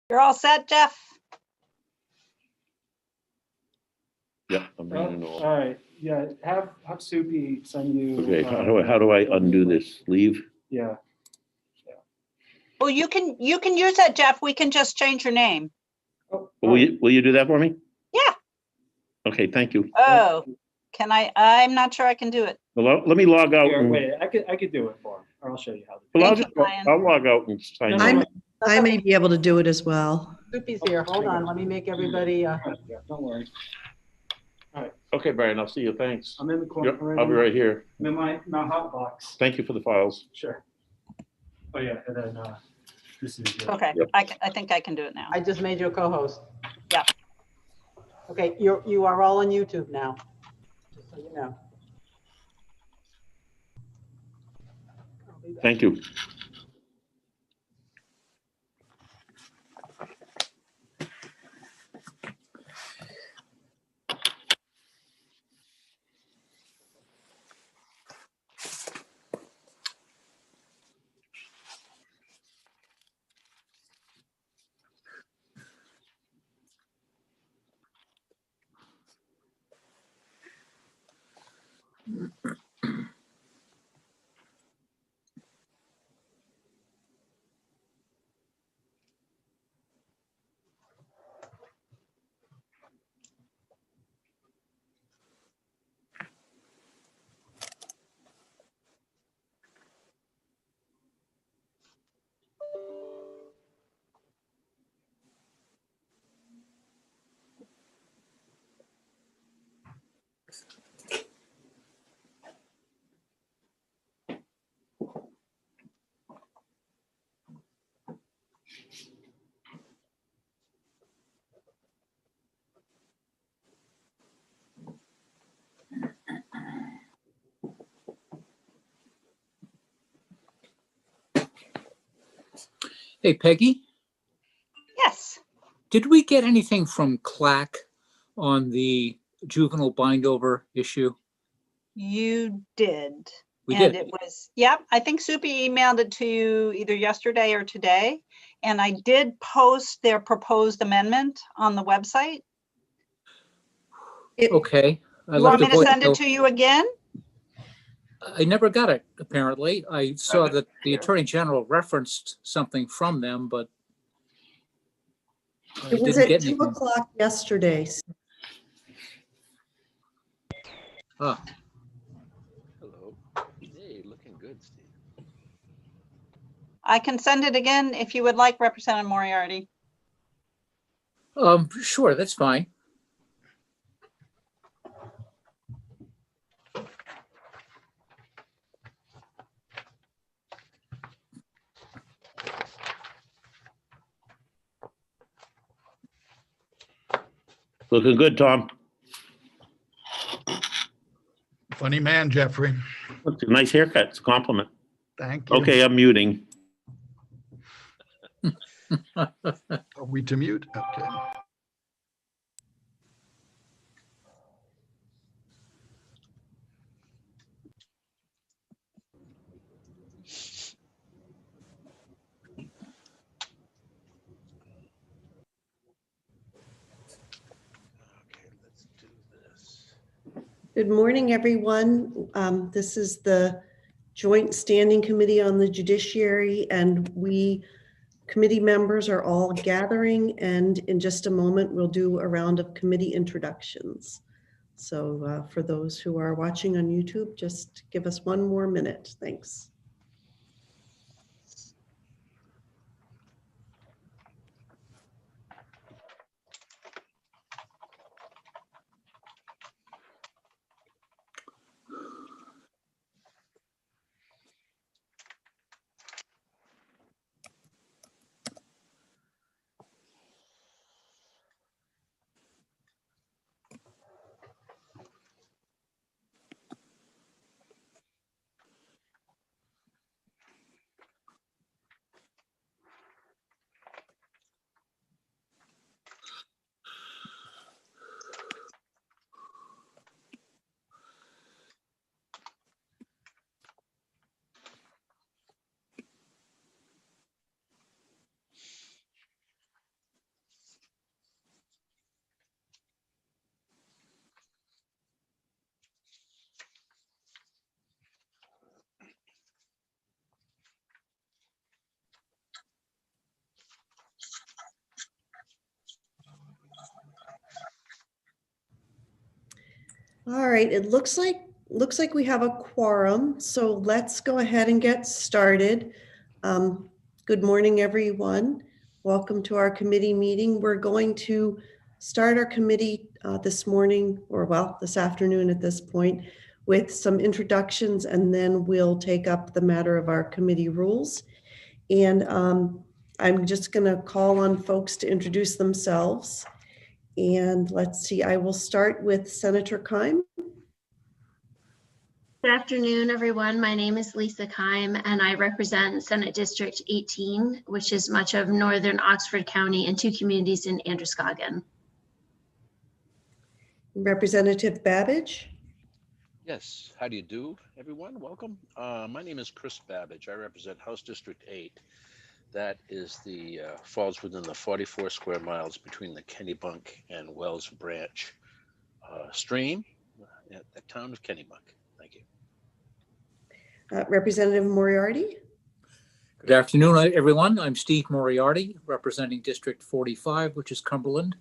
You're all set, Jeff? Yep, I'm reading it all. All right, yeah, have Soupy send you. Okay, how do I undo this? Leave? Yeah, Well, you can use that, Jeff. We can just change your name. oh, Will you do that for me? Yeah. Okay, thank you. Oh, can I? I'm not sure I can do it. Well, let me log out. here, and- wait, I could do it for him, or I'll show you how to do Well, Thank you, Brian. I'll log out and sign No, in. no, I may be able to do it as well. Soupy's here. Hold on. Let me make everybody, it. Yeah, don't worry. Okay, Brian, I'll see you. Thanks. I'm in the corner. Yep, I'll be right here. I'm in my hot box. Thank you for the files. Sure. Oh, yeah, and then, this is. Okay, Yep. I think I can do it now. I just made you a co-host. Yeah. Okay, you are all on YouTube now, just so you know. I'll be back. Thank you. Hey, Peggy, Yes. did we get anything from Clack on the juvenile bindover issue? You did. We And did. it was, yep, I think Soupy emailed it to you either yesterday or today. And I did post their proposed amendment on the website. Okay. I You want left me a to send it voicemail. to you again? I never got it, apparently. I saw that the Attorney General referenced something from them, but I It was didn't at get 2 anything. o'clock yesterday. Ah, Hello. Hey, looking good, Steve. I can send it again if you would like, Representative Moriarty. sure, that's fine. Looking good, Tom. Funny man, Jeffrey. That's a nice haircut. It's a compliment. Thank you. Okay, I'm muting. Are we to mute? Okay. Okay, let's do this. Good morning, everyone. This is the Joint Standing Committee on the Judiciary, and we committee members are all gathering, and in just a moment, we'll do a round of committee introductions. So for those who are watching on YouTube, just give us one more minute. Thanks. All right, it looks like we have a quorum, so let's go ahead and get started. Good morning, everyone. Welcome to our committee meeting. We're going to start our committee this morning, or well, this afternoon at this point, with some introductions, and then we'll take up the matter of our committee rules. And I'm just going to call on folks to introduce themselves. And let's see, I will start with Senator Keim. Good afternoon, everyone. My name is Lisa Keim, and I represent Senate District 18, which is much of northern Oxford County and 2 communities in Androscoggin. Representative Babbage. Yes, how do you do, everyone? Welcome. My name is Chris Babbage. I represent House District 8. That is falls within the 44 square miles between the Kennebunk and Wells Branch stream at the town of Kennebunk. Thank you. Representative Moriarty. Good afternoon, everyone. I'm Steve Moriarty, representing District 45, which is Cumberland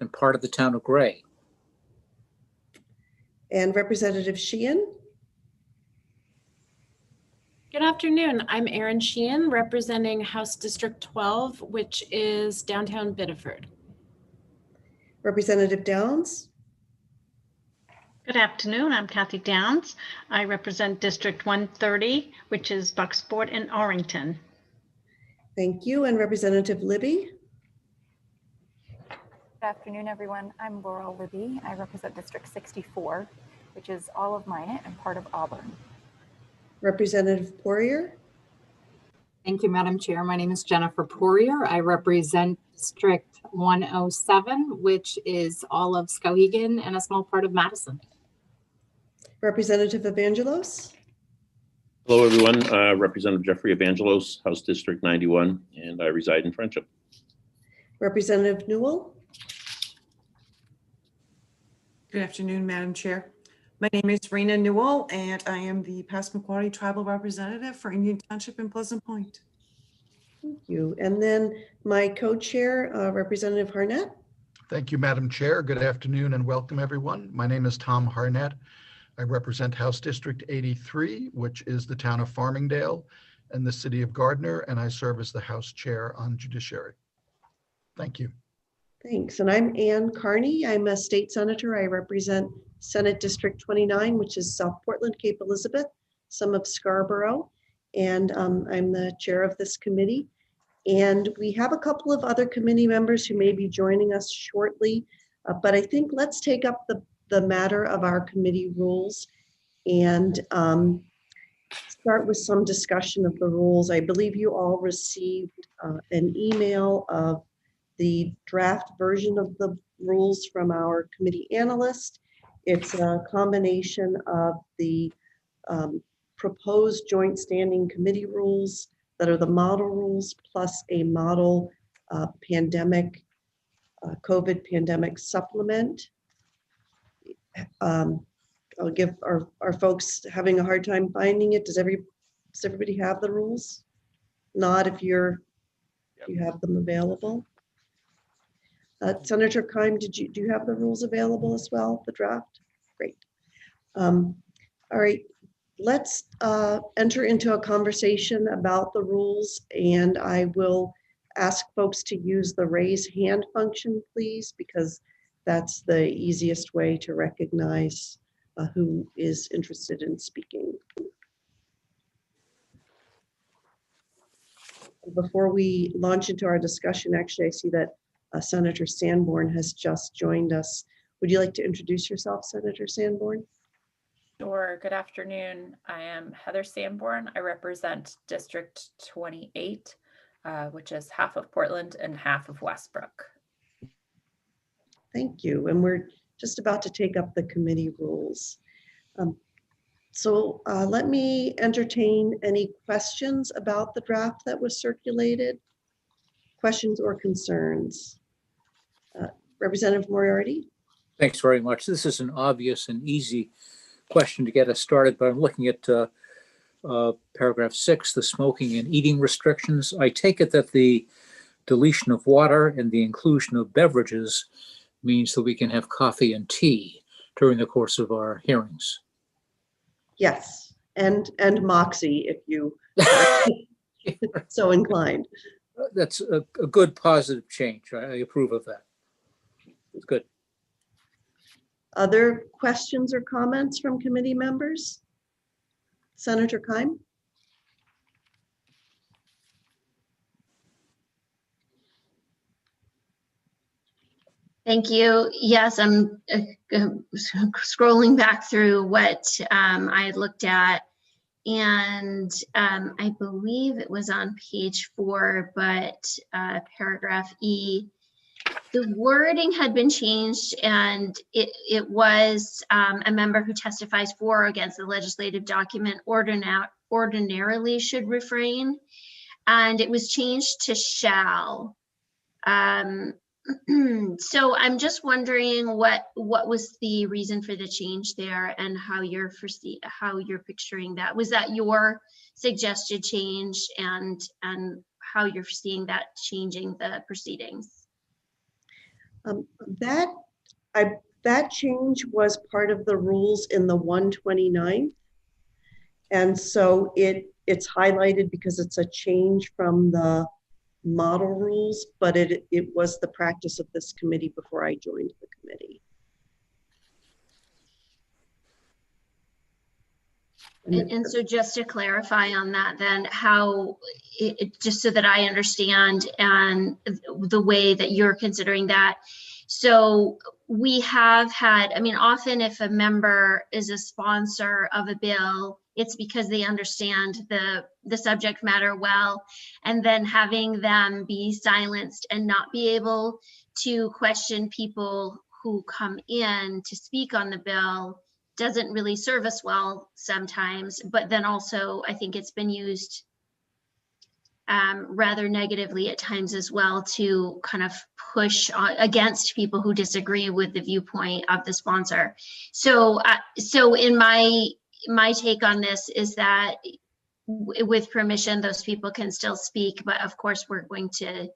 and part of the town of Gray. And Representative Sheehan. Good afternoon. I'm Erin Sheehan, representing House District 12, which is downtown Biddeford. Representative Downs. Good afternoon. I'm Kathy Downs. I represent District 130, which is Bucksport and Orrington. Thank you. And Representative Libby. Good afternoon, everyone. I'm Laurel Libby. I represent District 64, which is all of Minot and part of Auburn. Representative Poirier. Thank you, Madam Chair. My name is Jennifer Poirier. I represent District 107, which is all of Skowhegan and a small part of Madison. Representative Evangelos. Hello, everyone. Representative Jeffrey Evangelos, House District 91, and I reside in Friendship. Representative Newell. Good afternoon, Madam Chair. My name is Rena Newell, and I am the Passamaquoddy Tribal Representative for Indian Township and Pleasant Point. Thank you. And then my co-chair, Representative Harnett. Thank you, Madam Chair. Good afternoon and welcome, everyone. My name is Tom Harnett. I represent House District 83, which is the town of Farmingdale and the city of Gardner, and I serve as the House Chair on Judiciary. Thank you. Thanks. And I'm Ann Carney. I'm a state senator. I represent Senate District 29, which is South Portland, Cape Elizabeth, some of Scarborough, and I'm the chair of this committee. And we have a couple of other committee members who may be joining us shortly, but I think let's take up the matter of our committee rules and start with some discussion of the rules. I believe you all received an email of the draft version of the rules from our committee analyst. It's a combination of the proposed joint standing committee rules that are the model rules plus a model COVID pandemic supplement. I'll give our folks having a hard time finding it. Does everybody have the rules? Nod if you have them available. Senator Keim, do you have the rules available as well, the draft? Great. All right, let's enter into a conversation about the rules, and I will ask folks to use the raise hand function, please, because that's the easiest way to recognize who is interested in speaking. Before we launch into our discussion, actually, I see that Senator Sanborn has just joined us. Would you like to introduce yourself, Senator Sanborn? Sure. Good afternoon. I am Heather Sanborn. I represent District 28, which is half of Portland and half of Westbrook. Thank you. And we're just about to take up the committee rules. So let me entertain any questions about the draft that was circulated. Questions or concerns? Representative Moriarty. Thanks very much. This is an obvious and easy question to get us started, but I'm looking at paragraph 6, the smoking and eating restrictions. I take it that the deletion of water and the inclusion of beverages means that we can have coffee and tea during the course of our hearings. Yes, and Moxie, if you are so inclined. That's a good positive change. I approve of that. It's good. Other questions or comments from committee members? Senator Keim? Thank you. Yes, I'm scrolling back through what I had looked at, and I believe it was on page 4, but paragraph E, the wording had been changed, and it was a member who testifies for or against the legislative document ordinarily should refrain, and it was changed to shall. So I'm just wondering what was the reason for the change there, and how you're picturing that. Was that your suggested change, and how you're seeing that changing the proceedings? That change was part of the rules in the 129th, and so it's highlighted because it's a change from the model rules, but it was the practice of this committee before I joined the committee. And so just to clarify on that, then, how, just so that I understand and the way that you're considering that. So we have had, I mean, often if a member is a sponsor of a bill, it's because they understand the subject matter well, and then having them be silenced and not be able to question people who come in to speak on the bill doesn't really serve us well sometimes. But then also, I think it's been used rather negatively at times as well, to kind of push against people who disagree with the viewpoint of the sponsor. So in my take on this is that with permission, those people can still speak, but of course we're going to,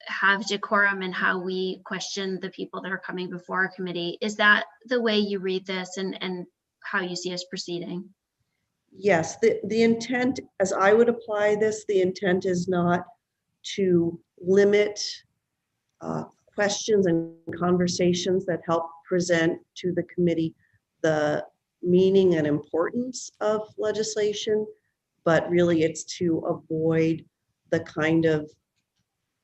have decorum in how we question the people that are coming before our committee. Is that the way you read this, and how you see us proceeding? Yes, the intent, as I would apply this, the intent is not to limit questions and conversations that help present to the committee the meaning and importance of legislation, but really it's to avoid the kind of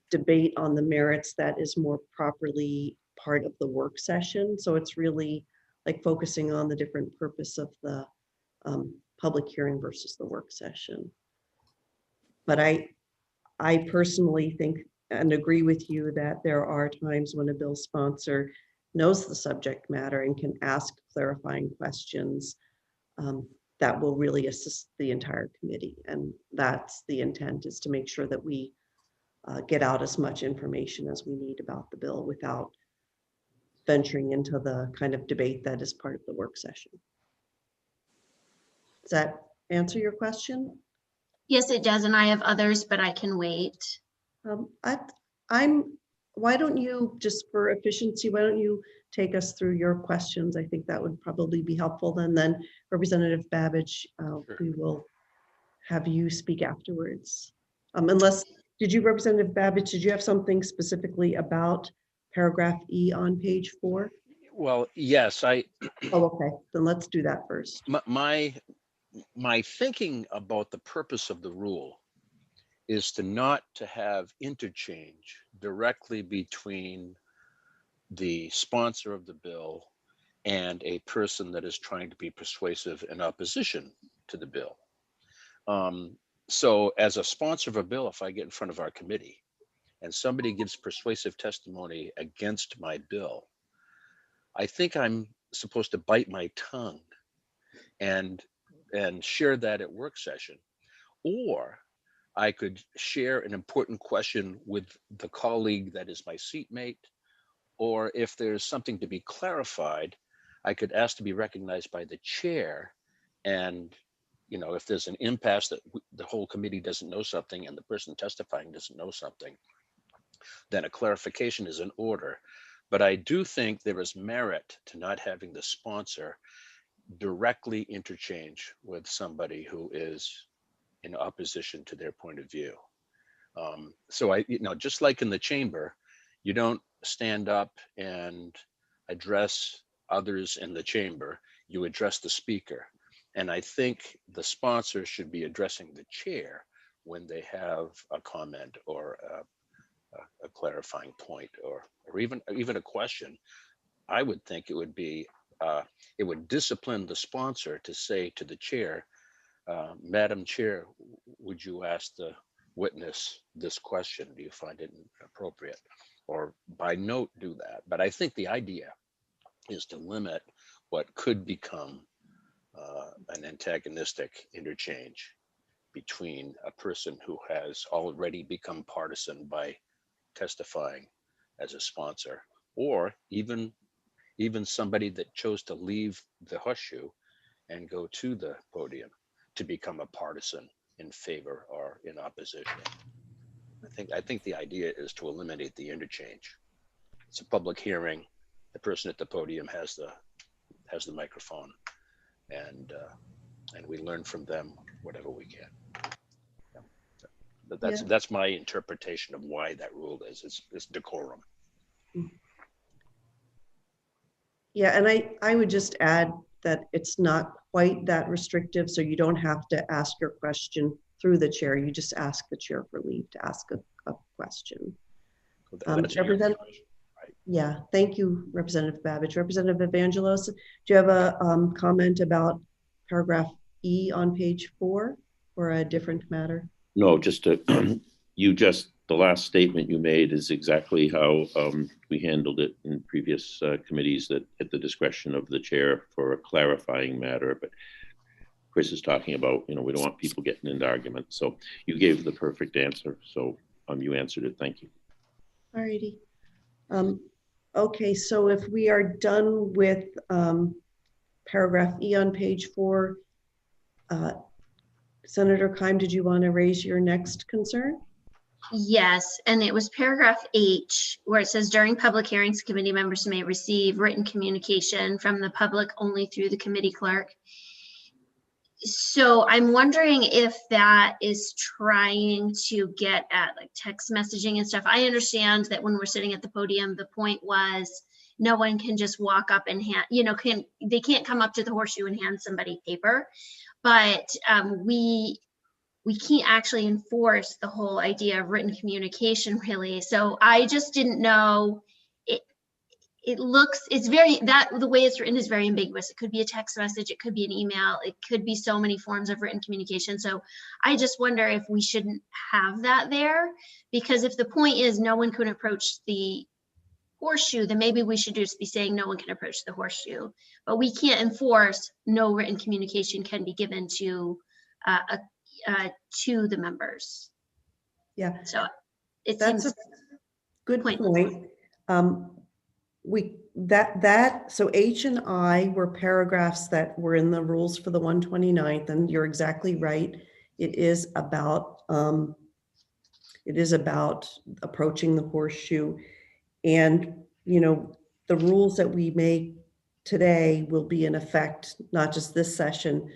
debate on the merits that is more properly part of the work session. So it's really like focusing on the different purpose of the public hearing versus the work session. But I personally think and agree with you that there are times when a bill sponsor knows the subject matter and can ask clarifying questions that will really assist the entire committee. And that's the intent, is to make sure that we get out as much information as we need about the bill without venturing into the kind of debate that is part of the work session. Does that answer your question? Yes, it does, and I have others, but I can wait. Why don't you, just for efficiency, why don't you take us through your questions? I think that would probably be helpful. And then Representative Babbage, Sure. We will have you speak afterwards. Did you, Representative Babbage, did you have something specifically about paragraph E on page 4? Well, yes, Oh, okay, then let's do that first. my thinking about the purpose of the rule is not to have interchange directly between the sponsor of the bill and a person that is trying to be persuasive in opposition to the bill. So as a sponsor of a bill, if I get in front of our committee and somebody gives persuasive testimony against my bill, I think I'm supposed to bite my tongue and share that at work session. Or I could share an important question with the colleague that is my seatmate, or if there's something to be clarified, I could ask to be recognized by the chair. And if there's an impasse that the whole committee doesn't know something and the person testifying doesn't know something, then a clarification is in order. But I do think there is merit to not having the sponsor directly interchange with somebody who is in opposition to their point of view. So just like in the chamber, you don't stand up and address others in the chamber, you address the speaker. And I think the sponsor should be addressing the chair when they have a comment or a clarifying point or even a question. I would think it would be, it would discipline the sponsor to say to the chair, Madam Chair, would you ask the witness this question? Do you find it appropriate? Or by note do that. But I think the idea is to limit what could become an antagonistic interchange between a person who has already become partisan by testifying as a sponsor, or even somebody that chose to leave the horseshoe and go to the podium to become a partisan in favor or in opposition. I think the idea is to eliminate the interchange. It's a public hearing. The person at the podium has the microphone, and we learn from them whatever we can. But that's my interpretation of why that rule is. It's decorum. Yeah, and I would just add that it's not quite that restrictive, so you don't have to ask your question through the chair. You just ask the chair for leave to ask a question. Yeah, thank you, Representative Babbage. Representative Evangelos, do you have a comment about paragraph E on page 4 or a different matter? No, just to, the last statement you made is exactly how we handled it in previous committees, that at the discretion of the chair for a clarifying matter. But Chris is talking about, we don't want people getting into arguments. So you gave the perfect answer. So you answered it. Thank you. All righty. Okay, so if we are done with paragraph E on page 4, Senator Keim, did you want to raise your next concern? Yes, and it was paragraph H, where it says during public hearings, committee members may receive written communication from the public only through the committee clerk. So I'm wondering if that is trying to get at like text messaging and stuff. I understand that when we're sitting at the podium, the point was no one can just walk up and hand, they can't come up to the horseshoe and hand somebody paper, but we can't actually enforce the whole idea of written communication really. So I just didn't know. The way it's written is very ambiguous. It could be a text message, it could be an email, it could be so many forms of written communication. So I just wonder if we shouldn't have that there, because if the point is no one can approach the horseshoe, then maybe we should just be saying no one can approach the horseshoe. But we can't enforce no written communication can be given to the members. Yeah. So That's seems a good pointless. point. So H and I were paragraphs that were in the rules for the 129th, and you're exactly right. It is about approaching the horseshoe, and the rules that we make today will be in effect not just this session,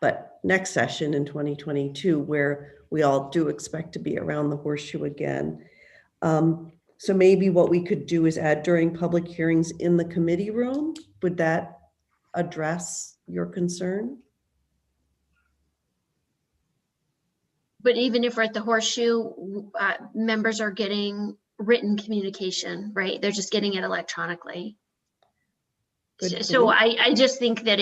but next session in 2022, where we all do expect to be around the horseshoe again. So maybe what we could do is add during public hearings in the committee room. Would that address your concern? But even if we're at the horseshoe, members are getting written communication, right? They're just getting it electronically. So I just think that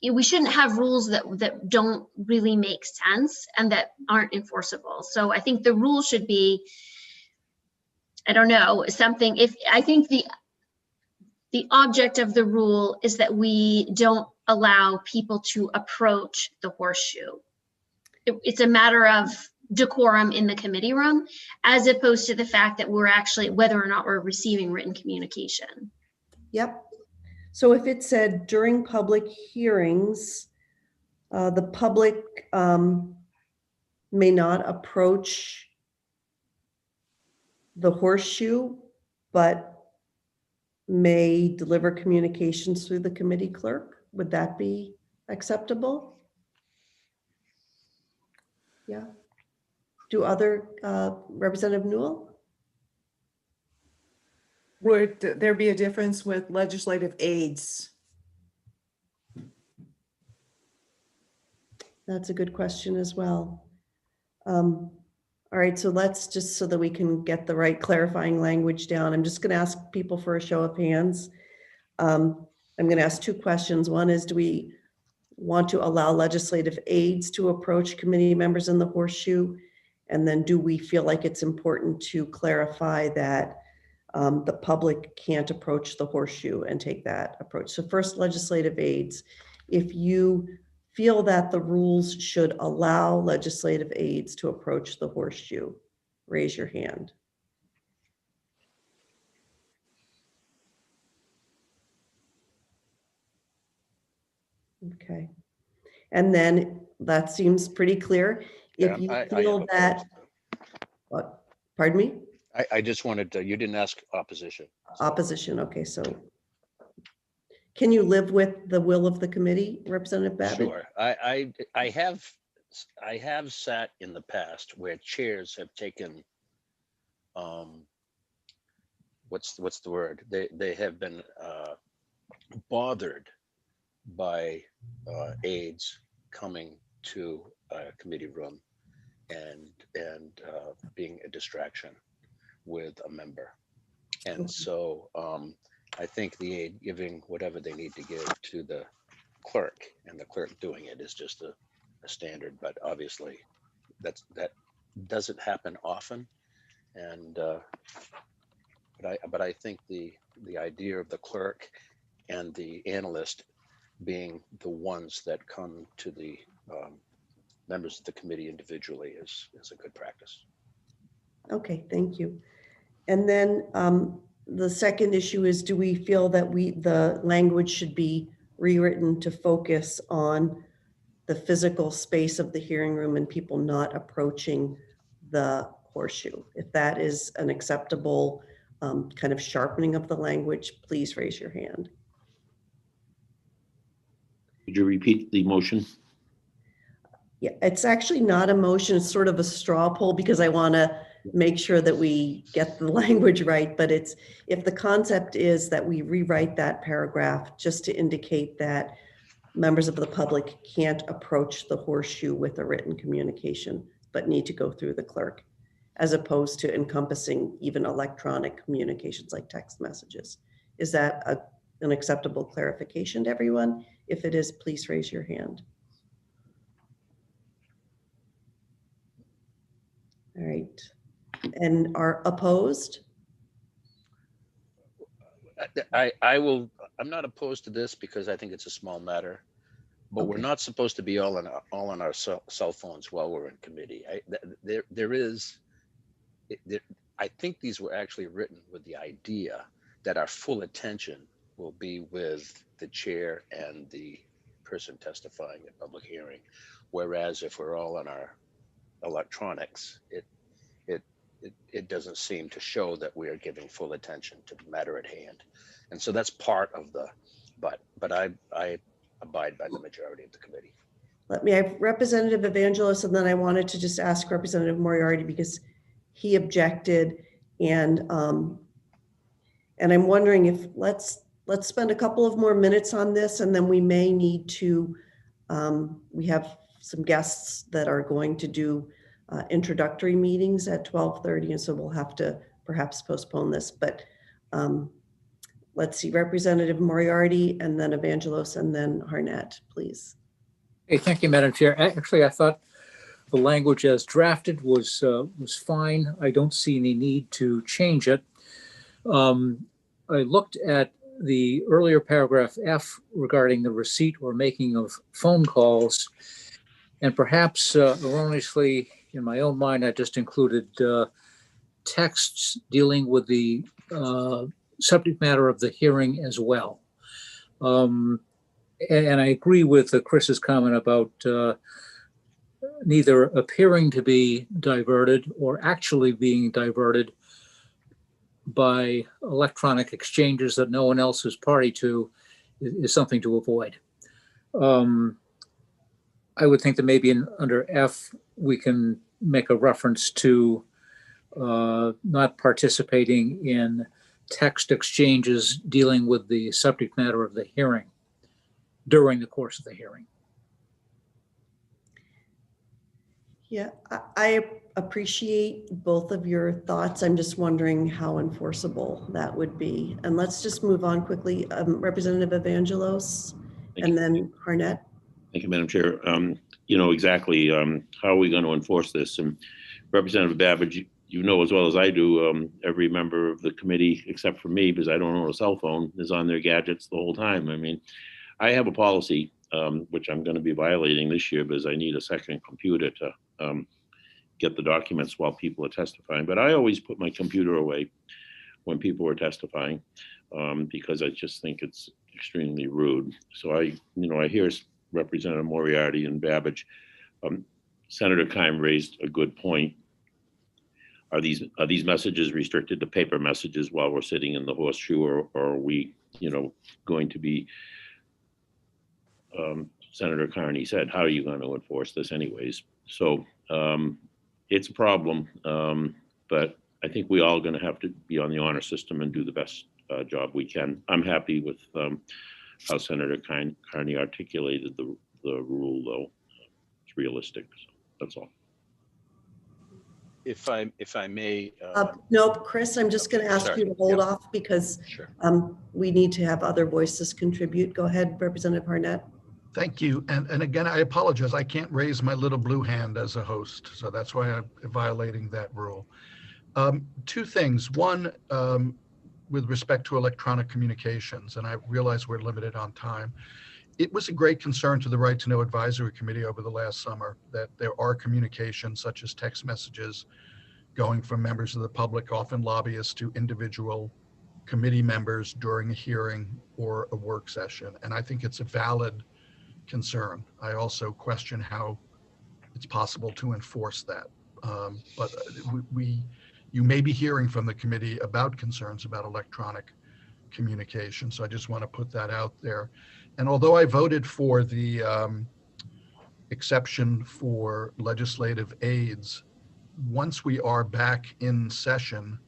we shouldn't have rules that don't really make sense and that aren't enforceable. So I think the rule should be, I don't know, something. I think the object of the rule is that we don't allow people to approach the horseshoe. It's a matter of decorum in the committee room, as opposed to the fact that we're actually, whether or not we're receiving written communication. Yep. So if it said during public hearings, the public may not approach the horseshoe, but may deliver communications through the committee clerk. Would that be acceptable? Yeah. Do other, Representative Newell? Would there be a difference with legislative aides? That's a good question as well. All right, so let's just, so that we can get the right clarifying language down, I'm just going to ask people for a show of hands. I'm going to ask two questions. One is, do we want to allow legislative aides to approach committee members in the horseshoe? And then do we feel like it's important to clarify that the public can't approach the horseshoe and take that approach? So first, legislative aides. If you feel that the rules should allow legislative aides to approach the horseshoe, raise your hand. Okay. And then that seems pretty clear. If you feel that, what, pardon me? I just wanted to, you didn't ask opposition. Opposition, okay, so can you live with the will of the committee, Representative Babbitt? Sure. I have sat in the past where chairs have taken, what's the word? They have been bothered by aides coming to a committee room and being a distraction with a member. And so I think the aide giving whatever they need to give to the clerk, and the clerk doing it, is just a standard. But obviously that doesn't happen often. And but I think the idea of the clerk and the analyst being the ones that come to the members of the committee individually is a good practice. Okay, thank you. And then the second issue is, do we feel that the language should be rewritten to focus on the physical space of the hearing room and people not approaching the horseshoe? If that is an acceptable kind of sharpening of the language, please raise your hand. Could you repeat the motion? Yeah, it's actually not a motion, it's sort of a straw poll, because I want to make sure that we get the language right. But it's, if the concept is that we rewrite that paragraph just to indicate that members of the public can't approach the horseshoe with a written communication, but need to go through the clerk, as opposed to encompassing even electronic communications like text messages. Is that an acceptable clarification to everyone? If it is, please raise your hand. All right. And are opposed? I'm not opposed to this because I think it's a small matter, but we're not supposed to be all on our cell phones while we're in committee. I think these were actually written with the idea that our full attention will be with the chair and the person testifying at public hearing. Whereas if we're all on our electronics, it doesn't seem to show that we are giving full attention to the matter at hand. And so that's part of the, but I abide by the majority of the committee. Let me have Representative Evangelos, and then I wanted to just ask Representative Moriarty because he objected, and I'm wondering if let's spend a couple of more minutes on this, and then we may need to, we have some guests that are going to do introductory meetings at 12:30, and so we'll have to perhaps postpone this. But let's see, Representative Moriarty, and then Evangelos, and then Harnett, please. Hey, thank you, Madam Chair. Actually, I thought the language as drafted was fine. I don't see any need to change it. I looked at the earlier paragraph F regarding the receipt or making of phone calls, and perhaps erroneously in my own mind, I just included texts dealing with the subject matter of the hearing as well. And I agree with Chris's comment about neither appearing to be diverted or actually being diverted by electronic exchanges that no one else is party to is something to avoid. I would think that maybe under F, we can make a reference to not participating in text exchanges dealing with the subject matter of the hearing during the course of the hearing. Yeah, I appreciate both of your thoughts. I'm just wondering how enforceable that would be. And let's just move on quickly. Representative Evangelos and then Harnett. Thank you, Madam Chair. You know exactly how are we going to enforce this? And Representative Babbage, you know as well as I do, every member of the committee, except for me, because I don't own a cell phone, is on their gadgets the whole time. I mean, I have a policy, which I'm going to be violating this year because I need a second computer to get the documents while people are testifying. But I always put my computer away when people are testifying because I just think it's extremely rude. So I hear Representative Moriarty and Babbage. Senator Keim raised a good point. Are these messages restricted to paper messages while we're sitting in the horseshoe, or are we, going to be? Senator Carney said, "How are you going to enforce this, anyways?" So it's a problem, but I think we all going to have to be on the honor system and do the best job we can. I'm happy with how Senator Carney articulated the rule, though. It's realistic. So that's all. If I may. Nope, Chris, I'm just going to ask you to hold off because we need to have other voices contribute. Go ahead, Representative Harnett. Thank you. And again, I apologize. I can't raise my little blue hand as a host. So that's why I'm violating that rule. Two things. One, with respect to electronic communications, and I realize we're limited on time. It was a great concern to the Right to Know Advisory Committee over the last summer that there are communications such as text messages going from members of the public, often lobbyists, to individual committee members during a hearing or a work session. And I think it's a valid concern. I also question how it's possible to enforce that. But you may be hearing from the committee about concerns about electronic communication. So I just want to put that out there. And although I voted for the exception for legislative aids, once we are back in session,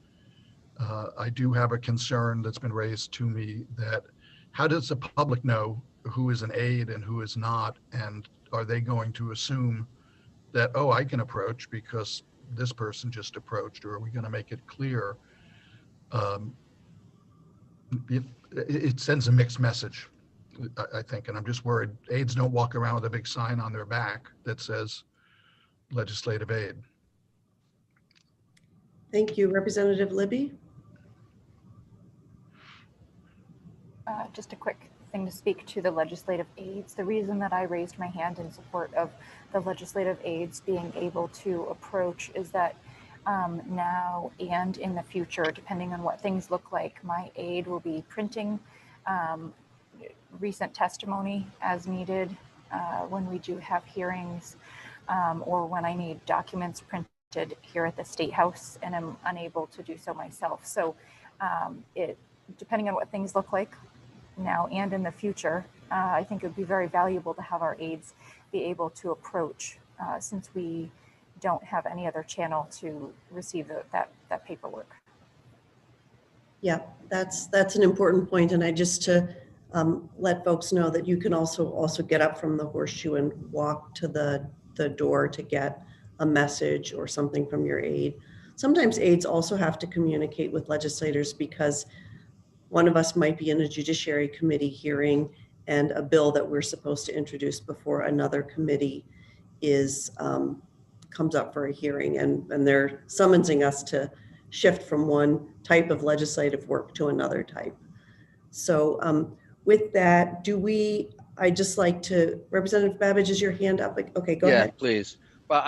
I do have a concern that's been raised to me that how does the public know who is an aide and who is not? And are they going to assume that, oh, I can approach because this person just approached, or are we going to make it clear? It sends a mixed message, I think, and I'm just worried aides don't walk around with a big sign on their back that says legislative aid. Thank you. Representative Libby? Just a quick thing to speak to the legislative aids. The reason that I raised my hand in support of the legislative aids being able to approach is that now and in the future, depending on what things look like, my aide will be printing recent testimony as needed when we do have hearings or when I need documents printed here at the State House and I'm unable to do so myself. So depending on what things look like now and in the future, I think it would be very valuable to have our aides be able to approach since we don't have any other channel to receive that paperwork. Yeah, that's an important point. And I just to let folks know that you can also get up from the horseshoe and walk to the door to get a message or something from your aide. Sometimes aides also have to communicate with legislators because one of us might be in a Judiciary Committee hearing and a bill that we're supposed to introduce before another committee comes up for a hearing, and they're summoning us to shift from one type of legislative work to another type. So with that, I just like to, Representative Babbage, is your hand up? Okay, go ahead. Yeah, please. Well,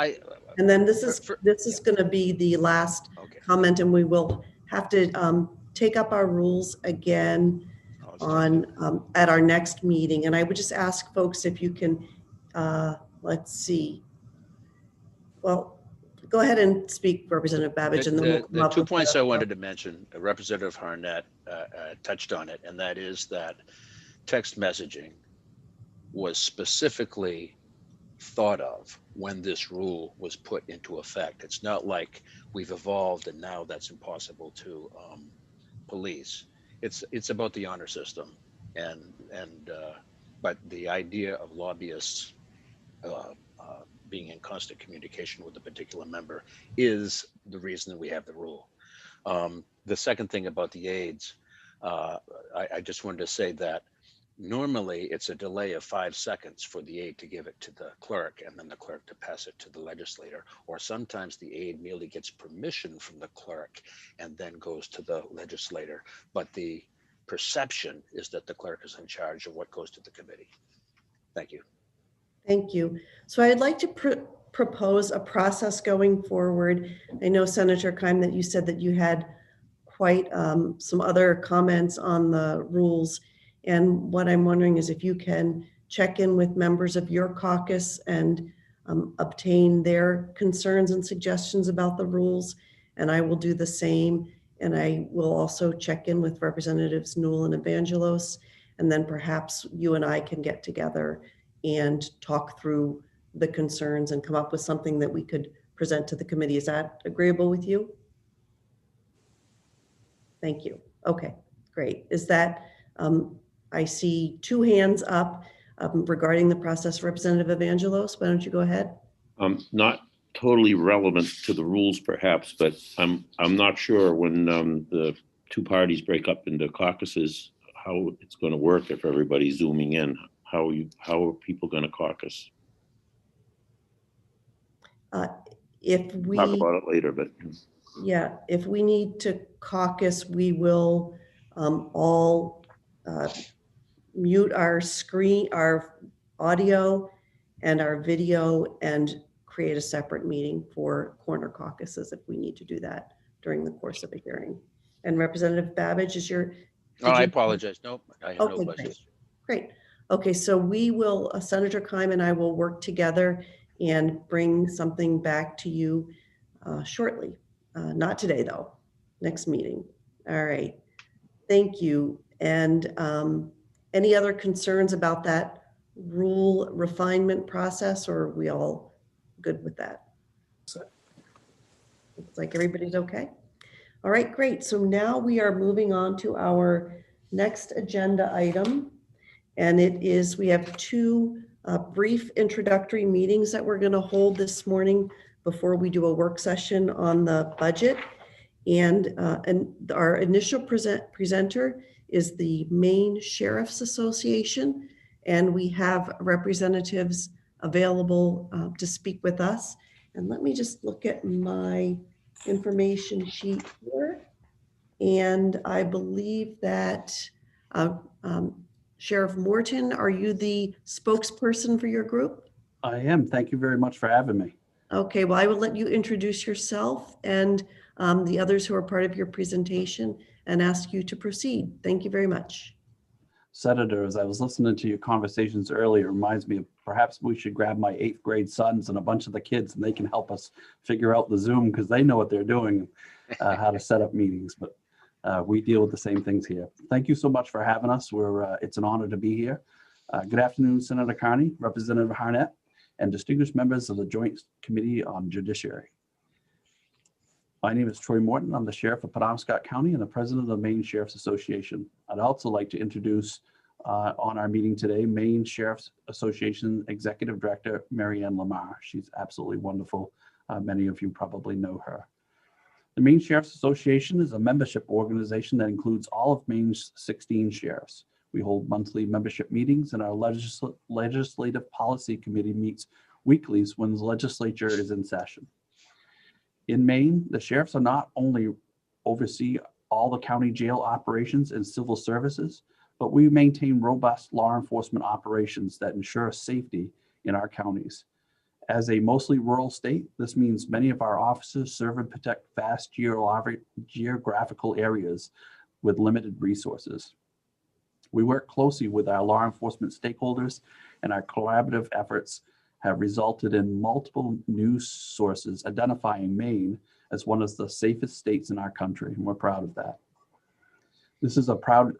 and then this is going to be the last comment, and we will have to take up our rules again on at our next meeting. And I would just ask folks if you can, let's see. Well, go ahead and speak, Representative Babbage, and then we'll come The up 2 with points I wanted to mention, Representative Harnett touched on it, and that is that text messaging was specifically thought of when this rule was put into effect. It's not like we've evolved and now that's impossible to police. It's about the honor system, but the idea of lobbyists being in constant communication with a particular member is the reason that we have the rule. The second thing about the aides, I just wanted to say that normally it's a delay of 5 seconds for the aide to give it to the clerk and then the clerk to pass it to the legislator, or sometimes the aide merely gets permission from the clerk and then goes to the legislator. But the perception is that the clerk is in charge of what goes to the committee. Thank you. Thank you. So I'd like to propose a process going forward. I know, Senator Keim, that you said that you had quite some other comments on the rules. And what I'm wondering is if you can check in with members of your caucus and obtain their concerns and suggestions about the rules. And I will do the same. And I will also check in with Representatives Newell and Evangelos. And then perhaps you and I can get together and talk through the concerns and come up with something that we could present to the committee. Is that agreeable with you? Thank you. Okay, great. Is that, I see 2 hands up regarding the process. Representative Evangelos, why don't you go ahead? Not totally relevant to the rules perhaps, but I'm not sure when the 2 parties break up into caucuses, how it's going to work if everybody's zooming in. How are people going to caucus? If we talk about it later, but yeah, if we need to caucus, we will all mute our screen, our audio and our video, and create a separate meeting for corner caucuses if we need to do that during the course of a hearing. And Representative Babbage, is your... Oh, I apologize. Nope, I have no Okay, questions. great. Okay, so we will, Senator Keim and I will work together and bring something back to you shortly. Not today, though. Next meeting. All right. Thank you. And any other concerns about that rule refinement process, or are we all good with that? Looks like everybody's okay. All right, great. So now we are moving on to our next agenda item. And it is, we have 2 brief introductory meetings that we're going to hold this morning before we do a work session on the budget. And our initial presenter is the Maine Sheriff's Association. And we have representatives available to speak with us. And let me just look at my information sheet here. And I believe that Sheriff Morton, are you the spokesperson for your group? I am. Thank you very much for having me. Okay, well, I will let you introduce yourself and the others who are part of your presentation and ask you to proceed. Thank you very much. Senator, as I was listening to your conversations earlier, it reminds me of perhaps we should grab my 8th grade sons and a bunch of the kids and they can help us figure out the Zoom because they know what they're doing, how to set up meetings. But we deal with the same things here. Thank you so much for having us. It's an honor to be here. Good afternoon, Senator Carney, Representative Harnett, and distinguished members of the Joint Committee on Judiciary. My name is Troy Morton. I'm the Sheriff of Penobscot County and the President of the Maine Sheriff's Association. I'd also like to introduce on our meeting today, Maine Sheriff's Association Executive Director, Mary Ann Lamar. She's absolutely wonderful. Many of you probably know her. The Maine Sheriff's Association is a membership organization that includes all of Maine's 16 sheriffs. We hold monthly membership meetings and our legislative policy committee meets weeklies when the legislature is in session. In Maine, the sheriffs are not only oversee all the county jail operations and civil services, but we maintain robust law enforcement operations that ensure safety in our counties. As a mostly rural state, this means many of our officers serve and protect vast geographical areas with limited resources. We work closely with our law enforcement stakeholders, and our collaborative efforts have resulted in multiple news sources identifying Maine as one of the safest states in our country, and we're proud of that. This is a proud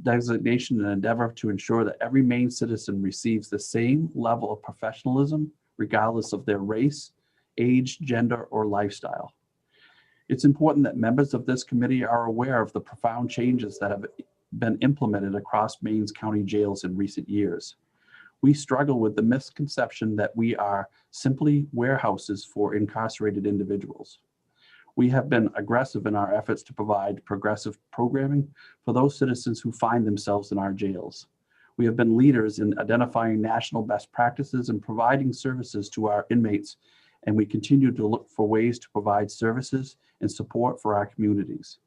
designation and endeavor to ensure that every Maine citizen receives the same level of professionalism, regardless of their race, age, gender, or lifestyle. It's important that members of this committee are aware of the profound changes that have been implemented across Maine's county jails in recent years. We struggle with the misconception that we are simply warehouses for incarcerated individuals. We have been aggressive in our efforts to provide progressive programming for those citizens who find themselves in our jails. We have been leaders in identifying national best practices and providing services to our inmates, and we continue to look for ways to provide services and support for our communities.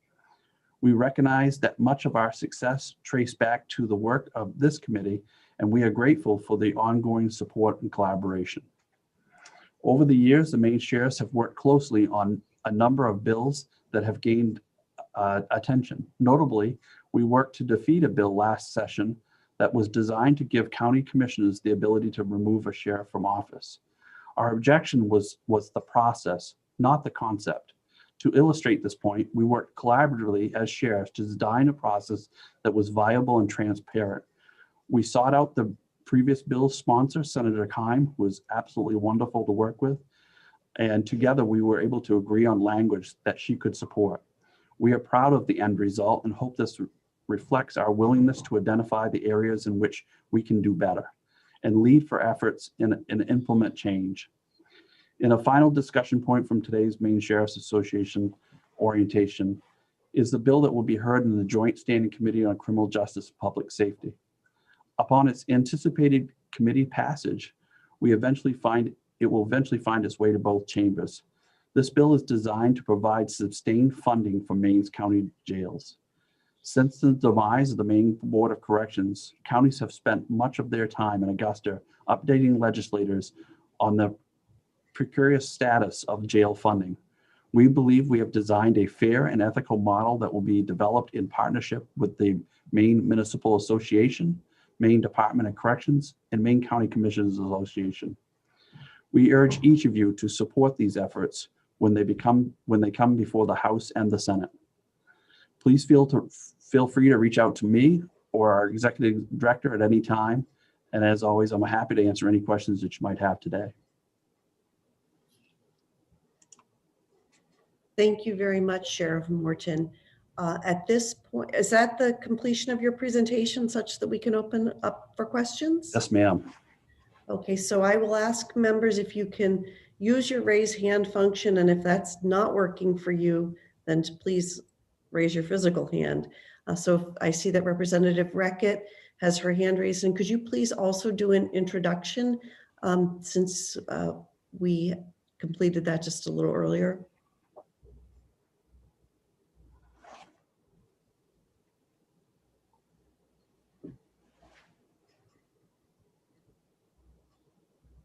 We recognize that much of our success traces back to the work of this committee, and we are grateful for the ongoing support and collaboration. Over the years, the Maine sheriffs have worked closely on a number of bills that have gained attention. Notably, we worked to defeat a bill last session that was designed to give county commissioners the ability to remove a sheriff from office. Our objection was the process, not the concept. To illustrate this point, we worked collaboratively as sheriffs to design a process that was viable and transparent. We sought out the previous bill's sponsor, Senator Keim, who was absolutely wonderful to work with. And together we were able to agree on language that she could support. We are proud of the end result and hope this reflects our willingness to identify the areas in which we can do better and lead for efforts and implement change. In a final discussion point from today's Maine Sheriff's Association orientation is the bill that will be heard in the Joint Standing Committee on Criminal Justice and Public Safety. Upon its anticipated committee passage, it will eventually find its way to both chambers. This bill is designed to provide sustained funding for Maine's county jails. Since the demise of the Maine Board of Corrections, counties have spent much of their time in Augusta updating legislators on the precarious status of jail funding. We believe we have designed a fair and ethical model that will be developed in partnership with the Maine Municipal Association, Maine Department of Corrections, and Maine County Commissioners Association. We urge each of you to support these efforts when they come before the House and the Senate. Please feel free to reach out to me or our executive director at any time. And as always, I'm happy to answer any questions that you might have today. Thank you very much, Sheriff Morton. At this point, is that the completion of your presentation such that we can open up for questions? Yes, ma'am. Okay, so I will ask members if you can use your raise hand function, and if that's not working for you, then please raise your physical hand. So I see that Representative Reckitt has her hand raised, and could you please also do an introduction since we completed that just a little earlier?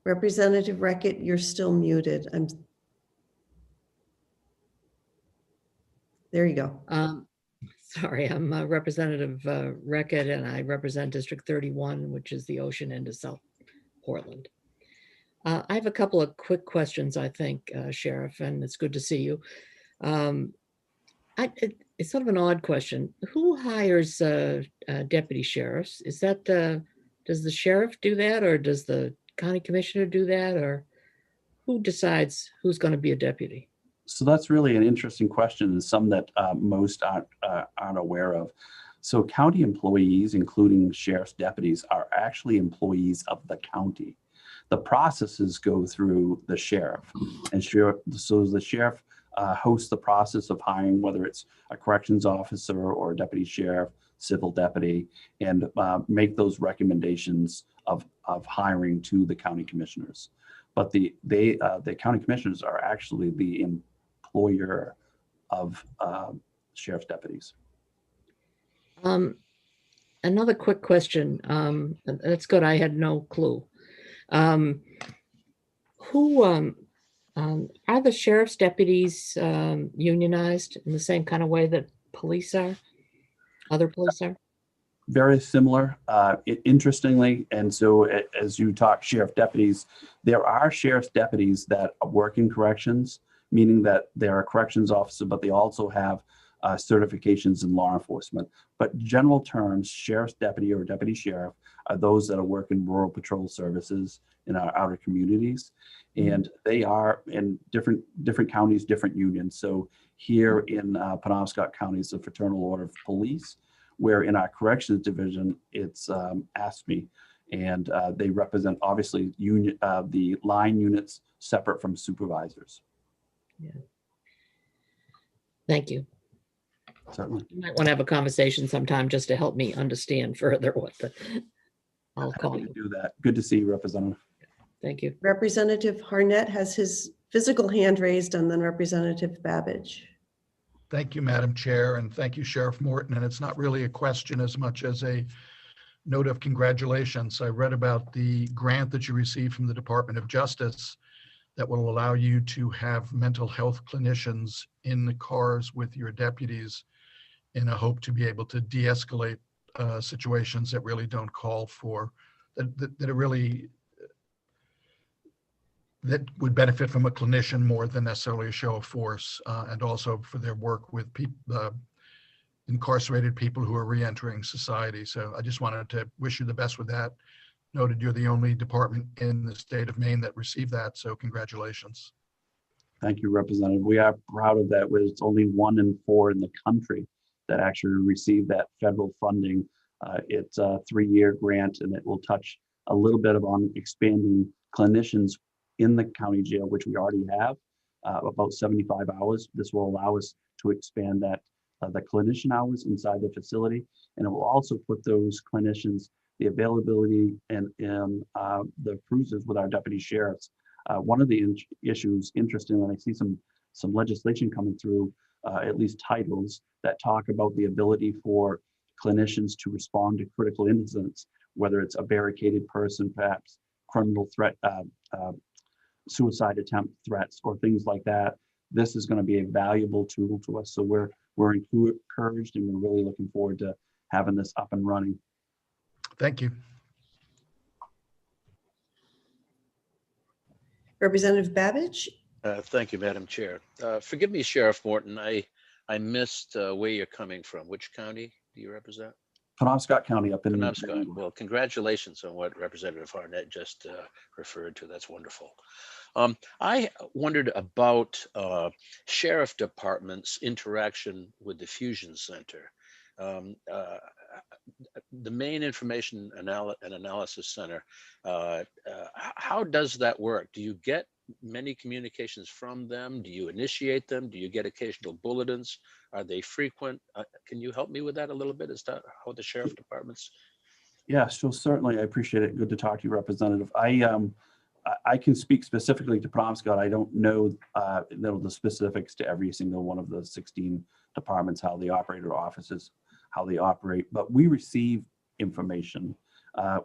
Representative Reckitt, you're still muted. There you go. Sorry, I'm Representative Reckitt, and I represent District 31, which is the ocean end of South Portland. I have a couple of quick questions, I think, Sheriff, and it's good to see you. It's sort of an odd question. Who hires deputy sheriffs? Is that does the sheriff do that, or does the county commissioner do that, or who decides who's going to be a deputy? So that's really an interesting question, and some that most aren't aware of. So county employees, including sheriff's deputies, are actually employees of the county. The processes go through the sheriff, and so the sheriff hosts the process of hiring, whether it's a corrections officer or a deputy sheriff, civil deputy, and make those recommendations of hiring to the county commissioners. But the county commissioners are actually the employer of sheriff's deputies. Another quick question. That's good. I had no clue. Who are the sheriff's deputies unionized in the same kind of way that police are? Other police are? very similar. Interestingly, and so as you talk sheriff deputies, there are sheriff's deputies that work in corrections, meaning that they're a corrections officer, but they also have certifications in law enforcement. But general terms, sheriff's deputy or deputy sheriff are those that are working rural patrol services in our outer communities. And they are in different counties, different unions. So here in Penobscot County, it's the Fraternal Order of Police, where in our corrections division, it's ASME, and they represent obviously the line units separate from supervisors. Yeah. Thank you. Certainly. You might want to have a conversation sometime just to help me understand further what the, I'll call you. Do that. Good to see you, Representative. Thank you. Representative Harnett has his physical hand raised, and then Representative Babbage. Thank you, Madam Chair, and thank you, Sheriff Morton. And it's not really a question as much as a note of congratulations. I read about the grant that you received from the Department of Justice that will allow you to have mental health clinicians in the cars with your deputies in a hope to be able to de-escalate situations that really don't call for, that would benefit from a clinician more than necessarily a show of force, and also for their work with incarcerated people who are re-entering society. So I just wanted to wish you the best with that. Noted you're the only department in the state of Maine that received that, so congratulations. Thank you, Representative. We are proud of that. It's only 1 in 4 in the country that actually received that federal funding. It's a 3-year grant, and it will touch a little bit on expanding clinicians in the county jail, which we already have, about 75 hours. This will allow us to expand that, the clinician hours inside the facility, and it will also put those clinicians, the availability and the cruises with our deputy sheriffs. One of the issues, interesting, and I see some legislation coming through, at least titles, that talk about the ability for clinicians to respond to critical incidents, whether it's a barricaded person, perhaps criminal threat, suicide attempt threats, or things like that. This is going to be a valuable tool to us. So we're encouraged, and we're really looking forward to having this up and running. Thank you. Representative Babbage. Thank you, Madam Chair. Forgive me, Sheriff Morton. I missed where you're coming from. Which county do you represent? Penobscot County up in Penobscot. Well, congratulations on what Representative Harnett just referred to. That's wonderful. I wondered about sheriff department's interaction with the Fusion Center. The Maine Information and Analysis Center, how does that work? Do you get many communications from them? Do you initiate them? Do you get occasional bulletins? Are they frequent? Can you help me with that a little bit? Is that how the sheriff departments? Yeah, so certainly, I appreciate it. Good to talk to you, Representative. I can speak specifically to Penobscot. I don't know the specifics to every single one of the 16 departments, how they operate, or offices, how they operate, but we receive information.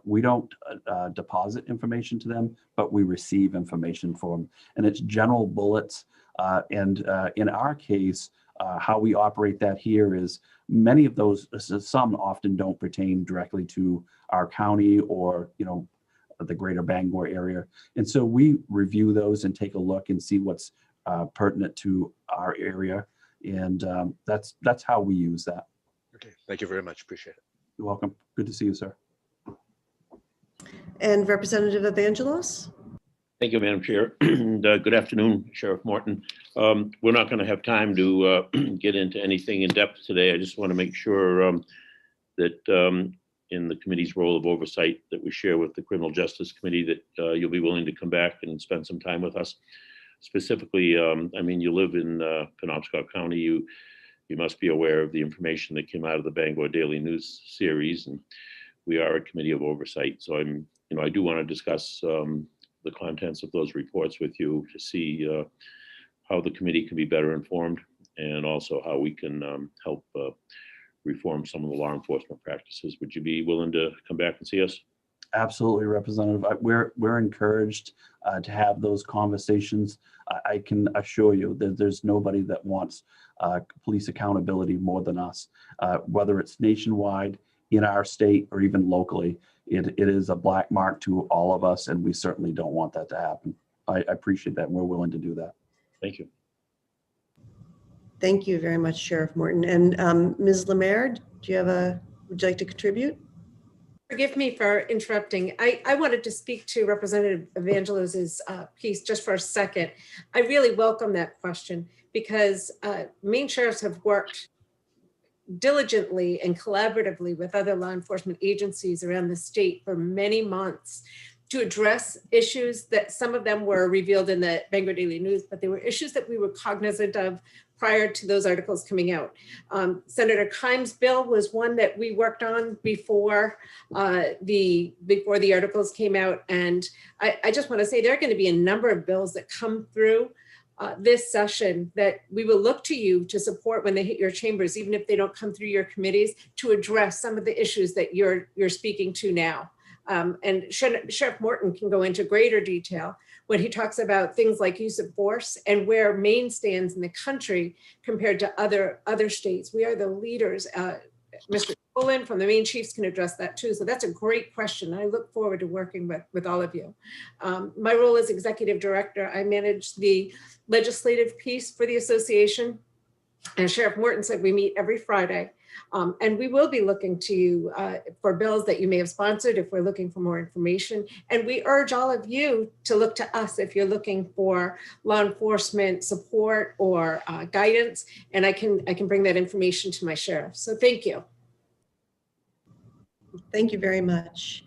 We don't deposit information to them, but we receive information from them, and it's general bullets. And in our case, how we operate that here is many of those, some often don't pertain directly to our county or, the greater Bangor area. And so we review those and take a look and see what's pertinent to our area. And that's how we use that. Okay, thank you very much. Appreciate it. You're welcome. Good to see you, sir. And Representative Evangelos. Thank you, Madam Chair. And, good afternoon, Sheriff Morton. We're not going to have time to get into anything in depth today. I just want to make sure that in the committee's role of oversight that we share with the Criminal Justice Committee, that you'll be willing to come back and spend some time with us. Specifically, I mean, you live in Penobscot County. You must be aware of the information that came out of the Bangor Daily News series, and we are a committee of oversight. So I do want to discuss the contents of those reports with you to see how the committee can be better informed, and also how we can help reform some of the law enforcement practices. Would you be willing to come back and see us? Absolutely, Representative. We're encouraged to have those conversations. I can assure you that there's nobody that wants police accountability more than us, whether it's nationwide, in our state or even locally. It is a black mark to all of us, and we certainly don't want that to happen. I appreciate that, and we're willing to do that. Thank you. Thank you very much, Sheriff Morton. And Ms. Lemaire, would you like to contribute? Forgive me for interrupting. I wanted to speak to Representative Evangelos' piece just for a second. I really welcome that question because Maine sheriffs have worked diligently and collaboratively with other law enforcement agencies around the state for many months to address issues that some of them were revealed in the Bangor Daily News, but they were issues that we were cognizant of prior to those articles coming out. Senator Kimes' bill was one that we worked on before the articles came out. And I just want to say there are going to be a number of bills that come through this session that we will look to you to support when they hit your chambers, even if they don't come through your committees, to address some of the issues that you're speaking to now. And Sheriff Morton can go into greater detail when he talks about things like use of force and where Maine stands in the country compared to other states. We are the leaders. Mr. Tolan from the Maine Chiefs can address that too. So that's a great question. I look forward to working with all of you. My role as executive director, I manage the legislative piece for the association. And Sheriff Morton said we meet every Friday. And we will be looking to you for bills that you may have sponsored if we're looking for more information. And we urge all of you to look to us if you're looking for law enforcement support or guidance. And I can bring that information to my sheriff. So thank you. Thank you very much.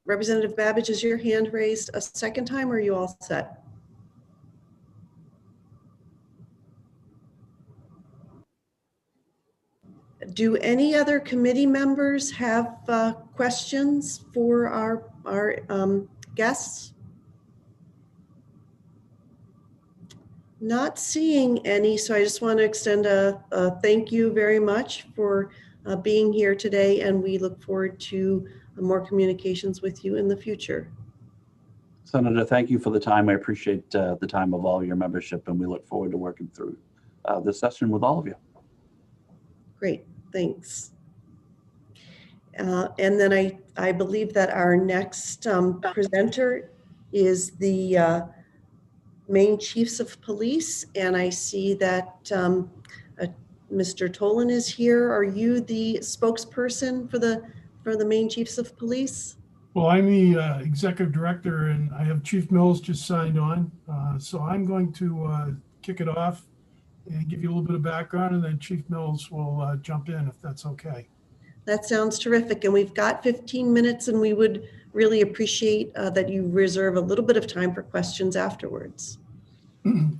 Representative Babbage, is your hand raised a second time or are you all set? Do any other committee members have questions for our guests? Not seeing any, so I just want to extend a thank you very much for being here today, and we look forward to more communications with you in the future. Senator, thank you for the time. I appreciate the time of all your membership, and we look forward to working through this session with all of you. Great, thanks. And then I believe that our next presenter is the Maine Chiefs of Police, and I see that Mr. Tolan is here. Are you the spokesperson for the Maine Chiefs of Police? Well, I'm the executive director, and I have Chief Mills just signed on. So I'm going to kick it off and give you a little bit of background, and then Chief Mills will jump in if that's okay. That sounds terrific. And we've got 15 minutes, and we would really appreciate that you reserve a little bit of time for questions afterwards.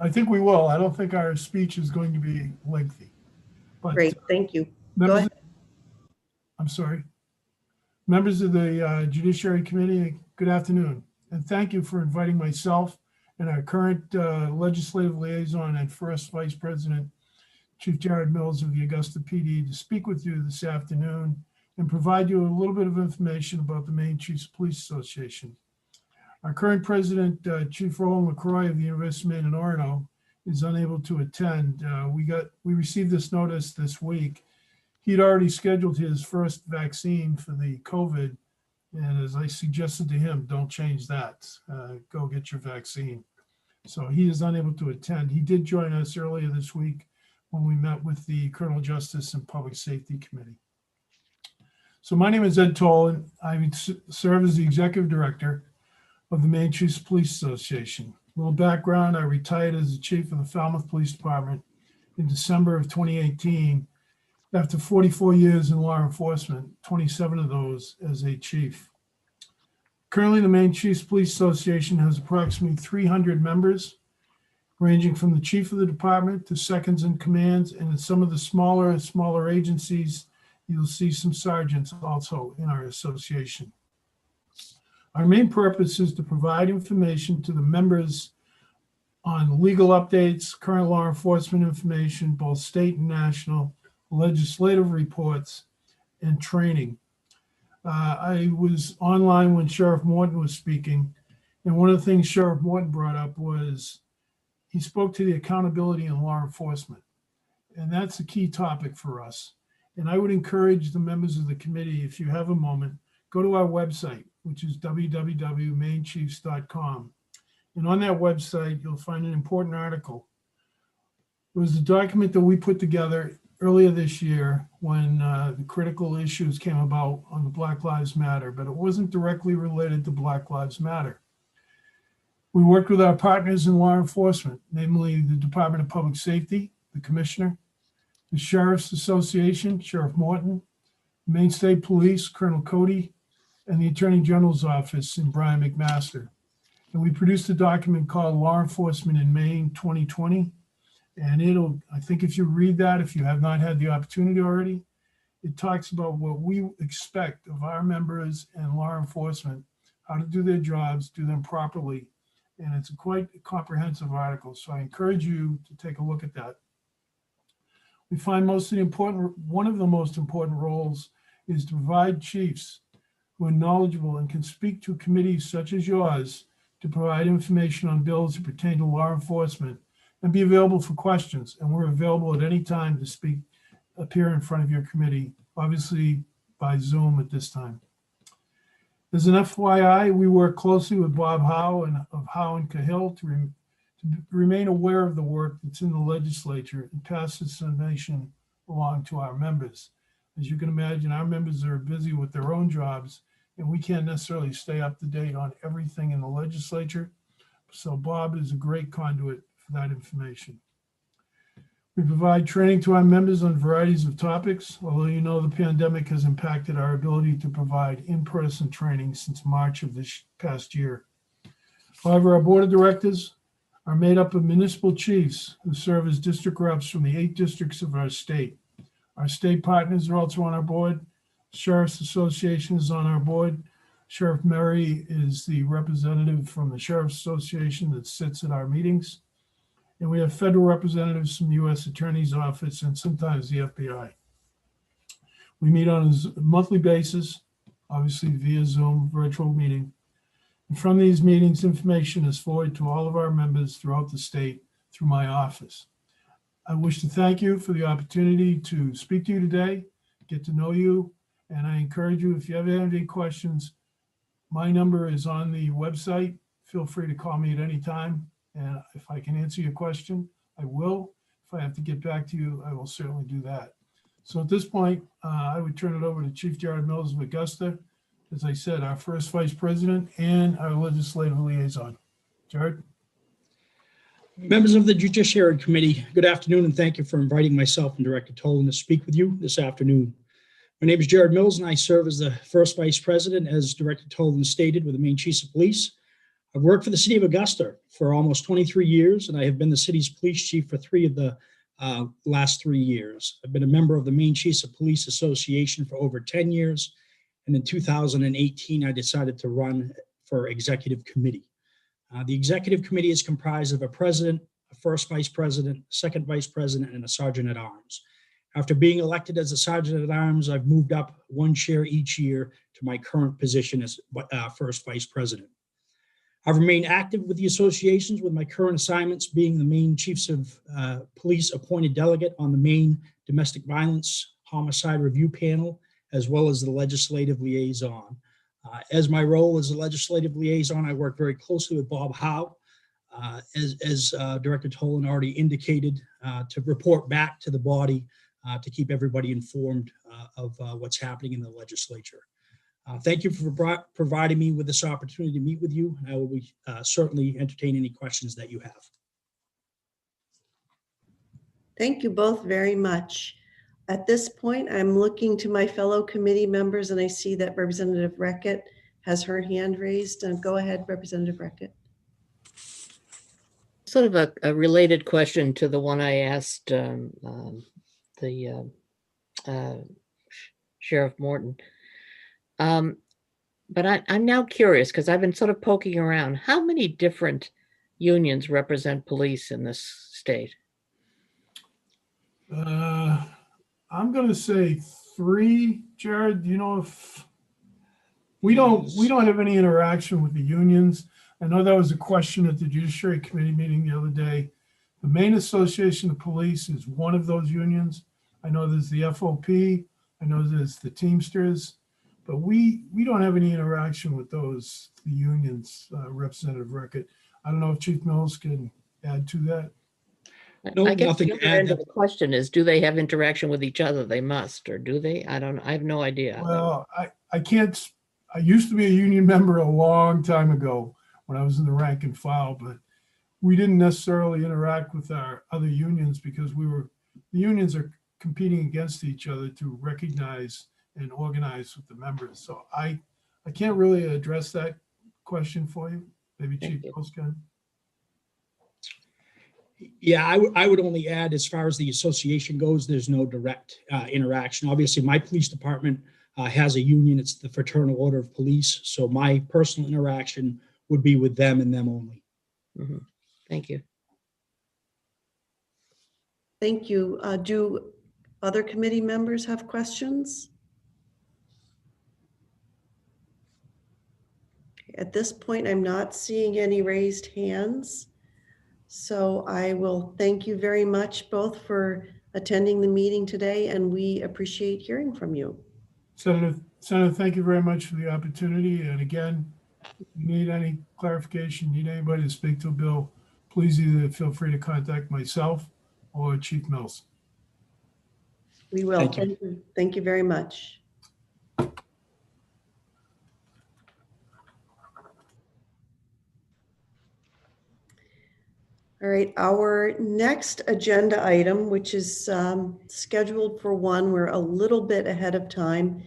I think we will. I don't think our speech is going to be lengthy. But, great, thank you. Go ahead. I'm sorry. Members of the Judiciary Committee, good afternoon. And thank you for inviting myself and our current legislative liaison and first Vice President, Chief Jared Mills of the Augusta PD, to speak with you this afternoon and provide you a little bit of information about the Maine Chiefs Police Association. Our current president, Chief Roland LaCroix of the University of Maine in Orono, is unable to attend. We received this notice this week. He'd already scheduled his first vaccine for the COVID, and as I suggested to him, don't change that. Go get your vaccine. So he is unable to attend. He did join us earlier this week when we met with the Criminal Justice and Public Safety Committee. So my name is Ed Tolan. I serve as the Executive Director of the Maine Chiefs Police Association. A little background, I retired as the Chief of the Falmouth Police Department in December of 2018 after 44 years in law enforcement, 27 of those as a chief. Currently, the Maine Chiefs Police Association has approximately 300 members, ranging from the chief of the department to seconds in commands, and in some of the smaller agencies, you'll see some sergeants also in our association. Our main purpose is to provide information to the members on legal updates, current law enforcement information, both state and national, legislative reports, and training. I was online when Sheriff Morton was speaking, and one of the things Sheriff Morton brought up was he spoke to the accountability in law enforcement, and that's a key topic for us. And I would encourage the members of the committee, if you have a moment, go to our website, which is www.mainchiefs.com. And on that website, you'll find an important article. It was a document that we put together earlier this year when the critical issues came about on the Black Lives Matter, but it wasn't directly related to Black Lives Matter. We worked with our partners in law enforcement, namely the Department of Public Safety, the Commissioner, the Sheriff's Association, Sheriff Morton, Maine State Police, Colonel Cody, and the Attorney General's Office in Brian McMaster. And we produced a document called Law Enforcement in Maine 2020. And I think if you read that, if you have not had the opportunity already, it talks about what we expect of our members and law enforcement, how to do their jobs, do them properly. And it's a quite comprehensive article. So I encourage you to take a look at that. We find one of the most important roles is to provide chiefs who are knowledgeable and can speak to committees such as yours to provide information on bills that pertain to law enforcement and be available for questions. And we're available at any time to appear in front of your committee, obviously by Zoom at this time. As an FYI, we work closely with Bob Howe of Howe and Cahill to remain aware of the work that's in the legislature and pass this information along to our members. As you can imagine, our members are busy with their own jobs, and we can't necessarily stay up to date on everything in the legislature. So Bob is a great conduit for that information. We provide training to our members on varieties of topics, although you know the pandemic has impacted our ability to provide in-person training since March of this past year. However, our board of directors are made up of municipal chiefs who serve as district reps from the 8 districts of our state. Our state partners are also on our board. Sheriff's Association is on our board. Sheriff Murray is the representative from the Sheriff's Association that sits at our meetings. And we have federal representatives from the U.S. Attorney's Office and sometimes the FBI. We meet on a monthly basis, obviously via Zoom, virtual meeting. And from these meetings, information is forwarded to all of our members throughout the state through my office. I wish to thank you for the opportunity to speak to you today, get to know you, and I encourage you, if you ever have any questions, my number is on the website. Feel free to call me at any time, and if I can answer your question, I will. If I have to get back to you, I will certainly do that. So at this point, I would turn it over to Chief Jared Mills of Augusta, as I said, our first vice president and our legislative liaison. Jared? Members of the Judiciary Committee, good afternoon, and thank you for inviting myself and Director Tolan to speak with you this afternoon. My name is Jared Mills, and I serve as the first vice president, as Director Tolan stated, with the Maine Chiefs of Police. I've worked for the city of Augusta for almost 23 years, and I have been the city's police chief for 3 of the last 3 years. I've been a member of the Maine Chiefs of Police Association for over 10 years, and in 2018, I decided to run for executive committee. The executive committee is comprised of a president, a first vice president, second vice president, and a sergeant at arms. After being elected as a sergeant at arms, I've moved up 1 chair each year to my current position as first vice president. I've remained active with the associations, with my current assignments being the Maine Chiefs of Police appointed delegate on the Maine Domestic Violence Homicide Review Panel, as well as the legislative liaison. As my role as a legislative liaison, I work very closely with Bob Howe, as Director Tolan already indicated, to report back to the body to keep everybody informed of what's happening in the legislature. Thank you for providing me with this opportunity to meet with you. I will be, certainly entertain any questions that you have. Thank you both very much. At this point, I'm looking to my fellow committee members, and I see that Representative Reckett has her hand raised. Go ahead, Representative Reckett. Sort of a related question to the one I asked Sheriff Morton. But I'm now curious, because I've been sort of poking around. How many different unions represent police in this state? I'm going to say 3, Jared. You know, if we don't have any interaction with the unions. I know that was a question at the Judiciary Committee meeting the other day. The Maine Association of Police is one of those unions. I know there's the FOP, I know there's the Teamsters, but we don't have any interaction with those, the unions, Representative Rickett. I don't know if Chief Mills can add to that. No, I guess nothing the to other add. end of the question is, do they have interaction with each other? They must, or do they? I don't, I have no idea. Well, I can't, I used to be a union member a long time ago when I was in the rank and file, but we didn't necessarily interact with our other unions because the unions are competing against each other to recognize and organize with the members. So I can't really address that question for you. Maybe Chief Mills can. Yeah, I would only add, as far as the association goes, there's no direct interaction. Obviously, my police department has a union. It's the Fraternal Order of Police. So my personal interaction would be with them and them only. Mhm. Thank you. Thank you. Do other committee members have questions? At this point, I'm not seeing any raised hands. So I will thank you very much both for attending the meeting today, and we appreciate hearing from you. Senator, thank you very much for the opportunity. And again, if you need any clarification, need anybody to speak to a bill, please either feel free to contact myself or Chief Mills. We will. Thank you. Thank you. Thank you very much. All right, our next agenda item, which is scheduled for one, we're a little bit ahead of time,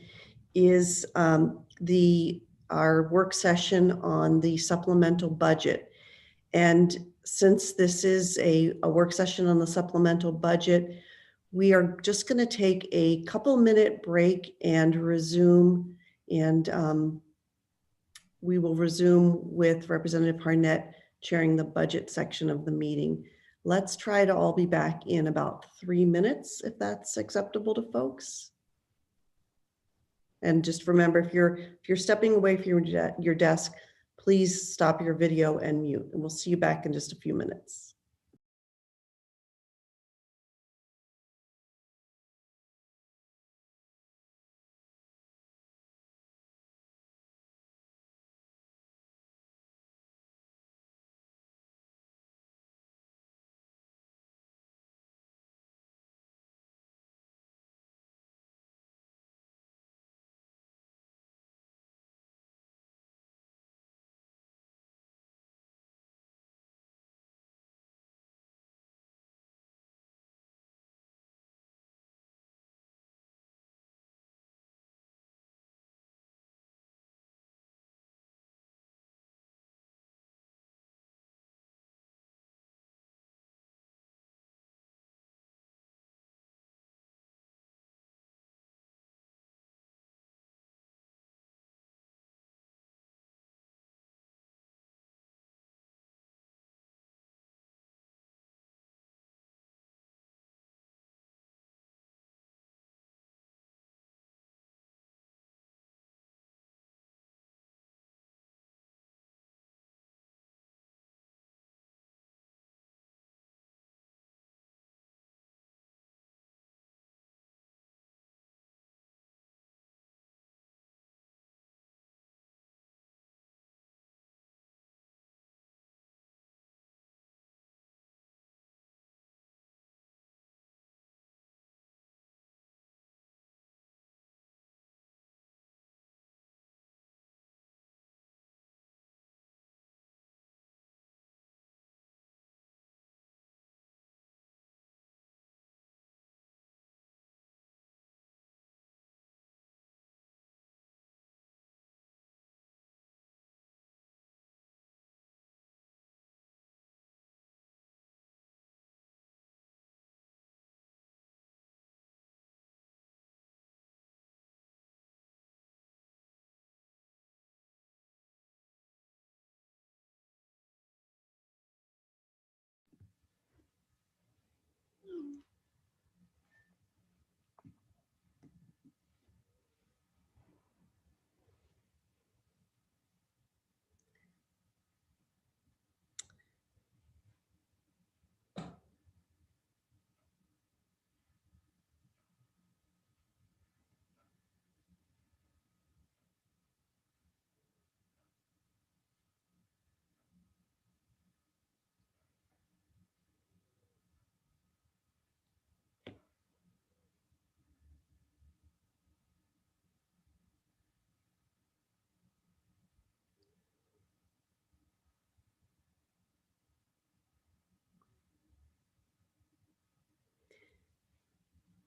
is our work session on the supplemental budget. And since this is a work session on the supplemental budget, we are just going to take a couple-minute break and resume, and we will resume with Representative Harnett chairing the budget section of the meeting. Let's try to all be back in about 3 minutes, if that's acceptable to folks. And just remember, if you're stepping away from your desk, please stop your video and mute, and we'll see you back in just a few minutes.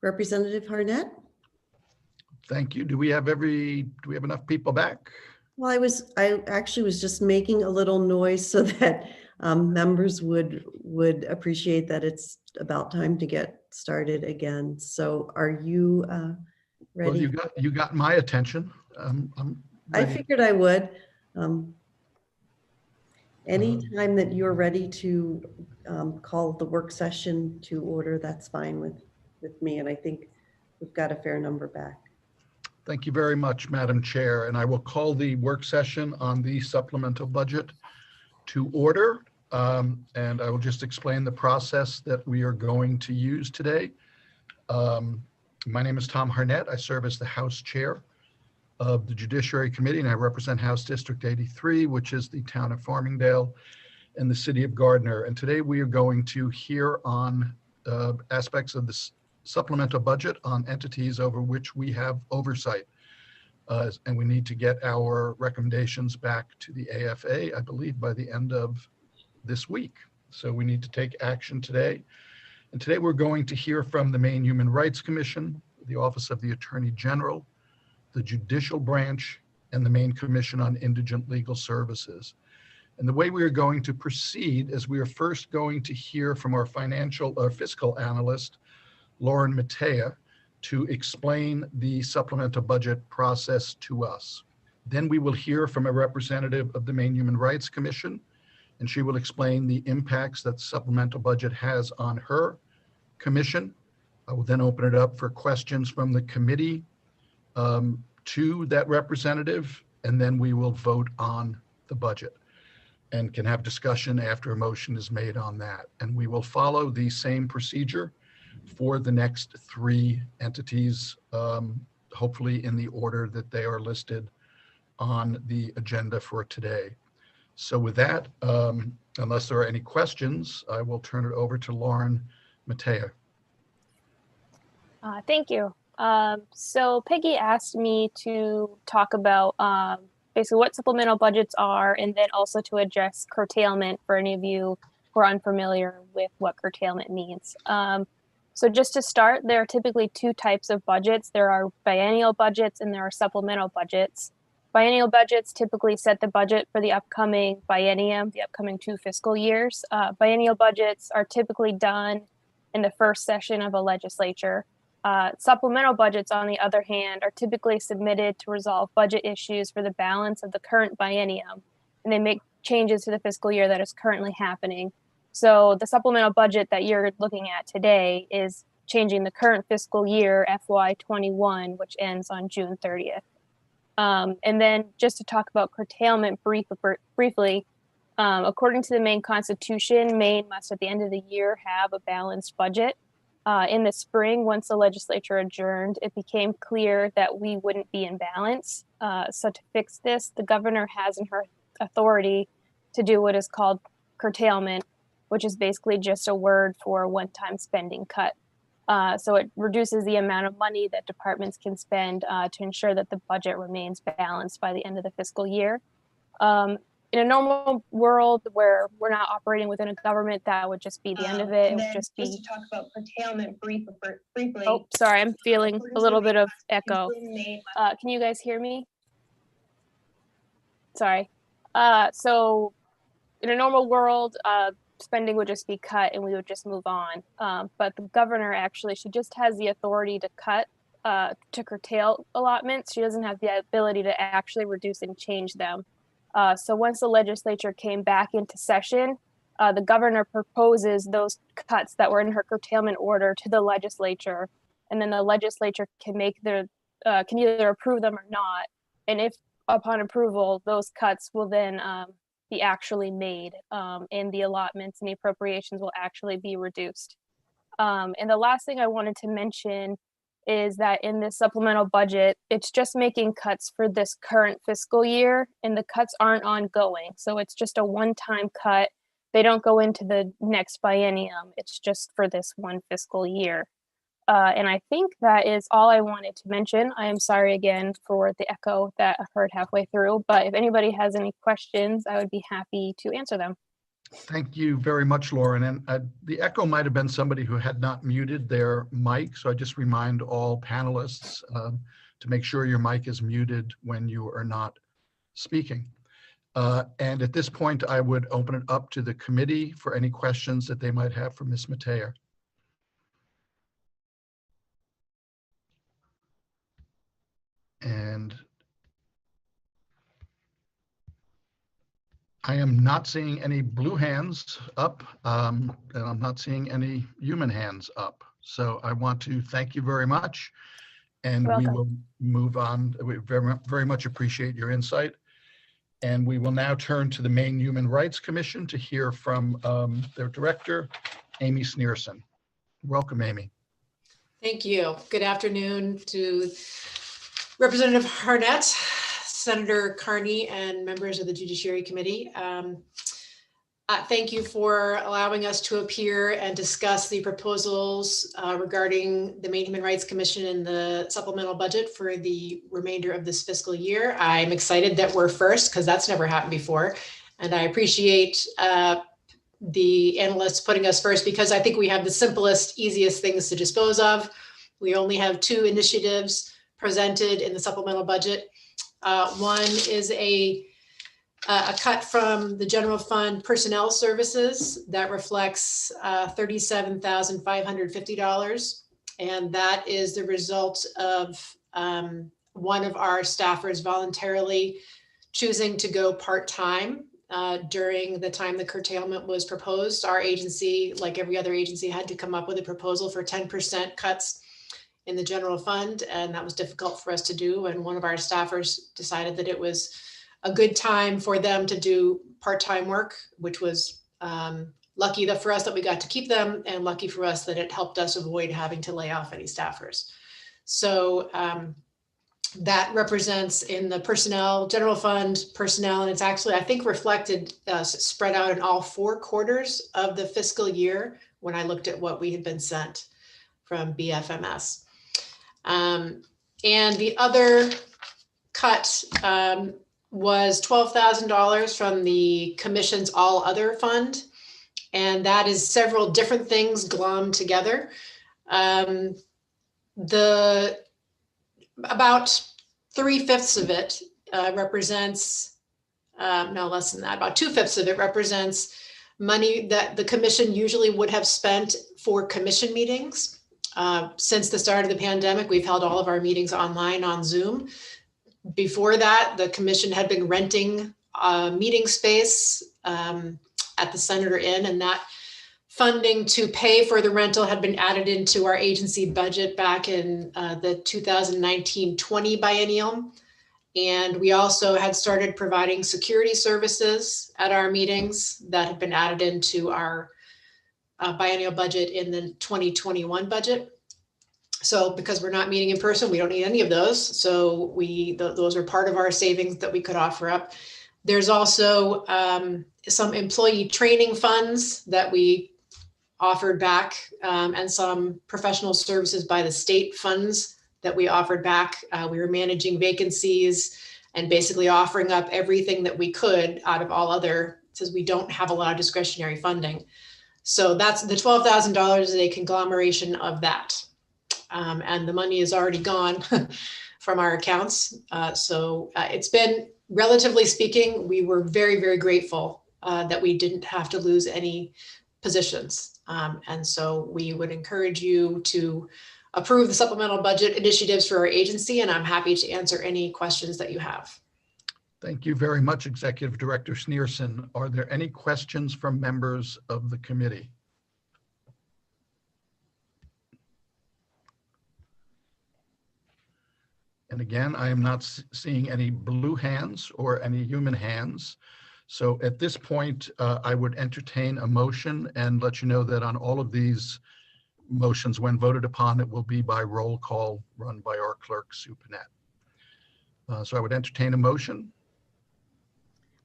Representative Harnett? Thank you. Do we have enough people back? Well, I actually was just making a little noise so that members would appreciate that it's about time to get started again. So are you ready? Well, you got my attention. I'm I ready. figured I would. Anytime that you're ready to call the work session to order, that's fine with me. And I think we've got a fair number back. Thank you very much, Madam Chair. And I will call the work session on the supplemental budget to order. And I will just explain the process that we are going to use today. My name is Tom Harnett. I serve as the House Chair of the Judiciary Committee, and I represent House District 83, which is the town of Farmingdale and the city of Gardner. And today we are going to hear on aspects of this supplemental budget on entities over which we have oversight. And we need to get our recommendations back to the AFA, I believe, by the end of this week. So we need to take action today. And today we're going to hear from the Maine Human Rights Commission, the Office of the Attorney General, the Judicial Branch, and the Maine Commission on Indigent Legal Services. And the way we are going to proceed is we are first going to hear from our fiscal analyst, Lauren Matea, to explain the supplemental budget process to us. Then we will hear from a representative of the Maine Human Rights Commission, and she will explain the impacts that the supplemental budget has on her commission. I will then open it up for questions from the committee to that representative, and then we will vote on the budget and can have discussion after a motion is made on that. And we will follow the same procedure for the next three entities, hopefully in the order that they are listed on the agenda for today. So with that, unless there are any questions, I will turn it over to Lauren Matea. Thank you. So Peggy asked me to talk about basically what supplemental budgets are, and then also to address curtailment for any of you who are unfamiliar with what curtailment means. So just to start, there are typically two types of budgets. There are biennial budgets and there are supplemental budgets. Biennial budgets typically set the budget for the upcoming biennium, the upcoming 2 fiscal years. Biennial budgets are typically done in the first session of a legislature. Supplemental budgets, on the other hand, are typically submitted to resolve budget issues for the balance of the current biennium, and they make changes to the fiscal year that is currently happening. So the supplemental budget that you're looking at today is changing the current fiscal year, FY21, which ends on June 30th. And then just to talk about curtailment briefly, according to the Maine Constitution, Maine must at the end of the year have a balanced budget. In the spring, once the legislature adjourned, it became clear that we wouldn't be in balance. So to fix this, the governor has in her authority to do what is called curtailment, which is basically just a word for a one-time spending cut. So it reduces the amount of money that departments can spend to ensure that the budget remains balanced by the end of the fiscal year. In a normal world where we're not operating within a government, that would just be the end of it. It would just be. Just to talk about curtailment briefly. Oh, sorry, I'm feeling a little bit of echo. Can you guys hear me? Sorry. So in a normal world, spending would just be cut and we would just move on. But the governor actually, she just has the authority to cut, to curtail allotments. She doesn't have the ability to actually reduce and change them. So once the legislature came back into session, the governor proposes those cuts that were in her curtailment order to the legislature, and then the legislature can can either approve them or not. And if upon approval, those cuts will then be actually made, and the allotments and the appropriations will actually be reduced. And the last thing I wanted to mention is that in this supplemental budget, it's just making cuts for this current fiscal year, and the cuts aren't ongoing. So it's just a one-time cut. They don't go into the next biennium. It's just for this one fiscal year. And I think that is all I wanted to mention. I am sorry again for the echo that I heard halfway through, but if anybody has any questions, I would be happy to answer them. Thank you very much, Lauren. And the echo might have been somebody who had not muted their mic. So I just remind all panelists to make sure your mic is muted when you are not speaking. And at this point, I would open it up to the committee for any questions that they might have for Ms. Mateer. And I am not seeing any blue hands up, and I'm not seeing any human hands up. So I want to thank you very much. And we will move on. We very much appreciate your insight. And we will now turn to the Maine Human Rights Commission to hear from their director, Amy Sneerson. Welcome, Amy. Thank you. Good afternoon to Representative Harnett, Senator Carney, and members of the Judiciary Committee. Thank you for allowing us to appear and discuss the proposals regarding the Maine Human Rights Commission and the supplemental budget for the remainder of this fiscal year. I'm excited that we're first because that's never happened before. And I appreciate the analysts putting us first because I think we have the simplest, easiest things to dispose of. We only have 2 initiatives presented in the supplemental budget. One is a cut from the general fund personnel services that reflects $37,550. And that is the result of one of our staffers voluntarily choosing to go part-time during the time the curtailment was proposed. Our agency, like every other agency, had to come up with a proposal for 10% cuts in the general fund. And that was difficult for us to do. And one of our staffers decided that it was a good time for them to do part-time work, which was lucky for us that we got to keep them, and lucky for us that it helped us avoid having to lay off any staffers. So that represents in the personnel, general fund personnel, and it's actually, I think, reflected spread out in all 4 quarters of the fiscal year when I looked at what we had been sent from BFMS. And the other cut was $12,000 from the commission's all other fund. And that is several different things glommed together. About 3/5 of it represents, no less than that, about 2/5 of it represents money that the commission usually would have spent for commission meetings. Since the start of the pandemic, we've held all of our meetings online on Zoom. Before that, the commission had been renting meeting space at the Senator Inn, and that funding to pay for the rental had been added into our agency budget back in the 2019-20 biennium. And we also had started providing security services at our meetings that had been added into our biennial budget in the 2021 budget. So because we're not meeting in person, we don't need any of those. So those are part of our savings that we could offer up. There's also some employee training funds that we offered back, and some professional services by the state funds that we offered back. We were managing vacancies and basically offering up everything that we could out of all other, since we don't have a lot of discretionary funding. So that's the $12,000 is a conglomeration of that. And the money is already gone from our accounts. So it's been, relatively speaking, we were very, very grateful that we didn't have to lose any positions. And so we would encourage you to approve the supplemental budget initiatives for our agency, and I'm happy to answer any questions that you have. Thank you very much, Executive Director Sneerson. Are there any questions from members of the committee? And again, I am not seeing any blue hands or any human hands. So at this point, I would entertain a motion and let you know that on all of these motions, when voted upon, it will be by roll call run by our clerk, Sue Panett. So I would entertain a motion.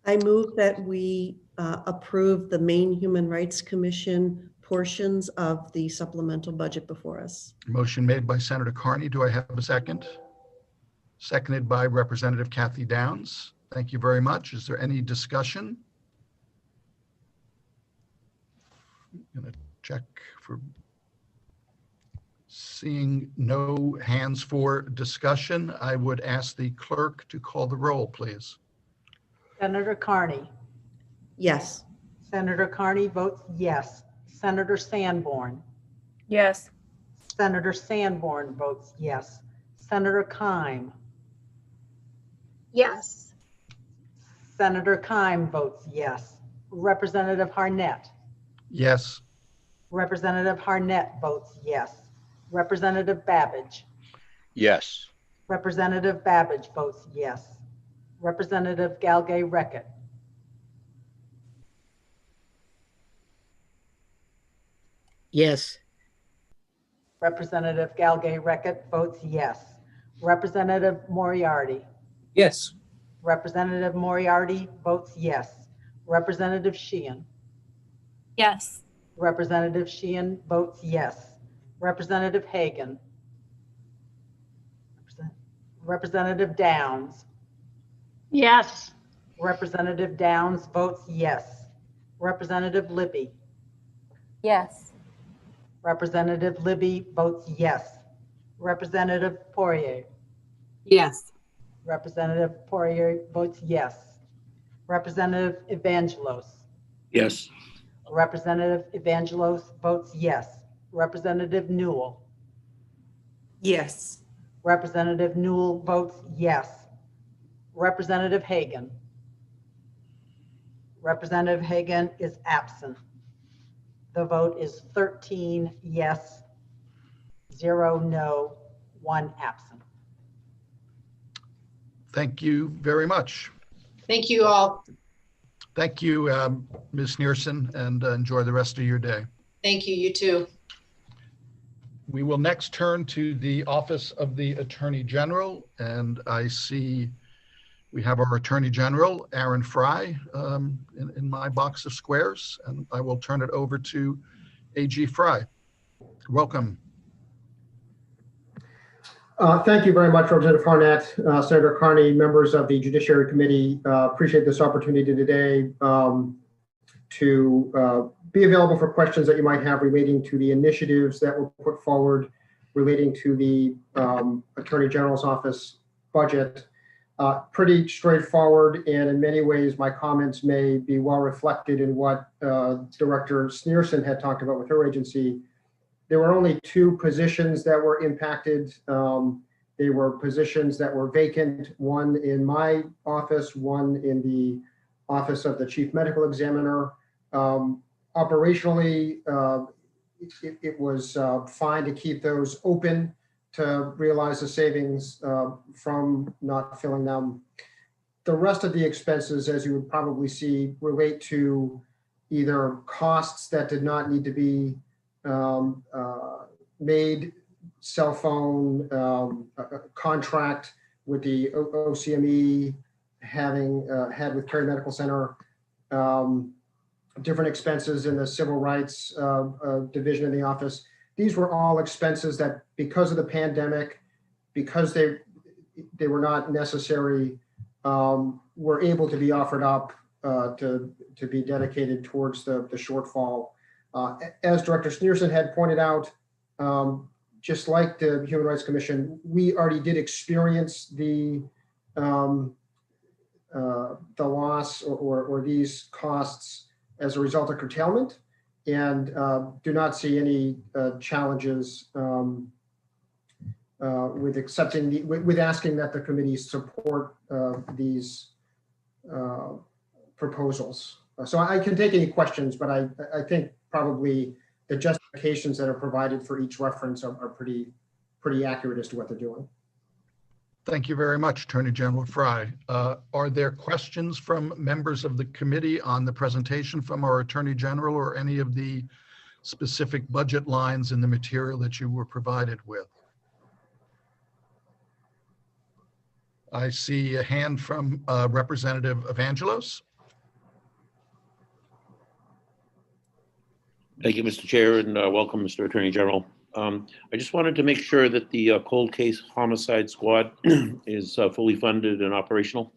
I move that we approve the Maine Human Rights Commission portions of the supplemental budget before us. Motion made by Senator Carney. Do I have a second? Seconded by Representative Kathy Downs. Thank you very much. Is there any discussion? Gonna check for seeing no hands for discussion. I would ask the clerk to call the roll, please. Senator Carney. Yes. Senator Carney votes yes. Senator Sanborn. Yes. Senator Sanborn votes yes. Senator Keim. Yes. Senator Keim votes yes. Representative Harnett. Yes. Representative Harnett votes yes. Representative Babbage. Yes. Representative Babbage votes yes. Representative Galgay-Reckett. Yes. Representative Galgay-Reckett votes yes. Representative Moriarty. Yes. Representative Moriarty votes yes. Representative Sheehan. Yes. Representative Sheehan votes yes. Representative Hagan. Representative Downs. Yes. Representative Downs votes yes. Representative Libby. Yes. Representative Libby votes yes. Representative Poirier. Yes. Representative Poirier votes yes. Representative Evangelos. Yes. Representative Evangelos votes yes. Representative Newell. Yes. Representative Newell votes yes. Representative Hagan. Representative Hagan is absent. The vote is 13 yes, 0 no, 1 absent. Thank you very much. Thank you all. Thank you, Ms. Neerson, and enjoy the rest of your day. Thank you. You too. We will next turn to the Office of the Attorney General, and I see we have our Attorney General, Aaron Fry, in my box of squares, and I will turn it over to AG Fry. Welcome. Thank you very much, Representative Harnett, Senator Carney, members of the Judiciary Committee. Appreciate this opportunity today to be available for questions that you might have relating to the initiatives that were put forward relating to the Attorney General's Office budget. Pretty straightforward, and in many ways, my comments may be well reflected in what Director Sneerson had talked about with her agency. There were only 2 positions that were impacted. They were positions that were vacant, one in my office, one in the office of the Chief Medical Examiner. Operationally, it was fine to keep those open to realize the savings from not filling them. The rest of the expenses, as you would probably see, relate to either costs that did not need to be made, cell phone, contract with the OCME having had with Cary Medical Center, different expenses in the Civil Rights Division in the office. These were all expenses that, because of the pandemic, because they were not necessary, were able to be offered up to be dedicated towards the shortfall. As Director Sneerson had pointed out, just like the Human Rights Commission, we already did experience the loss or these costs as a result of curtailment, and do not see any challenges with accepting with asking that the committee support these proposals. So I can take any questions, but I think probably the justifications that are provided for each reference are pretty accurate as to what they're doing. Thank you very much, Attorney General Fry. Are there questions from members of the committee on the presentation from our Attorney General or any of the specific budget lines in the material that you were provided with? I see a hand from Representative Evangelos. Thank you, Mr. Chair, and welcome, Mr. Attorney General. I just wanted to make sure that the cold case homicide squad is fully funded and operational.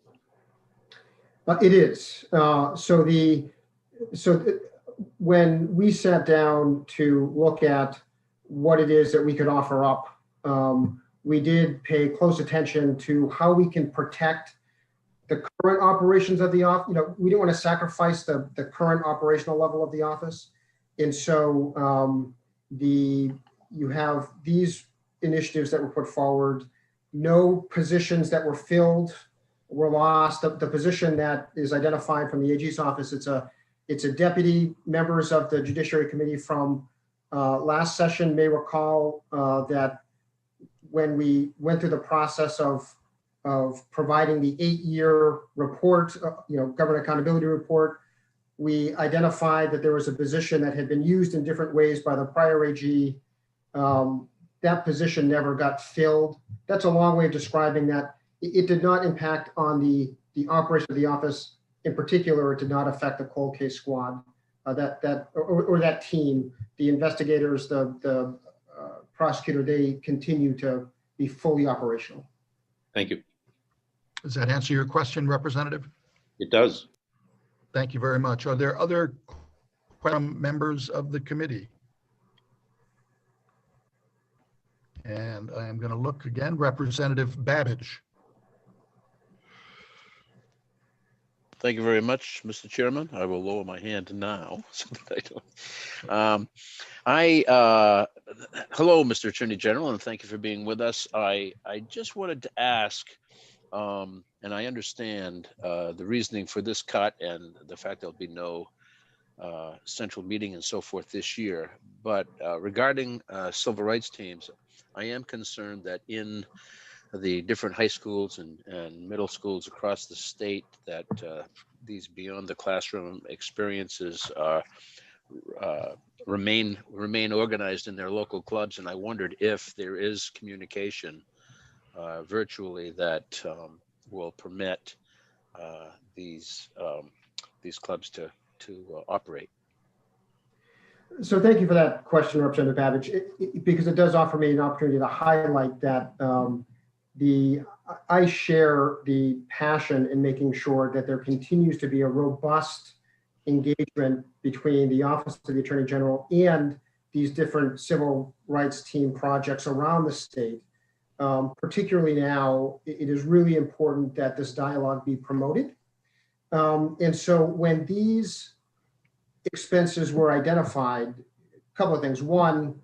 It is. when we sat down to look at what it is that we could offer up, we did pay close attention to how we can protect the current operations of the office. You know, we didn't want to sacrifice the current operational level of the office. And so you have these initiatives that were put forward. No positions that were filled were lost. The position that is identified from the AG's office, it's a deputy. Members of the Judiciary Committee from last session may recall that when we went through the process of providing the 8-year report, government accountability report, we identified that there was a position that had been used in different ways by the prior AG. That position never got filled. That's a long way of describing that. It did not impact on the operation of the office. In particular, it did not affect the cold case squad, or that team. The investigators, the prosecutor, they continue to be fully operational. Thank you. Does that answer your question, Representative? It does. Thank you very much. Are there other members of the committee? And I am going to look again. Representative Babbage. Thank you very much, Mr. Chairman. I will lower my hand now so that I don't. Hello, Mr. Attorney General, and thank you for being with us. I just wanted to ask, and I understand the reasoning for this cut and the fact there'll be no central meeting and so forth this year. But regarding civil rights teams, I am concerned that in the different high schools and middle schools across the state, that these beyond the classroom experiences remain organized in their local clubs. And I wondered if there is communication virtually that will permit these clubs to operate. So thank you for that question, Representative Babbage, because it does offer me an opportunity to highlight that I share the passion in making sure that there continues to be a robust engagement between the Office of the Attorney General and these different civil rights team projects around the state. Particularly now, it is really important that this dialogue be promoted. And so when these expenses were identified, a couple of things. One,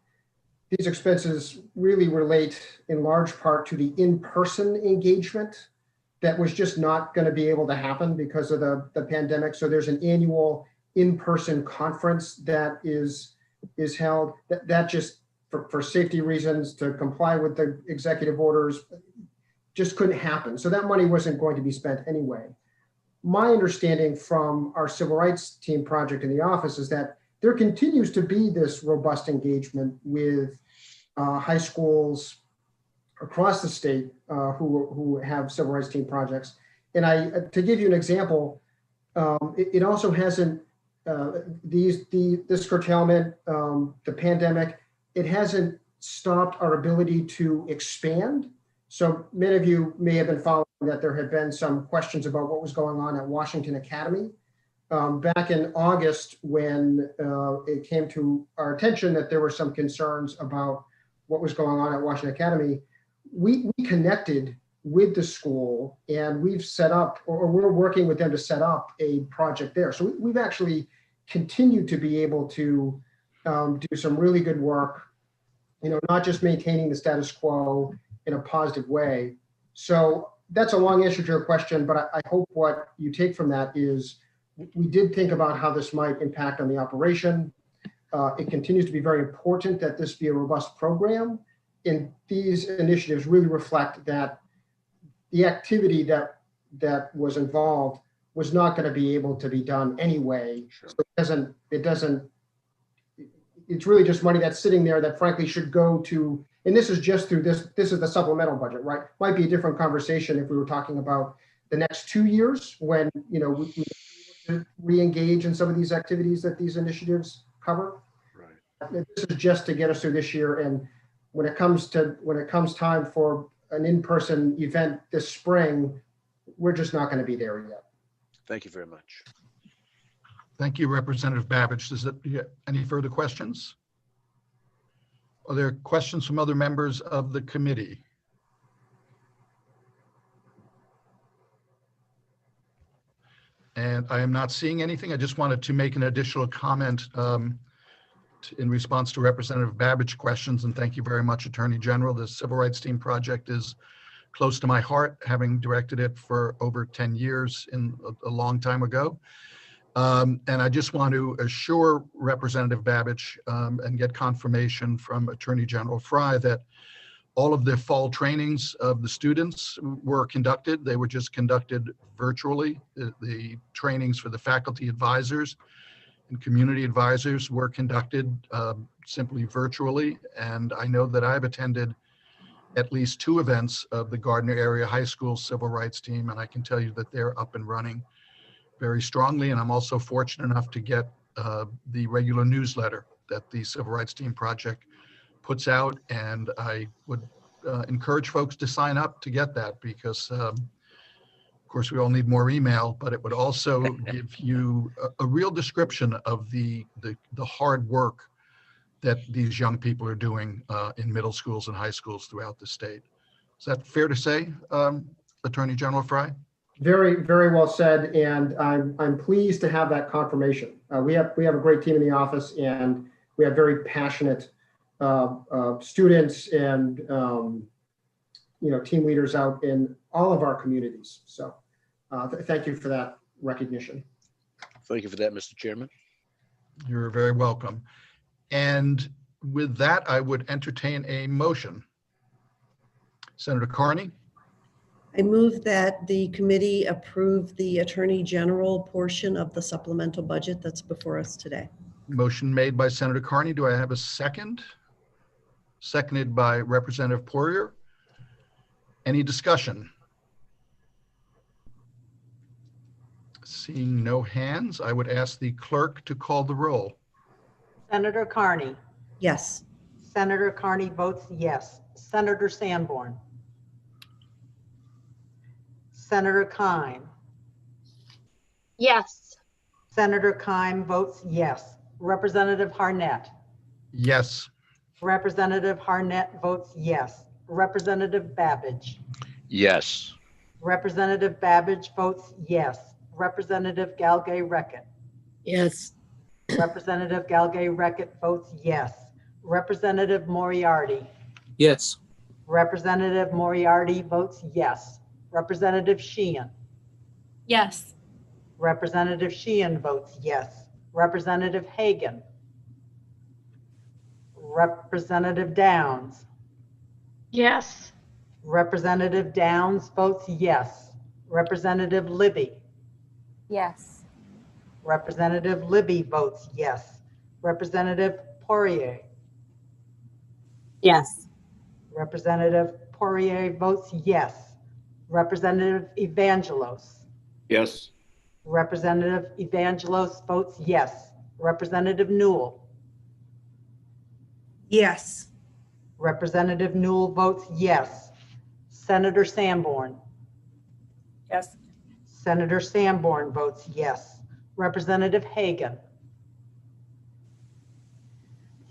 these expenses really relate in large part to the in-person engagement that was just not going to be able to happen because of the pandemic. So there's an annual in-person conference that is held that just for safety reasons, to comply with the executive orders, just couldn't happen. So that money wasn't going to be spent anyway. My understanding from our civil rights team project in the office is that there continues to be this robust engagement with high schools across the state who have civil rights team projects. And to give you an example, it also hasn't, this curtailment, the pandemic, it hasn't stopped our ability to expand. So many of you may have been following that there had been some questions about what was going on at Washington Academy. Back in August, when it came to our attention that there were some concerns about what was going on at Washington Academy, we connected with the school and we've set up, or we're working with them to set up a project there. So we've actually continued to be able to do some really good work, not just maintaining the status quo in a positive way. So that's a long answer to your question, but I hope what you take from that is we did think about how this might impact on the operation. It continues to be very important that this be a robust program. And these initiatives really reflect that the activity that was involved was not going to be able to be done anyway. Sure. So it's really just money that's sitting there that frankly should go to, and this is just through this is the supplemental budget, right? Might be a different conversation if we were talking about the next 2 years when, we re-engage in some of these activities that these initiatives cover. Right. This is just to get us through this year. And when it comes time for an in-person event this spring, we're just not going to be there yet. Thank you very much. Thank you, Representative Babbage. Any further questions? Are there questions from other members of the committee? And I am not seeing anything. I just wanted to make an additional comment in response to Representative Babbage's questions, and thank you very much, Attorney General. The Civil Rights Team project is close to my heart, having directed it for over 10 years a long time ago. And I just want to assure Representative Babbage and get confirmation from Attorney General Fry that all of the fall trainings of the students were conducted. They were just conducted virtually. The trainings for the faculty advisors and community advisors were conducted simply virtually. And I know that I've attended at least 2 events of the Gardner Area High School Civil Rights Team, and I can tell you that they're up and running very strongly. And I'm also fortunate enough to get the regular newsletter that the Civil Rights Team project puts out, and I would encourage folks to sign up to get that, because of course we all need more email, but it would also give you a real description of the hard work that these young people are doing in middle schools and high schools throughout the state. Is that fair to say, Attorney General Fry? Very, very well said, and I'm pleased to have that confirmation. We have a great team in the office, and we have very passionate students and team leaders out in all of our communities. So thank you for that recognition. Thank you for that, Mr. Chairman. You're very welcome. And with that, I would entertain a motion. Senator Carney? I move that the committee approve the Attorney General portion of the supplemental budget that's before us today. Motion made by Senator Carney. Do I have a second? Seconded by Representative Poirier. Any discussion? Seeing no hands, I would ask the clerk to call the roll. Senator Carney. Yes. Senator Carney votes yes. Senator Sanborn. Senator Kime. Yes. Senator Kime votes yes. Representative Harnett. Yes. Representative Harnett votes yes. Representative Babbage. Yes. Representative Babbage votes yes. Representative Galgay-Reckett. Yes. Representative Galgay-Reckett votes yes. Representative Moriarty. Yes. Representative Moriarty votes yes. Representative Sheehan. Yes. Representative Sheehan votes yes. Representative Hagan. Representative Downs. Yes. Representative Downs votes yes. Representative Libby. Yes. Representative Libby votes yes. Representative Poirier. Yes. Representative Poirier votes yes. Representative Evangelos. Yes. Representative Evangelos votes yes. Representative Newell. Yes. Representative Newell votes yes. Senator Sanborn. Yes. Senator Sanborn votes yes. Representative Hagan.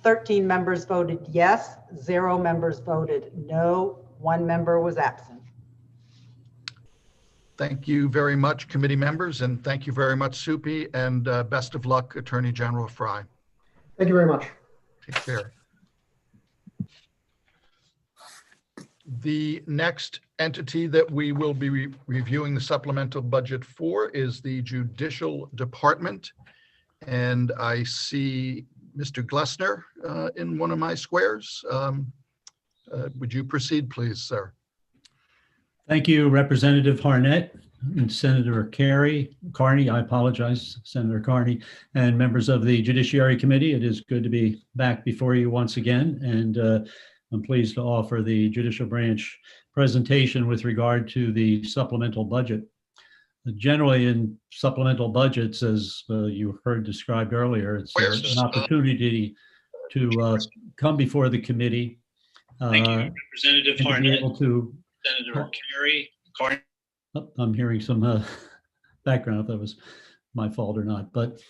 13 members voted yes, 0 members voted no, 1 member was absent. Thank you very much, committee members, and thank you very much, Soupy, and best of luck, Attorney General Fry. Thank you very much. Take care. The next entity that we will be reviewing the supplemental budget for is the Judicial Department. And I see Mr. Glessner in one of my squares. Would you proceed, please, sir? Thank you, Representative Harnett and Senator Carney, I apologize, Senator Carney, and members of the Judiciary Committee. It is good to be back before you once again, and I'm pleased to offer the Judicial Branch presentation with regard to the supplemental budget. Generally, in supplemental budgets, as you heard described earlier, it's an opportunity to come before the committee. Thank you, Representative Harnett. Senator Carney. Oh, I'm hearing some background. That was my fault or not. But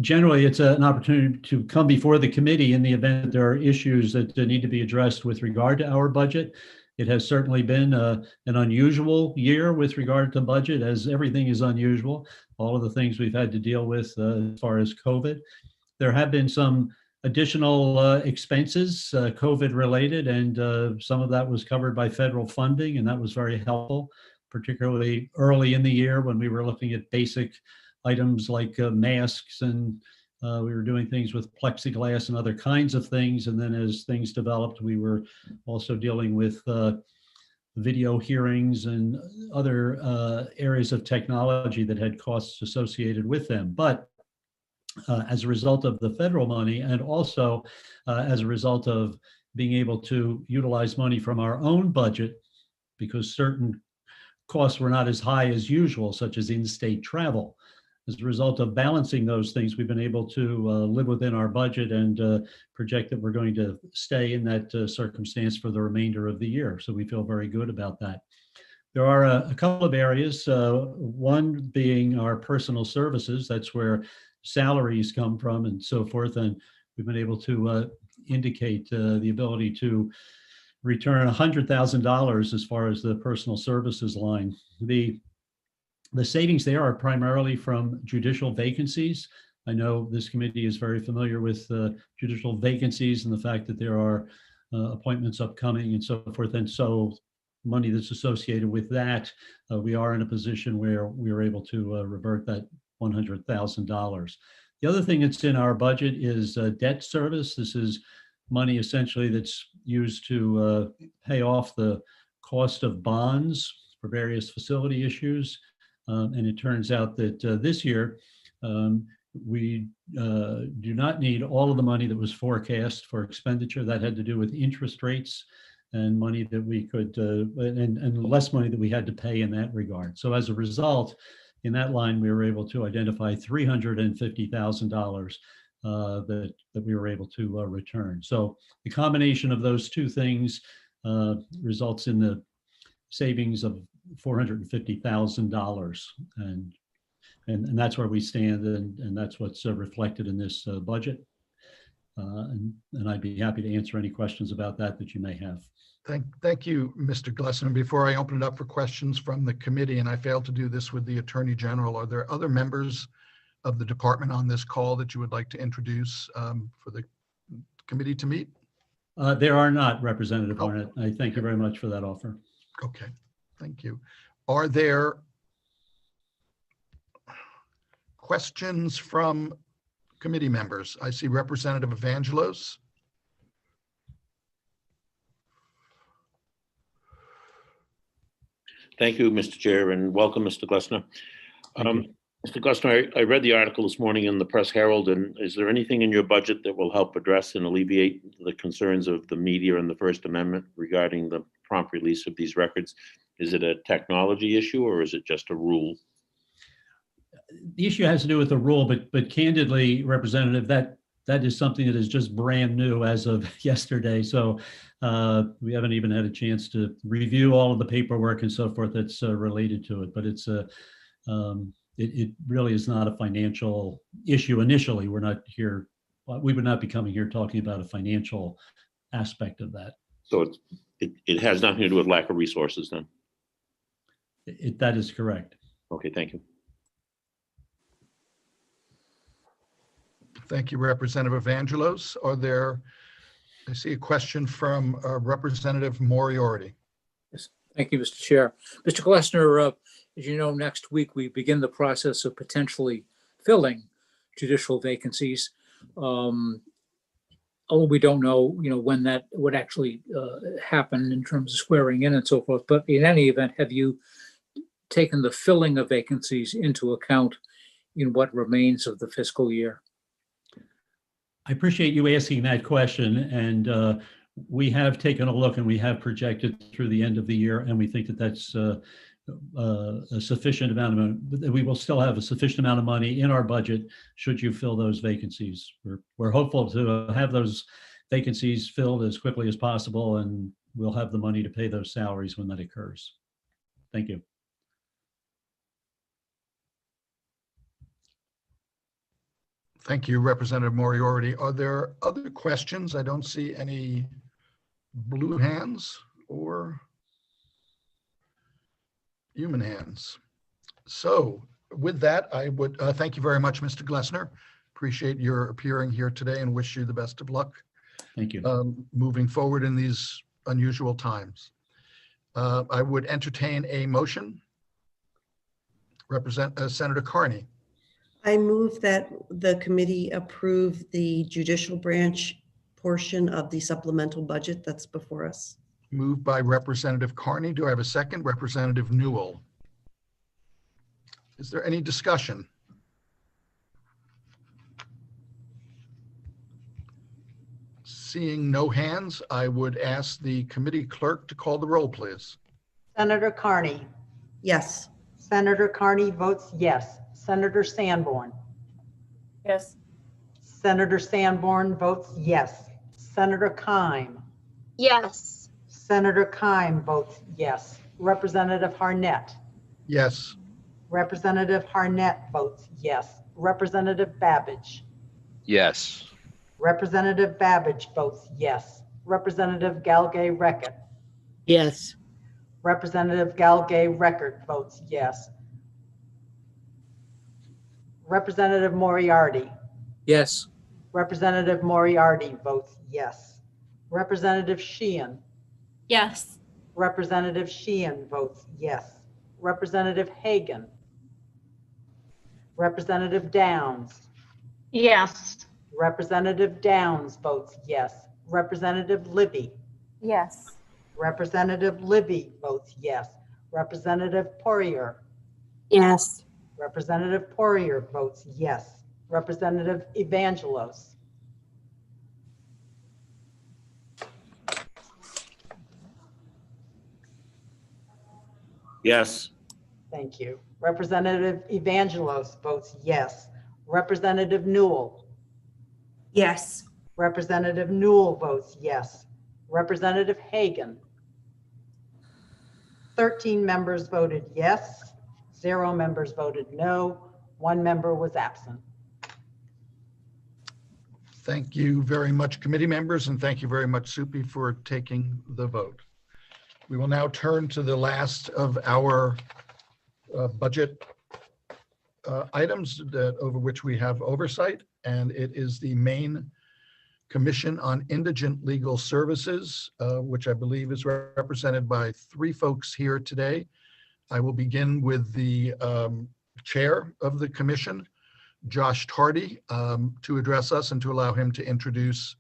generally, it's an opportunity to come before the committee in the event that there are issues that need to be addressed with regard to our budget. It has certainly been an unusual year with regard to budget, as everything is unusual. All of the things we've had to deal with as far as COVID. There have been some additional expenses, COVID related, and some of that was covered by federal funding, and that was very helpful, particularly early in the year when we were looking at basic items like masks, and we were doing things with plexiglass and other kinds of things. And then as things developed, we were also dealing with video hearings and other areas of technology that had costs associated with them. But as a result of the federal money, and also as a result of being able to utilize money from our own budget, because certain costs were not as high as usual, such as in-state travel. As a result of balancing those things, we've been able to live within our budget and project that we're going to stay in that circumstance for the remainder of the year. So we feel very good about that. There are a couple of areas, one being our personal services. That's where salaries come from and so forth. And we've been able to indicate the ability to return $100,000 as far as the personal services line. The savings there are primarily from judicial vacancies. I know this committee is very familiar with judicial vacancies and the fact that there are appointments upcoming and so forth. And so money that's associated with that, we are in a position where we are able to revert that $100,000. The other thing that's in our budget is debt service. This is money essentially that's used to pay off the cost of bonds for various facility issues. And it turns out that this year, we do not need all of the money that was forecast for expenditure. That had to do with interest rates and money that we could, and less money that we had to pay in that regard. So as a result, in that line, we were able to identify $350,000 that we were able to return. So the combination of those two things results in the savings of $450,000, and that's where we stand, and that's what's reflected in this budget. And I'd be happy to answer any questions about that you may have. Thank you, Mr. Glessner. Before I open it up for questions from the committee, and I failed to do this with the Attorney General, are there other members of the department on this call that you would like to introduce for the committee to meet? There are not, Representative Barnett. I thank you very much for that offer. Okay, thank you. Are there questions from committee members? I see Representative Evangelos. Thank you, Mr. Chair, and welcome, Mr. Glessner. Mr. Glessner, I read the article this morning in the Press Herald, and is there anything in your budget that will help address and alleviate the concerns of the media and the First Amendment regarding the prompt release of these records? Is it a technology issue or is it just a rule? The issue has to do with the rule, but candidly, Representative, that is something that is just brand new as of yesterday. So we haven't even had a chance to review all of the paperwork and so forth that's related to it. But it's it really is not a financial issue initially. We're not here. We would not be coming here talking about a financial aspect of that. So it has nothing to do with lack of resources then? That is correct. Okay, thank you. Thank you, Representative Evangelos. I see a question from Representative Moriarty. Yes, thank you, Mr. Chair. Mr. Glessner, as you know, next week we begin the process of potentially filling judicial vacancies. Although we don't know, when that would actually happen in terms of swearing in and so forth. But in any event, have you taken the filling of vacancies into account in what remains of the fiscal year? I appreciate you asking that question, and we have taken a look and we have projected through the end of the year, and we think that that's a sufficient amount of, we will still have a sufficient amount of money in our budget should you fill those vacancies. We're hopeful to have those vacancies filled as quickly as possible, and we'll have the money to pay those salaries when that occurs. Thank you. Thank you, Representative Moriarty. Are there other questions? I don't see any blue hands or human hands. So with that, I would thank you very much, Mr. Glessner. Appreciate your appearing here today and wish you the best of luck. Thank you. Moving forward in these unusual times. I would entertain a motion. Senator Carney. I move that the committee approve the judicial branch portion of the supplemental budget that's before us. Moved by Representative Carney. Do I have a second? Representative Newell. Is there any discussion? Seeing no hands, I would ask the committee clerk to call the roll, please. Senator Carney. Yes. Senator Carney votes yes. Senator Sanborn. Yes. Senator Sanborn votes yes. Senator Keim. Yes. Senator Keim votes yes. Representative Harnett. Yes. Representative Harnett votes yes. Representative Babbage. Yes. Representative Babbage votes yes. Representative Galgay-Reckett. Yes. Representative Galgay-Reckert votes yes. Representative Moriarty. Yes. Representative Moriarty votes yes. Representative Sheehan. Yes. Representative Sheehan votes yes. Representative Hagan. Representative Downs. Yes. Representative Downs votes yes. Representative Libby. Yes. Representative Libby votes yes. Representative Poirier. Yes. Representative Poirier votes yes. Representative Evangelos. Yes. Thank you. Representative Evangelos votes yes. Representative Newell. Yes. Representative Newell votes yes. Representative Hagan. 13 members voted yes. 0 members voted no. 1 member was absent. Thank you very much, committee members, and thank you very much, Supi, for taking the vote. We will now turn to the last of our budget items over which we have oversight, and it is the Maine Commission on Indigent Legal Services, which I believe is represented by 3 folks here today. I will begin with the chair of the commission, Josh Tardy, to address us and to allow him to introduce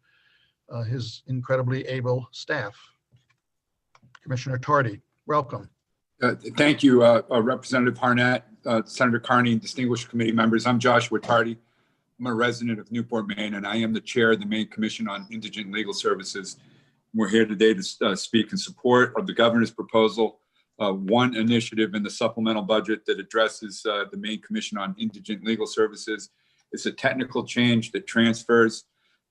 his incredibly able staff. Commissioner Tardy, welcome. Thank you, Representative Harnett, Senator Carney, and distinguished committee members. I'm Joshua Tardy. I'm a resident of Newport, Maine, and I am the chair of the Maine Commission on Indigent Legal Services. We're here today to speak in support of the governor's proposal, one initiative in the supplemental budget that addresses the Maine Commission on Indigent Legal Services. It's a technical change that transfers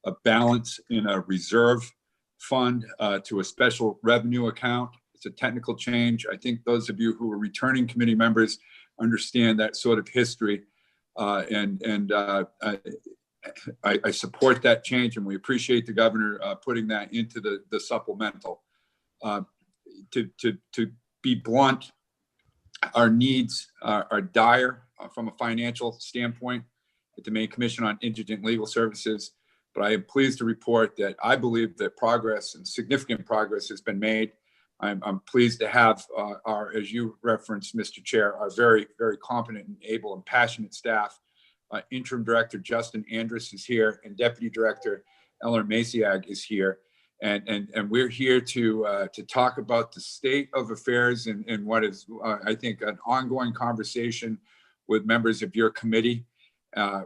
a balance in a reserve fund to a special revenue account. It's a technical change. I think those of you who are returning committee members understand that sort of history. I support that change, and we appreciate the governor putting that into the supplemental. To be blunt, our needs are dire from a financial standpoint at the Maine Commission on Indigent Legal Services. But I am pleased to report that I believe that progress and significant progress has been made. I'm pleased to have our, as you referenced, Mr. Chair, our very, very competent and able and passionate staff. Interim Director Justin Andrus is here, and Deputy Director Eleanor Maciag is here. And we're here to talk about the state of affairs and what is, I think, an ongoing conversation with members of your committee.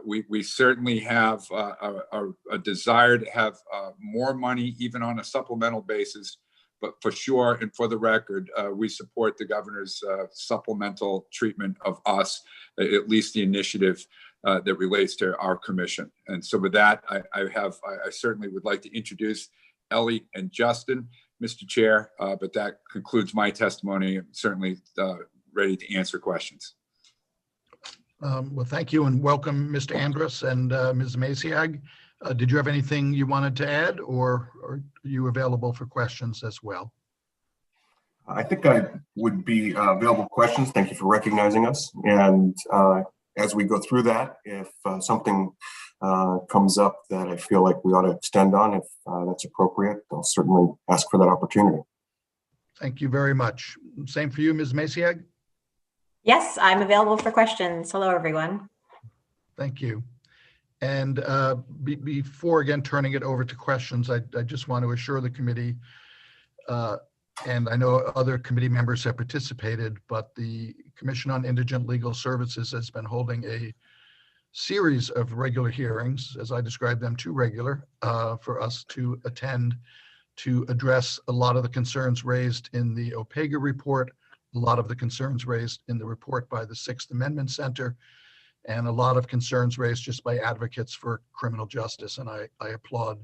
We certainly have a desire to have more money, even on a supplemental basis. But for sure, and for the record, we support the governor's supplemental treatment of us, at least the initiative that relates to our commission. And so with that, I certainly would like to introduce Ellie and Justin, Mr. Chair, but that concludes my testimony. I'm certainly ready to answer questions. Well, thank you and welcome, Mr. Andrus and Ms. Masiag. Did you have anything you wanted to add, or are you available for questions as well? I think I would be available for questions. Thank you for recognizing us. And as we go through that, if something comes up that I feel like we ought to extend on, if that's appropriate, I'll certainly ask for that opportunity. Thank you very much. Same for you, Ms. Masiag? Yes, I'm available for questions. Hello, everyone. Thank you. And before again turning it over to questions, I just want to assure the committee, and I know other committee members have participated, but the Commission on Indigent Legal Services has been holding a series of regular hearings, as I described them, too regular for us to attend, to address a lot of the concerns raised in the OPEGA report, a lot of the concerns raised in the report by the Sixth Amendment Center, and a lot of concerns raised just by advocates for criminal justice. And I applaud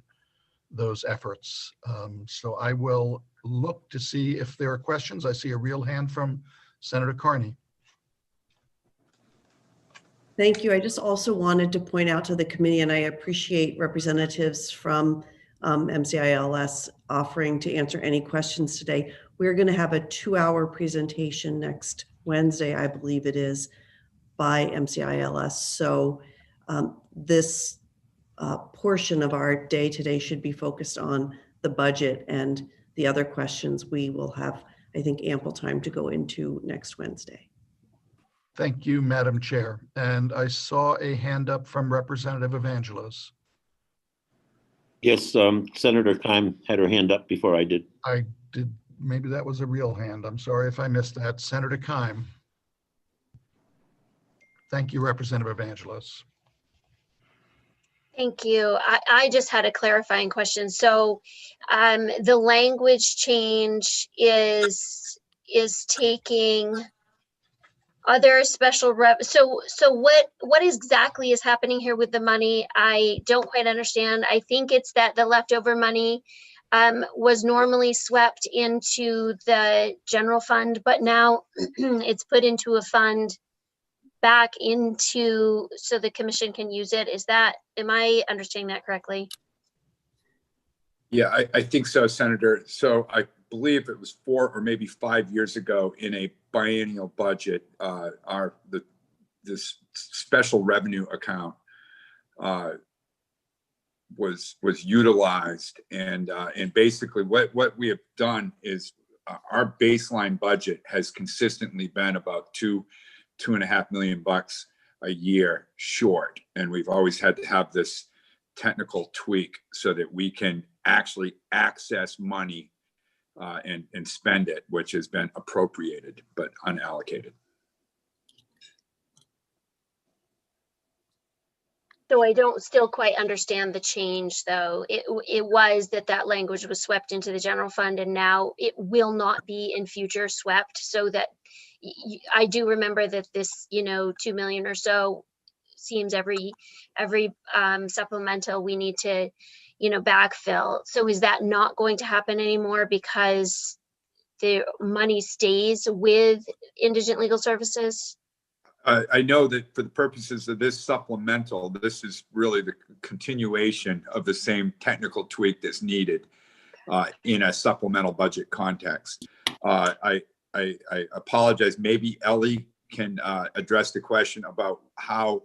those efforts. So I will look to see if there are questions. I see a real hand from Senator Carney. Thank you. I just also wanted to point out to the committee, and I appreciate representatives from MCILS offering to answer any questions today. We're going to have a 2-hour presentation next Wednesday, I believe it is, by MCILS. So this portion of our day today should be focused on the budget, and the other questions we will have, I think, ample time to go into next Wednesday. Thank you, Madam Chair. And I saw a hand up from Representative Evangelos. Yes, Senator Kime had her hand up before I did. I did. Maybe that was a real hand. I'm sorry if I missed that. Senator Kime. Thank you, Representative Evangelos. Thank you. I just had a clarifying question. So the language change is taking other special so what exactly is happening here with the money? I don't quite understand. I think it's that the leftover money was normally swept into the general fund, but now it's put into a fund back into so the commission can use it. Am I understanding that correctly? Yeah, I think so, Senator. So I believe it was 4 or maybe 5 years ago in a biennial budget, this special revenue account was utilized, and basically what we have done is our baseline budget has consistently been about $2.5 million a year short, and we've always had to have this technical tweak so that we can actually access money and spend it, which has been appropriated but unallocated. So I don't still quite understand the change, though. It was that language was swept into the general fund, and now it will not be in future swept. So that I do remember that this, $2 million or so seems every supplemental we need to, backfill. So is that not going to happen anymore because the money stays with Indigent Legal Services? I know that for the purposes of this supplemental, this is really the continuation of the same technical tweak that's needed in a supplemental budget context. I apologize. Maybe Ellie can address the question about how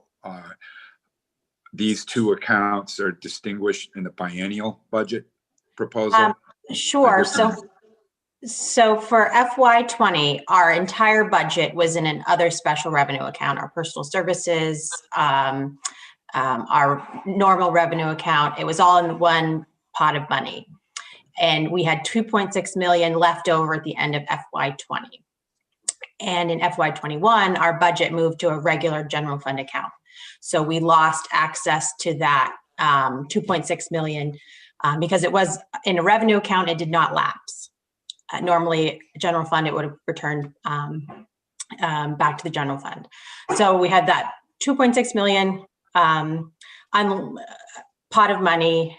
these two accounts are distinguished in the biennial budget proposal. Sure. So for FY20, our entire budget was in an other special revenue account, our personal services, our normal revenue account. It was all in one pot of money. And we had 2.6 million left over at the end of FY20. And in FY21, our budget moved to a regular general fund account. So we lost access to that 2.6 million because it was in a revenue account, it did not lapse. Normally, general fund, it would have returned back to the general fund. So we had that 2.6 million on pot of money.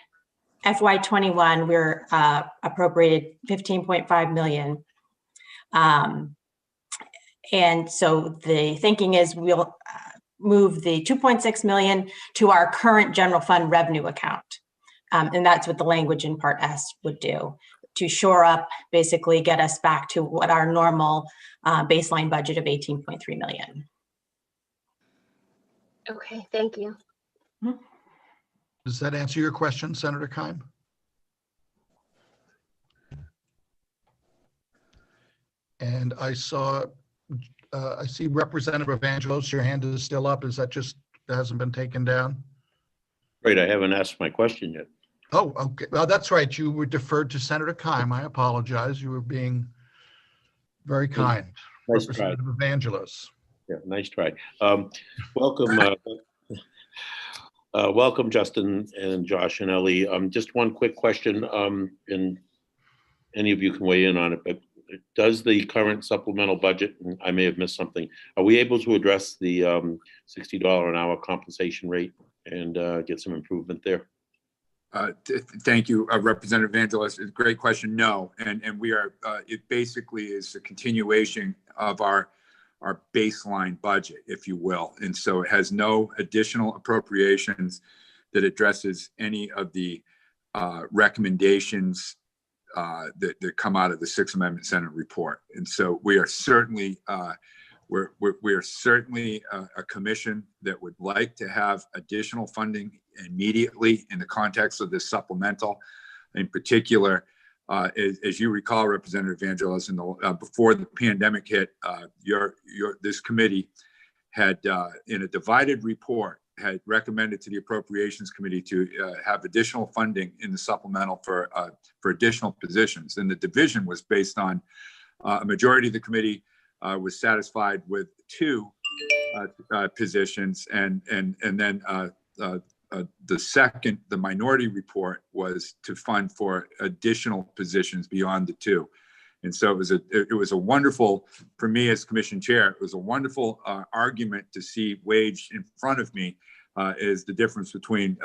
FY21, we're appropriated 15.5 million. And so the thinking is we'll move the 2.6 million to our current general fund revenue account. And that's what the language in Part S would do, to shore up, basically get us back to what our normal baseline budget of 18.3 million. Okay, thank you. Does that answer your question, Senator Keim? And I see Representative Evangelos, your hand is still up. Is that just, hasn't been taken down? Right, I haven't asked my question yet. Oh, okay. Well, that's right. You were deferred to Senator Keim. I apologize. You were being very kind. Nice try. Representative Evangelos. Yeah, nice try. Welcome, welcome, Justin and Josh and Ellie. Just one quick question, and any of you can weigh in on it, but does the current supplemental budget, and I may have missed something, are we able to address the $60 an hour compensation rate and get some improvement there? Thank you, Representative Evangelos. It's a great question. No, and we are. It basically is a continuation of our baseline budget, if you will, and so it has no additional appropriations that addresses any of the recommendations that come out of the Sixth Amendment Senate report. And so we are certainly we are certainly a commission that would like to have additional funding immediately in the context of this supplemental. In particular, as you recall, Representative Evangelos, before the pandemic hit, this committee had, in a divided report, had recommended to the Appropriations Committee to have additional funding in the supplemental for additional positions. And the division was based on a majority of the committee was satisfied with 2 positions, and then the minority report was to fund for additional positions beyond the 2. And so it was a wonderful, for me as commission chair, it was a wonderful argument to see waged in front of me is the difference between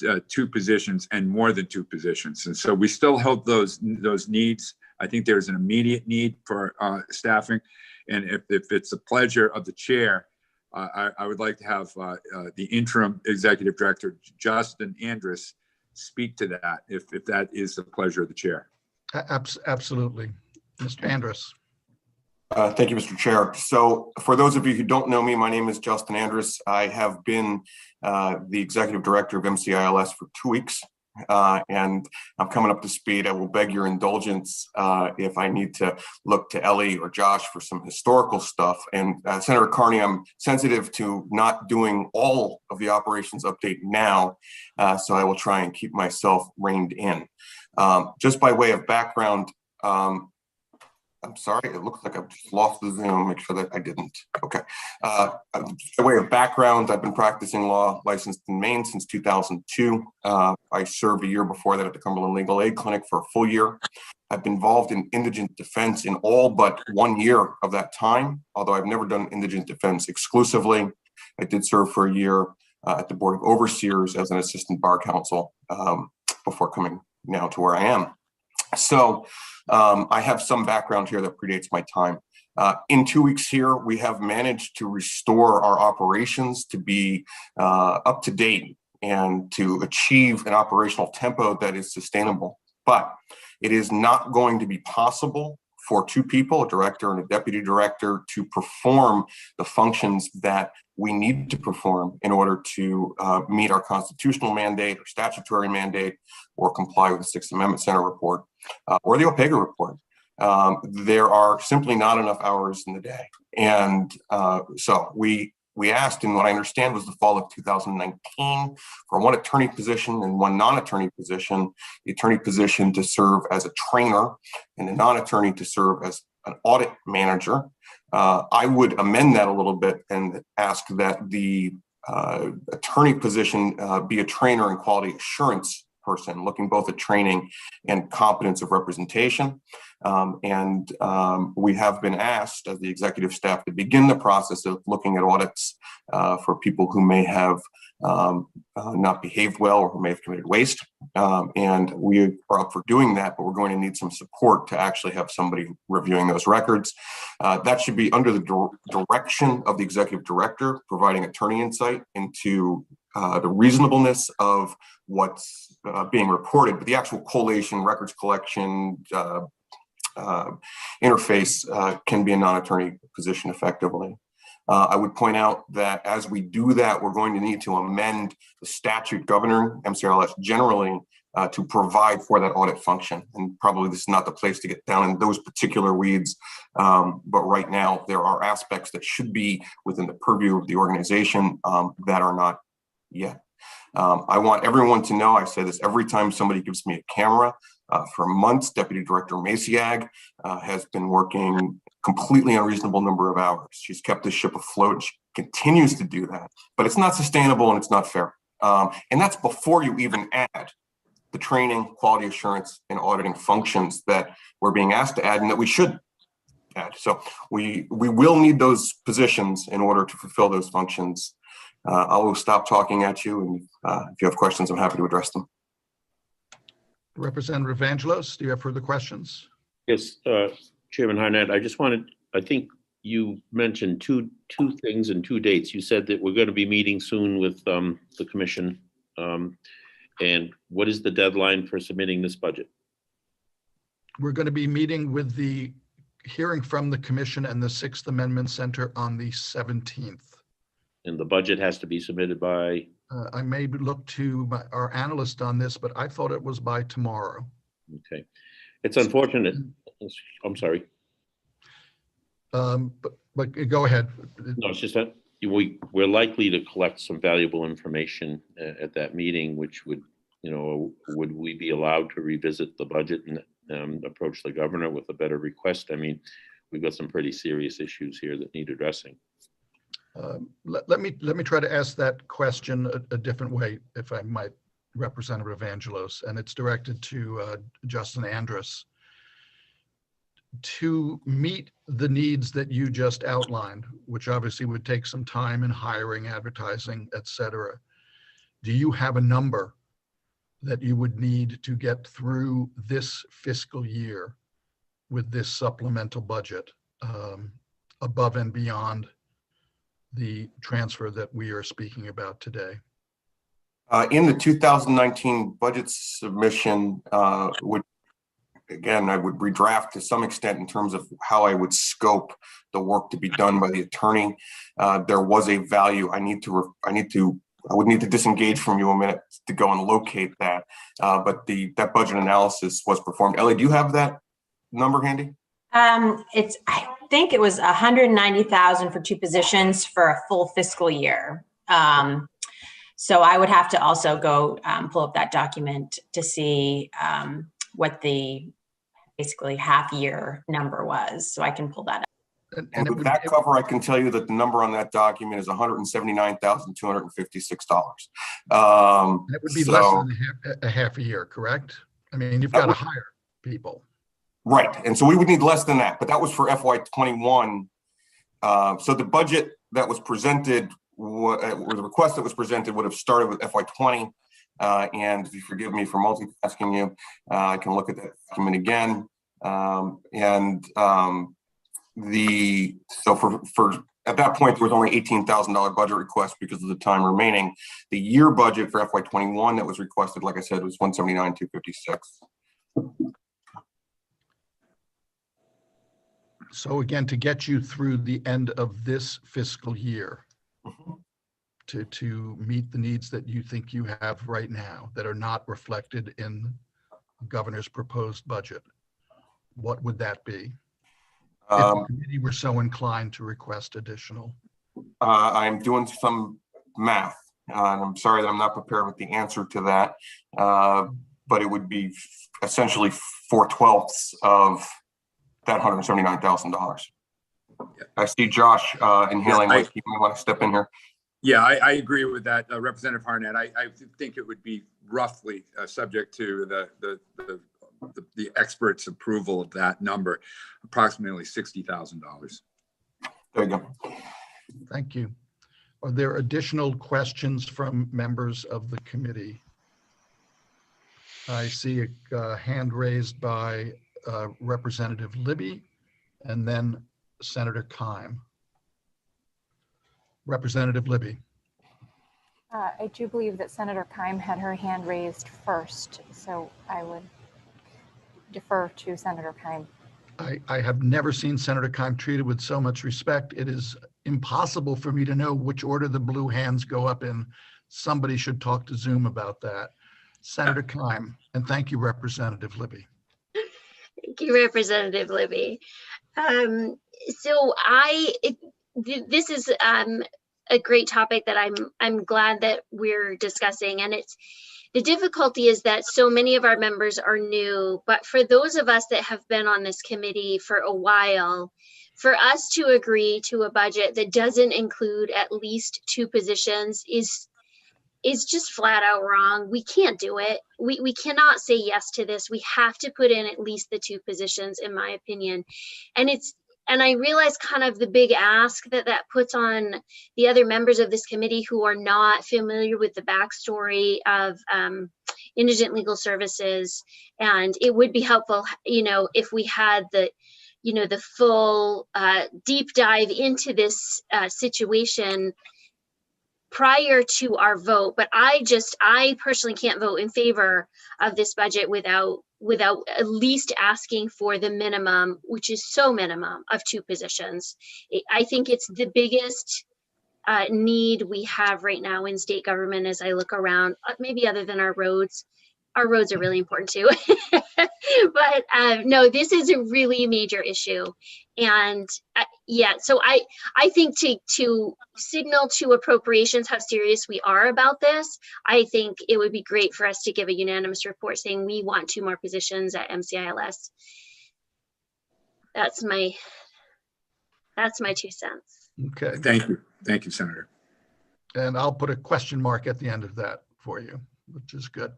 2 positions and more than 2 positions. And so we still hold those needs. I think there's an immediate need for staffing. And if it's the pleasure of the chair, I would like to have the interim executive director, Justin Andrus, speak to that, if that is the pleasure of the chair. Absolutely. Mr. Andrus. Thank you, Mr. Chair. So for those of you who don't know me, my name is Justin Andrus. I have been the executive director of MCILS for 2 weeks, and I'm coming up to speed. I will beg your indulgence if I need to look to Ellie or Josh for some historical stuff. And Senator Carney, I'm sensitive to not doing all of the operations update now, so I will try and keep myself reined in. Just by way of background, I'm sorry, it looks like I've just lost the Zoom. Make sure that I didn't. Okay. By way of background, I've been practicing law, licensed in Maine since 2002. I served a year before that at the Cumberland Legal Aid Clinic for a full year. I've been involved in indigent defense in all but 1 year of that time, although I've never done indigent defense exclusively. I did serve for a year at the Board of Overseers as an assistant bar counsel before coming now to where I am. So I have some background here that predates my time. In 2 weeks here, we have managed to restore our operations to be up to date and to achieve an operational tempo that is sustainable. But it is not going to be possible for 2 people, a director and a deputy director, to perform the functions that we need to perform in order to meet our constitutional mandate or statutory mandate or comply with the Sixth Amendment Center report or the OPEGA report. There are simply not enough hours in the day. And so we asked, in what I understand was the fall of 2019, for 1 attorney position and 1 non-attorney position, the attorney position to serve as a trainer and the non-attorney to serve as an audit manager. I would amend that a little bit and ask that the attorney position be a trainer in quality assurance person, looking both at training and competence of representation. We have been asked as the executive staff to begin the process of looking at audits for people who may have not behaved well or who may have committed waste. And we are up for doing that, but we're going to need some support to actually have somebody reviewing those records. That should be under the direction of the executive director, providing attorney insight into the reasonableness of what's being reported, but the actual collation, records collection, interface can be a non-attorney position effectively. I would point out that as we do that, we're going to need to amend the statute governing MCRLS generally to provide for that audit function. And probably this is not the place to get down in those particular weeds, but right now there are aspects that should be within the purview of the organization that are not yet. I want everyone to know, I say this every time somebody gives me a camera. For months, Deputy Director Maciag has been working completely unreasonable number of hours. She's kept the ship afloat and she continues to do that, but it's not sustainable and it's not fair. And that's before you even add the training, quality assurance, and auditing functions that we're being asked to add and that we should add. So we will need those positions in order to fulfill those functions. I will stop talking at you, and if you have questions, I'm happy to address them. Representative Evangelos, do you have further questions? Yes, Chairman Harnett, I think you mentioned two things and two dates. You said that we're going to be meeting soon with the commission. And what is the deadline for submitting this budget? We're going to be meeting with the hearing from the commission and the Sixth Amendment Center on the 17th. And the budget has to be submitted by? I may look to our analyst on this, but I thought it was by tomorrow. Okay. It's unfortunate. I'm sorry. But go ahead. No, it's just that we're likely to collect some valuable information at that meeting, which would, would we be allowed to revisit the budget and approach the governor with a better request? I mean, we've got some pretty serious issues here that need addressing. Let me try to ask that question a different way, if I might, Representative Evangelos, and it's directed to Justin Andrus. To meet the needs that you just outlined, which obviously would take some time in hiring, advertising, et cetera, do you have a number that you would need to get through this fiscal year with this supplemental budget above and beyond the transfer that we are speaking about today? In the 2019 budget submission, I would redraft to some extent in terms of how I would scope the work to be done by the attorney. There was a value. I would need to disengage from you a minute to go and locate that. But that budget analysis was performed. Ellie, do you have that number handy? I think it was 190,000 for 2 positions for a full fiscal year. So I would have to also go pull up that document to see what the basically half year number was. So I can pull that up. And with that cover, I can tell you that the number on that document is $179,256. That would be less than a half a year, correct? I mean, you've got to hire people. Right, and so we would need less than that, but that was for FY21. So the budget that was presented, or the request that was presented, would have started with FY20. And if you forgive me for multitasking you, I can look at that document again. So for at that point, there was only $18,000 budget request because of the time remaining. The year budget for FY21 that was requested, like I said, was $179,256. So again, to get you through the end of this fiscal year, to meet the needs that you think you have right now that are not reflected in the governor's proposed budget, what would that be? If the committee were so inclined to request additional. I'm doing some math, and I'm sorry that I'm not prepared with the answer to that, but it would be essentially 4/12 of that $179,000. I see Josh inhaling. Like you want to step in here. Yeah, I agree with that, Representative Harnett. I think it would be roughly subject to the experts' approval of that number, approximately $60,000. There you go. Thank you. Are there additional questions from members of the committee? I see a hand raised by Representative Libby and then Senator Keim. Representative Libby. I do believe that Senator Keim had her hand raised first, so I would defer to Senator Keim. I have never seen Senator Keim treated with so much respect. It is impossible for me to know which order the blue hands go up in. Somebody should talk to Zoom about that. Senator Keim, and thank you, Representative Libby. Thank you, Representative Libby. This is a great topic that I'm glad that we're discussing, and the difficulty is that so many of our members are new, but for those of us that have been on this committee for a while, for us to agree to a budget that doesn't include at least 2 positions is just flat out wrong. We can't do it. We cannot say yes to this. We have to put in at least the 2 positions, in my opinion. And I realize kind of the big ask that puts on the other members of this committee who are not familiar with the backstory of indigent legal services. And it would be helpful, if we had the full deep dive into this situation prior to our vote. But I personally can't vote in favor of this budget without at least asking for the minimum, which is so minimum, of 2 positions. I think it's the biggest need we have right now in state government as I look around, maybe other than our roads. Our roads are really important too. But no, this is a really major issue. And so I think to signal to appropriations how serious we are about this, I think it would be great for us to give a unanimous report saying we want 2 more positions at MCILS. That's my 2 cents. Okay. Thank you. Thank you, Senator. And I'll put a question mark at the end of that for you, which is good.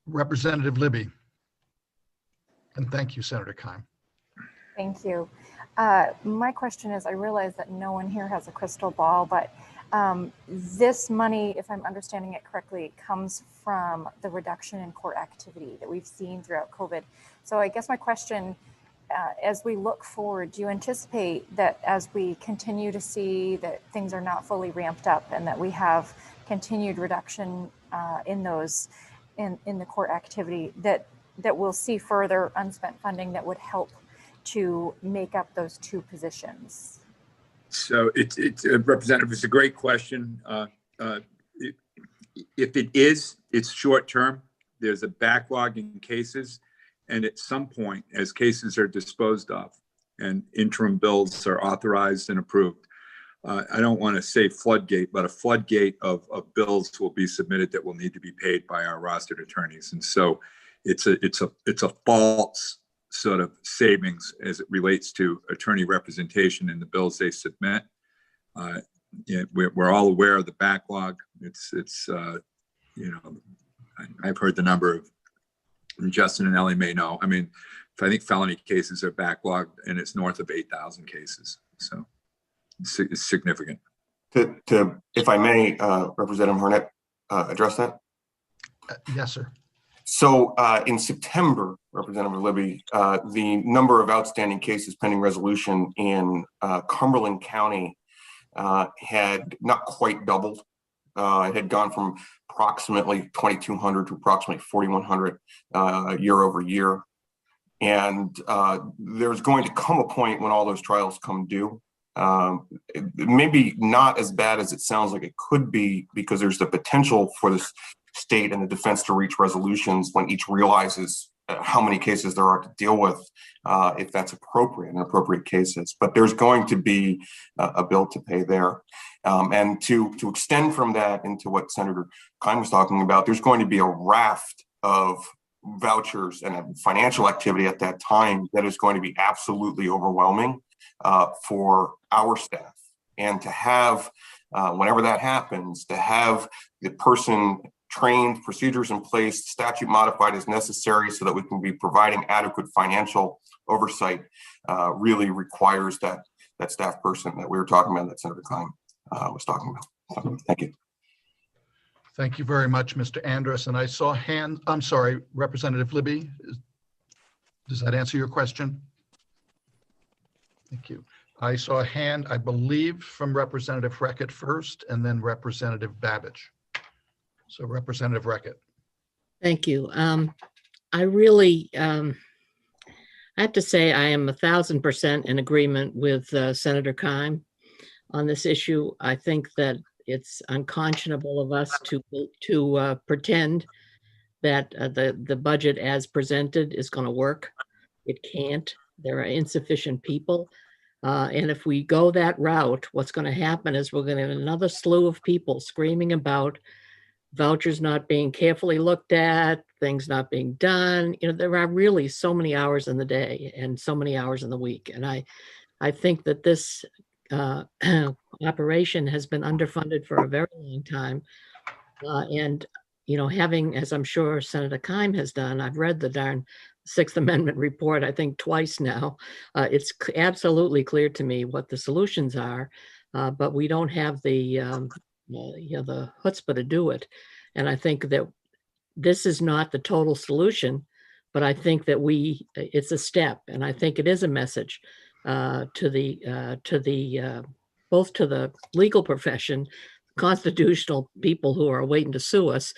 Representative Libby. And thank you, Senator Keim. Thank you. My question is, I realize that no one here has a crystal ball, but this money, if I'm understanding it correctly, comes from the reduction in court activity that we've seen throughout COVID. So I guess my question, as we look forward, do you anticipate that as we continue to see that things are not fully ramped up and that we have continued reduction in the court activity, that we'll see further unspent funding that would help to make up those 2 positions? So it's Representative, it's a great question. If it is, it's short term. There's a backlog in cases. And at some point, as cases are disposed of and interim bills are authorized and approved, I don't want to say floodgate, but a floodgate of bills will be submitted that will need to be paid by our rostered attorneys. And so it's a false sort of savings as it relates to attorney representation in the bills they submit. We're all aware of the backlog. I've heard the number of, and Justin and Ellie may know. I mean, I think felony cases are backlogged, and it's north of 8,000 cases. So it's significant. If I may, Representative Harnett, address that? Yes, sir. So in September, Representative Libby, the number of outstanding cases pending resolution in Cumberland County had not quite doubled. It had gone from approximately 2,200 to approximately 4,100 year over year. And there's going to come a point when all those trials come due. Maybe not as bad as it sounds like it could be, because there's the potential for the state and the defense to reach resolutions when each realizes how many cases there are to deal with, if that's appropriate in appropriate cases. But there's going to be a bill to pay there. And to extend from that into what Senator Keim was talking about, there's going to be a raft of vouchers and financial activity at that time that is going to be absolutely overwhelming for our staff. And to have, whenever that happens, to have the person trained, procedures in place, statute modified as necessary so that we can be providing adequate financial oversight really requires that staff person that we were talking about, that Senator Klein was talking about. So, thank you. Thank you very much, Mr. Andrus. And I saw hand, I'm sorry, Representative Libby. Does that answer your question? Thank you. I saw a hand, I believe, from Representative Reckett first, and then Representative Babbage. So Representative Reckett. Thank you. I really, I have to say I am 1,000% in agreement with Senator Keim on this issue. I think that it's unconscionable of us to pretend that the budget as presented is going to work. It can't. There are insufficient people. And if we go that route, what's going to happen is we're going to have another slew of people screaming about vouchers not being carefully looked at, things not being done. You know, there are really so many hours in the day and so many hours in the week. And I think that this operation has been underfunded for a very long time. And, you know, having, as I'm sure Senator Keim has done, I've read the darn Sixth Amendment report, I think twice now. It's absolutely clear to me what the solutions are, but we don't have the the chutzpah to do it. And I think that this is not the total solution, but I think that it's a step, and I think it is a message both to the legal profession, constitutional people who are waiting to sue us,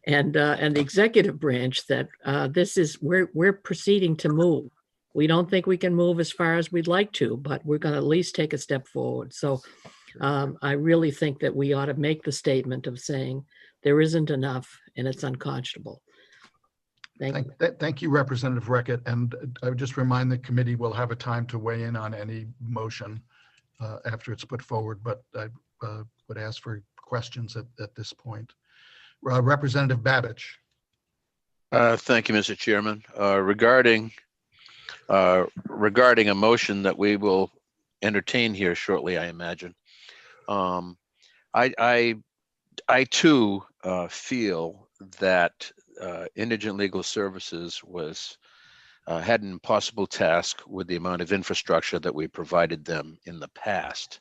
and the executive branch that we're proceeding to move. We don't think we can move as far as we'd like to, but we're going to at least take a step forward. So I really think that we ought to make the statement of saying there isn't enough and it's unconscionable. Thank you, Representative Reckett. And I would just remind the committee we'll have a time to weigh in on any motion after it's put forward, but I would ask for questions at this point. Representative Babbage. Thank you, Mr. Chairman. Regarding a motion that we will entertain here shortly, I imagine. I too feel that Indigent Legal Services had an impossible task with the amount of infrastructure that we provided them in the past.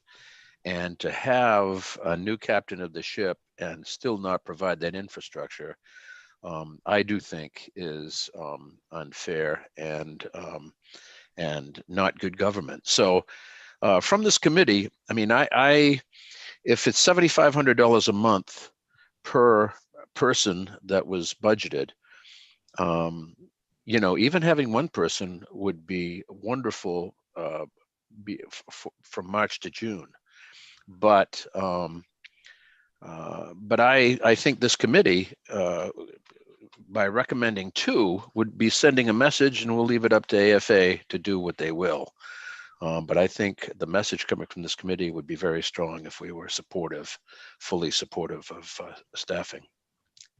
And to have a new captain of the ship and still not provide that infrastructure, I do think is unfair and not good government. So from this committee, I mean, if it's $7,500 a month per person that was budgeted, you know, even having one person would be wonderful from March to June. But I think this committee, by recommending two, would be sending a message, and we'll leave it up to AFA to do what they will. But I think the message coming from this committee would be very strong if we were supportive, fully supportive of staffing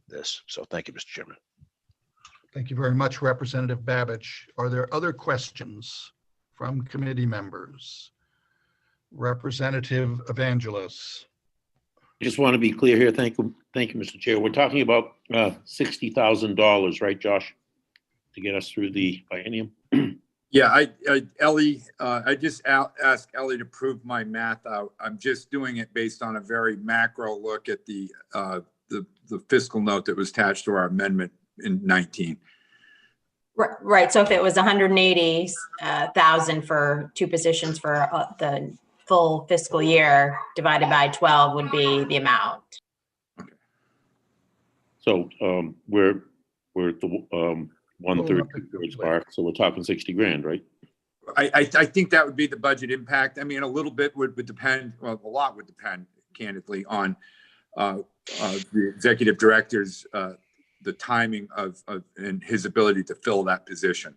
this. So thank you, Mr. Chairman. Thank you very much, Representative Babbage. Are there other questions from committee members? Representative Evangelos. I just want to be clear here. Thank you, Mr. Chair. We're talking about $60,000, right, Josh, to get us through the biennium? Yeah, Ellie, I just asked Ellie to prove my math out. I'm just doing it based on a very macro look at the fiscal note that was attached to our amendment in 19. Right. So if it was 180,000 for two positions for the full fiscal year, divided by 12 would be the amount. So we're at the 1/3 mark, so we're talking 60 grand, right? I think that would be the budget impact. I mean, a little bit would depend, well, a lot would depend, candidly, on the executive director's the timing of and his ability to fill that position.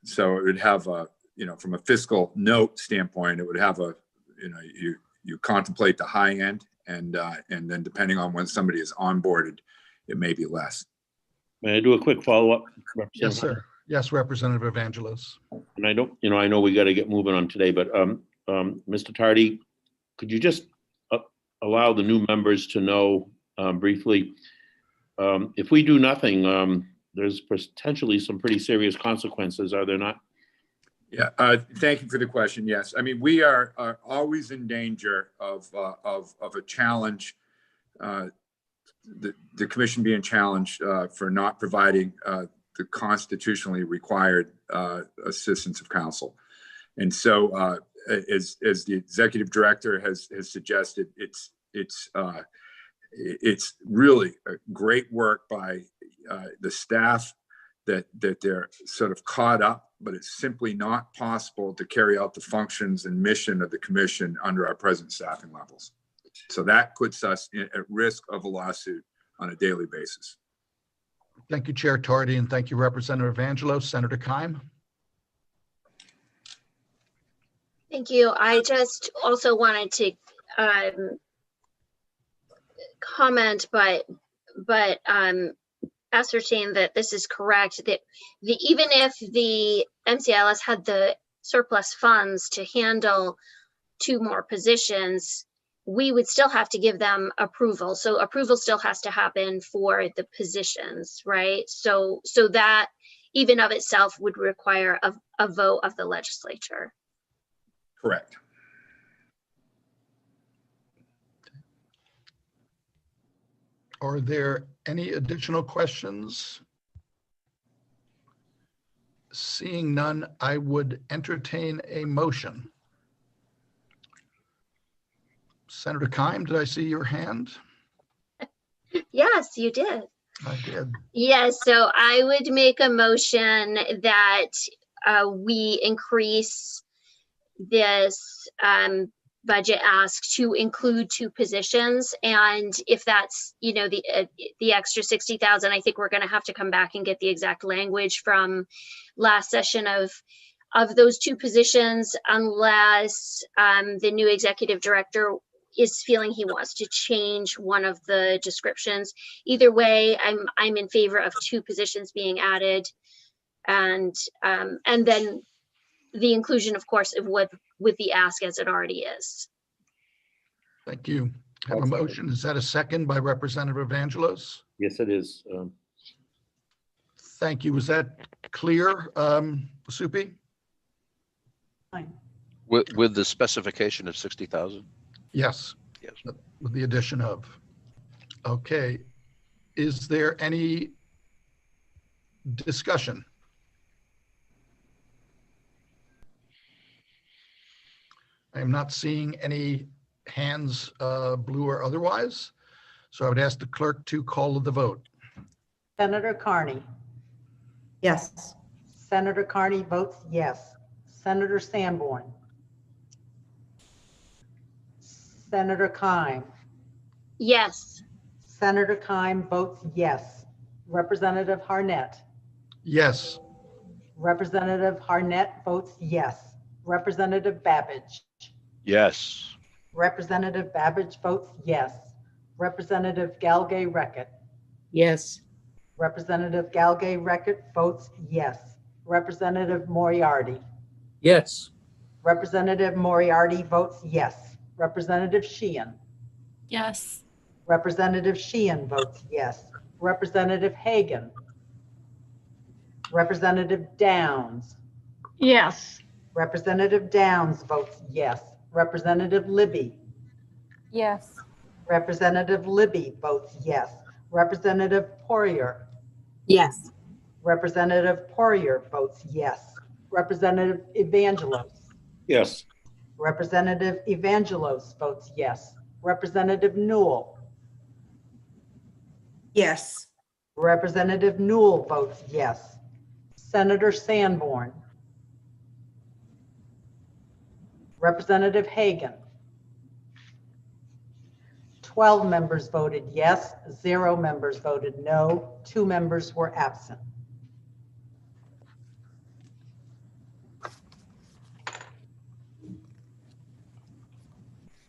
So it would have a, you know, from a fiscal note standpoint, it would have a, you know, you contemplate the high end, and then depending on when somebody is onboarded, it may be less. May I do a quick follow-up? Yes, sir. Yes, Representative Evangelos. And I know we got to get moving on today, but Mr. Tardy, could you just allow the new members to know briefly, if we do nothing, there's potentially some pretty serious consequences, are there not? Yeah, thank you for the question. Yes, I mean, we are always in danger of a challenge, the commission being challenged for not providing the constitutionally required assistance of counsel. And so, as the executive director has suggested, it's really a great work by the staff that they're sort of caught up, but it's simply not possible to carry out the functions and mission of the commission under our present staffing levels. So that puts us at risk of a lawsuit on a daily basis. Thank you, Chair Tardy, and thank you, Representative Evangelos. Senator Keim. Thank you. I just also wanted to comment, but ascertain that this is correct, that even if the MCLS had the surplus funds to handle 2 more positions, we would still have to give them approval. So approval still has to happen for the positions, right? So that even of itself would require a vote of the legislature. Correct. Are there any additional questions? Seeing none, I would entertain a motion. Senator Keim, did I see your hand? Yes, you did. I did. Yes, so I would make a motion that we increase this budget ask to include 2 positions. And if that's, the extra 60,000, I think we're going to have to come back and get the exact language from last session of those 2 positions, unless the new executive director is feeling he wants to change one of the descriptions. Either way, I'm in favor of 2 positions being added, and then the inclusion, of course, of with the ask as it already is. Thank you. I have a motion. Is that a second by Representative Evangelos? Yes, it is. Thank you. Was that clear, Supi? Fine. With the specification of 60,000? Yes. Yes. With the addition of. Okay. Is there any discussion? I am not seeing any hands blue or otherwise. So I would ask the clerk to call the vote. Senator Carney. Yes. Senator Carney votes yes. Senator Sanborn. Senator Keim. Yes. Senator Keim votes yes. Representative Harnett. Yes. Representative Harnett votes yes. Representative Babbage. Yes. Representative Babbage votes yes. Representative Galgay-Reckett. Yes. Representative Galgay-Reckett votes yes. Representative Moriarty. Yes. Representative Moriarty votes yes. Representative Sheehan. Yes. Representative Sheehan votes yes. Representative Hagan. Representative Downs. Yes. Representative Downs votes yes. Representative Libby. Yes. Representative Libby votes yes. Representative Poirier. Yes. Representative Poirier votes yes. Representative Evangelos. Yes. Representative Evangelos votes yes. Representative Newell. Yes. Representative Newell votes yes. Senator Sanborn. Representative Hagan. 12 members voted yes, 0 members voted no, 2 members were absent.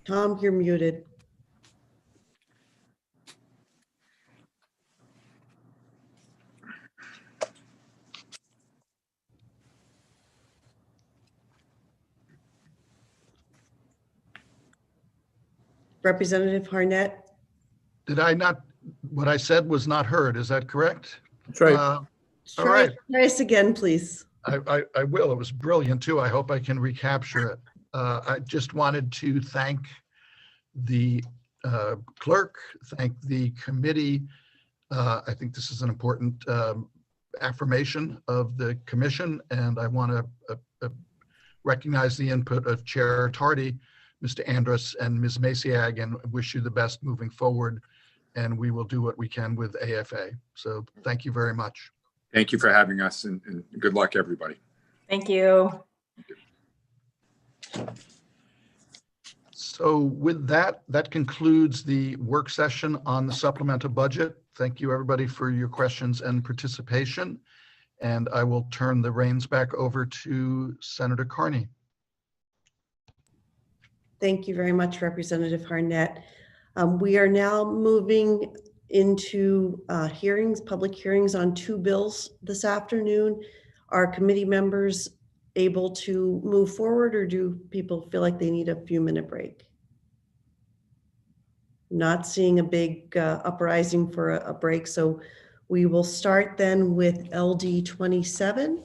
Tom, you're muted. Representative Harnett? Did I not, what I said was not heard, is that correct? That's right. All Try right, us again, please. I will. It was brilliant too. I hope I can recapture it. I just wanted to thank the clerk, thank the committee. I think this is an important affirmation of the commission, and I want to recognize the input of Chair Tardy, Mr. Andrus, and Ms. Maciag, and wish you the best moving forward. And we will do what we can with AFA. So thank you very much. Thank you for having us, and good luck, everybody. Thank you. So with that, that concludes the work session on the supplemental budget. Thank you, everybody, for your questions and participation. And I will turn the reins back over to Senator Carney. Thank you very much, Representative Harnett. We are now moving into hearings, public hearings on 2 bills this afternoon. Are committee members able to move forward, or do people feel like they need a few-minute break? Not seeing a big uprising for a break, so we will start then with LD 27.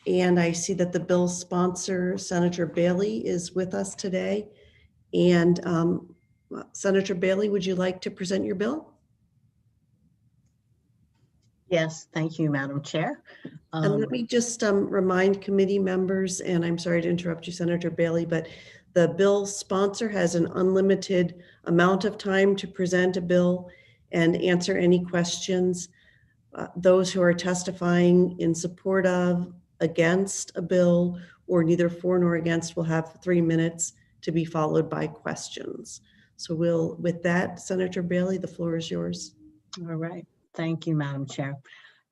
And I see that the bill sponsor, Senator Bailey, is with us today. And Senator Bailey, would you like to present your bill? Yes, thank you, Madam Chair. And let me just remind committee members, and I'm sorry to interrupt you, Senator Bailey, but the bill sponsor has an unlimited amount of time to present a bill and answer any questions. Those who are testifying in support of, against a bill, or neither for nor against will have 3 minutes to be followed by questions. So with that, Senator Bailey, the floor is yours. All right. Thank you, Madam Chair.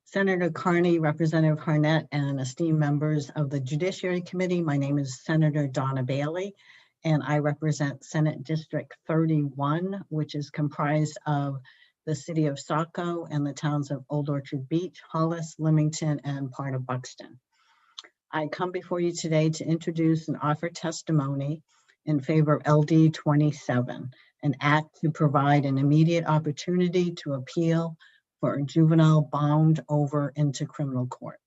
Senator Carney, Representative Harnett, and esteemed members of the Judiciary Committee, my name is Senator Donna Bailey, and I represent Senate District 31, which is comprised of the city of Saco and the towns of Old Orchard Beach, Hollis, Leamington, and part of Buxton. I come before you today to introduce and offer testimony in favor of LD 27, an act to provide an immediate opportunity to appeal for a juvenile bound over into criminal court.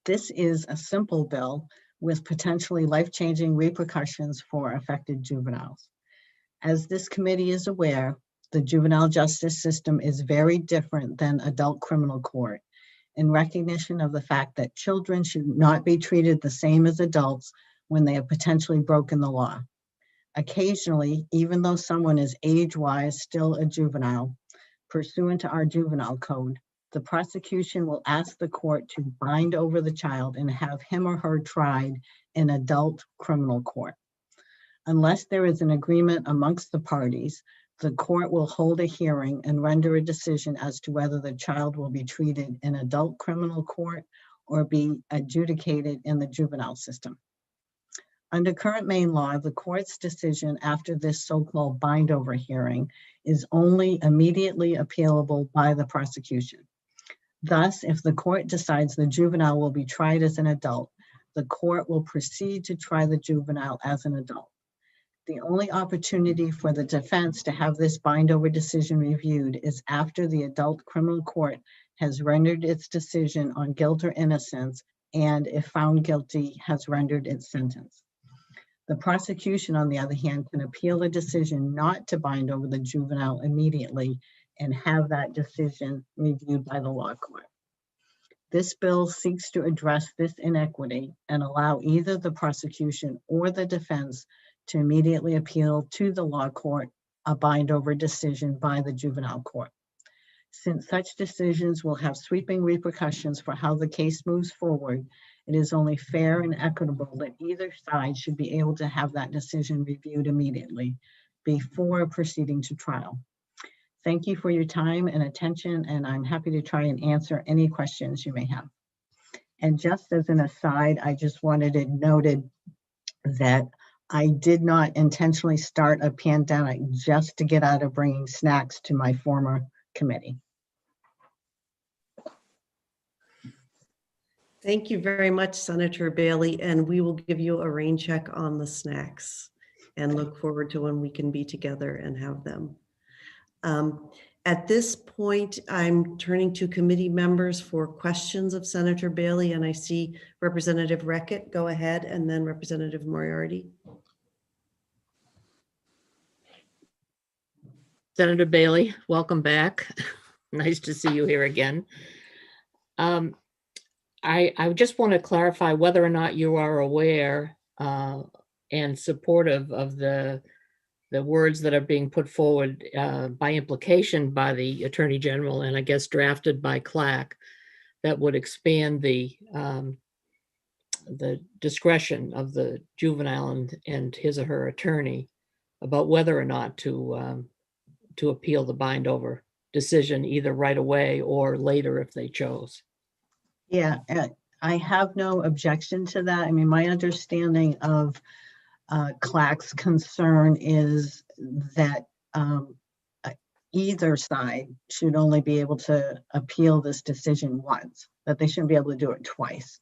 This is a simple bill with potentially life-changing repercussions for affected juveniles. As this committee is aware, the juvenile justice system is very different than adult criminal court in recognition of the fact that children should not be treated the same as adults when they have potentially broken the law. Occasionally, even though someone is age-wise still a juvenile, pursuant to our juvenile code, the prosecution will ask the court to bind over the child and have him or her tried in adult criminal court. Unless there is an agreement amongst the parties, the court will hold a hearing and render a decision as to whether the child will be treated in adult criminal court or be adjudicated in the juvenile system. Under current Maine law, the court's decision after this so-called bind-over hearing is only immediately appealable by the prosecution. Thus, if the court decides the juvenile will be tried as an adult, the court will proceed to try the juvenile as an adult. The only opportunity for the defense to have this bind-over decision reviewed is after the adult criminal court has rendered its decision on guilt or innocence, and if found guilty, has rendered its sentence. The prosecution, on the other hand, can appeal a decision not to bind over the juvenile immediately and have that decision reviewed by the law court. This bill seeks to address this inequity and allow either the prosecution or the defense to immediately appeal to the law court a bind over decision by the juvenile court. Since such decisions will have sweeping repercussions for how the case moves forward, it is only fair and equitable that either side should be able to have that decision reviewed immediately before proceeding to trial. Thank you for your time and attention, and I'm happy to try and answer any questions you may have. And just as an aside, I just wanted it noted that I did not intentionally start a pandemic just to get out of bringing snacks to my former committee. Thank you very much, Senator Bailey, and we will give you a rain check on the snacks. and look forward to when we can be together and have them. At this point, I'm turning to committee members for questions of Senator Bailey, and I see Representative Reckitt go ahead, and then Representative Moriarty. Senator Bailey, welcome back. Nice to see you here again. I just want to clarify whether or not you are aware and supportive of the words that are being put forward by implication by the Attorney General, and I guess drafted by CLAC, that would expand the discretion of the juvenile and his or her attorney about whether or not to appeal the bind over decision either right away or later if they chose. Yeah, I have no objection to that. I mean, my understanding of CLAC's concern is that either side should only be able to appeal this decision once, that they shouldn't be able to do it twice.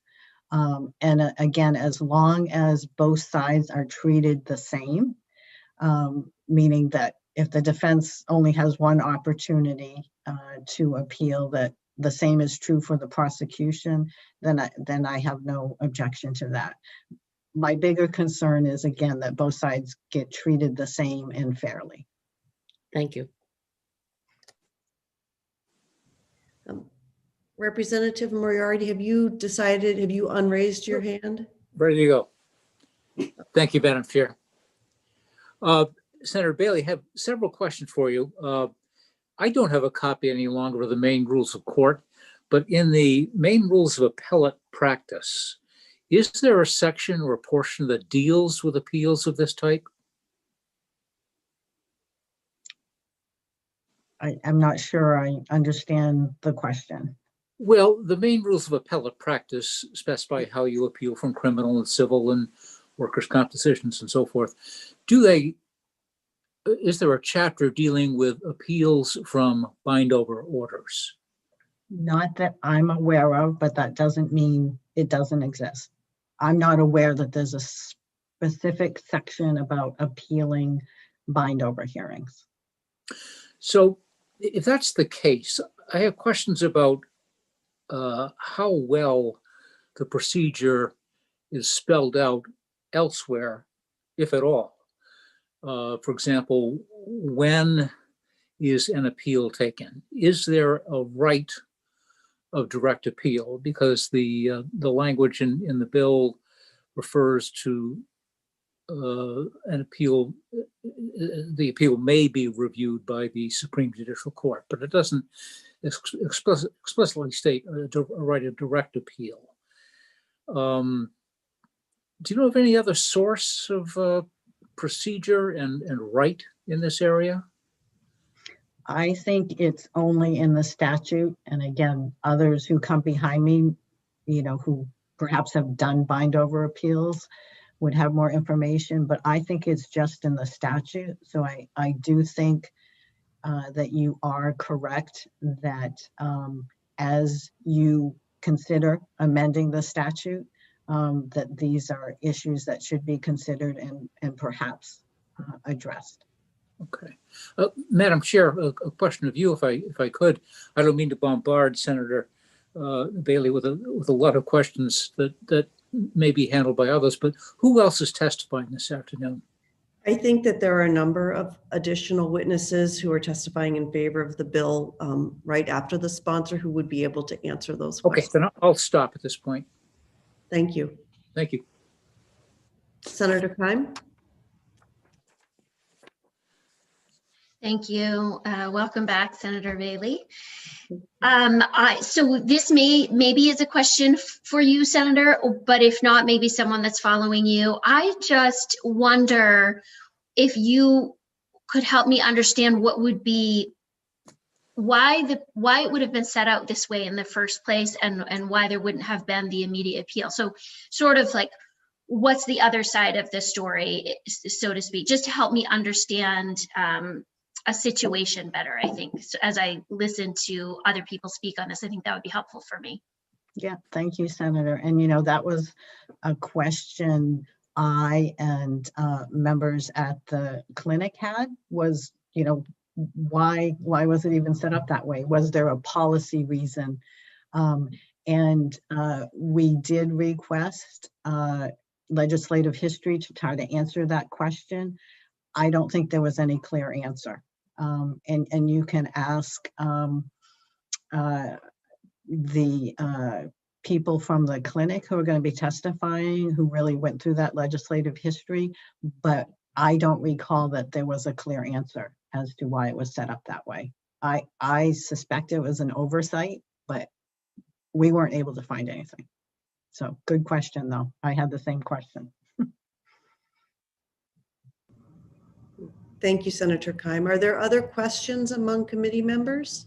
And again, as long as both sides are treated the same, meaning that if the defense only has one opportunity to appeal, that the same is true for the prosecution, then I have no objection to that. My bigger concern is, again, that both sides get treated the same and fairly. Thank you. Representative Moriarty, have you unraised your hand? Ready to go. Thank you, Madam Chair. Senator Bailey, have several questions for you. I don't have a copy any longer of the main rules of court, but in the main rules of appellate practice, is there a section or a portion that deals with appeals of this type? I'm not sure I understand the question. Well, the main rules of appellate practice specify how you appeal from criminal and civil and workers' comp decisions and so forth. Is there a chapter dealing with appeals from bind over orders? Not that I'm aware of, but that doesn't mean it doesn't exist. I'm not aware that there's a specific section about appealing bind over hearings. So if that's the case, I have questions about how well the procedure is spelled out elsewhere, if at all. For example, when is an appeal taken? Is there a right of direct appeal? Because the language in the bill refers to an appeal. The appeal may be reviewed by the Supreme Judicial Court, but it doesn't explicitly state a right of direct appeal. Do you know of any other source of procedure and right in this area? I think it's only in the statute. And again, others who come behind me, who perhaps have done bind over appeals would have more information, but I think it's just in the statute. So I do think that you are correct that as you consider amending the statute, that these are issues that should be considered and perhaps addressed. Okay. Madam Chair, a question of you, if I could. I don't mean to bombard Senator Bailey with a lot of questions that may be handled by others, but who else is testifying this afternoon? I think that there are a number of additional witnesses who are testifying in favor of the bill right after the sponsor who would be able to answer those questions. Okay, then I'll stop at this point. Thank you. Thank you. Senator Keim? Thank you. Welcome back, Senator Bailey. So this maybe is a question for you, Senator, but if not, maybe someone that's following you. I just wonder if you could help me understand what would be, why it would have been set out this way in the first place, and why there wouldn't have been the immediate appeal. So sort of like, what's the other side of the story, so to speak, just to help me understand a situation better, I think. So as I listen to other people speak on this, I think that would be helpful for me. Yeah, thank you, Senator. And that was a question I and members at the clinic had was, why was it even set up that way? Was there a policy reason? And we did request legislative history to try to answer that question. I don't think there was any clear answer. And you can ask the people from the clinic who are going to be testifying, who really went through that legislative history, but I don't recall that there was a clear answer as to why it was set up that way. I suspect it was an oversight, but we weren't able to find anything. So good question, though. I had the same question. Thank you, Senator Keim. Are there other questions among committee members?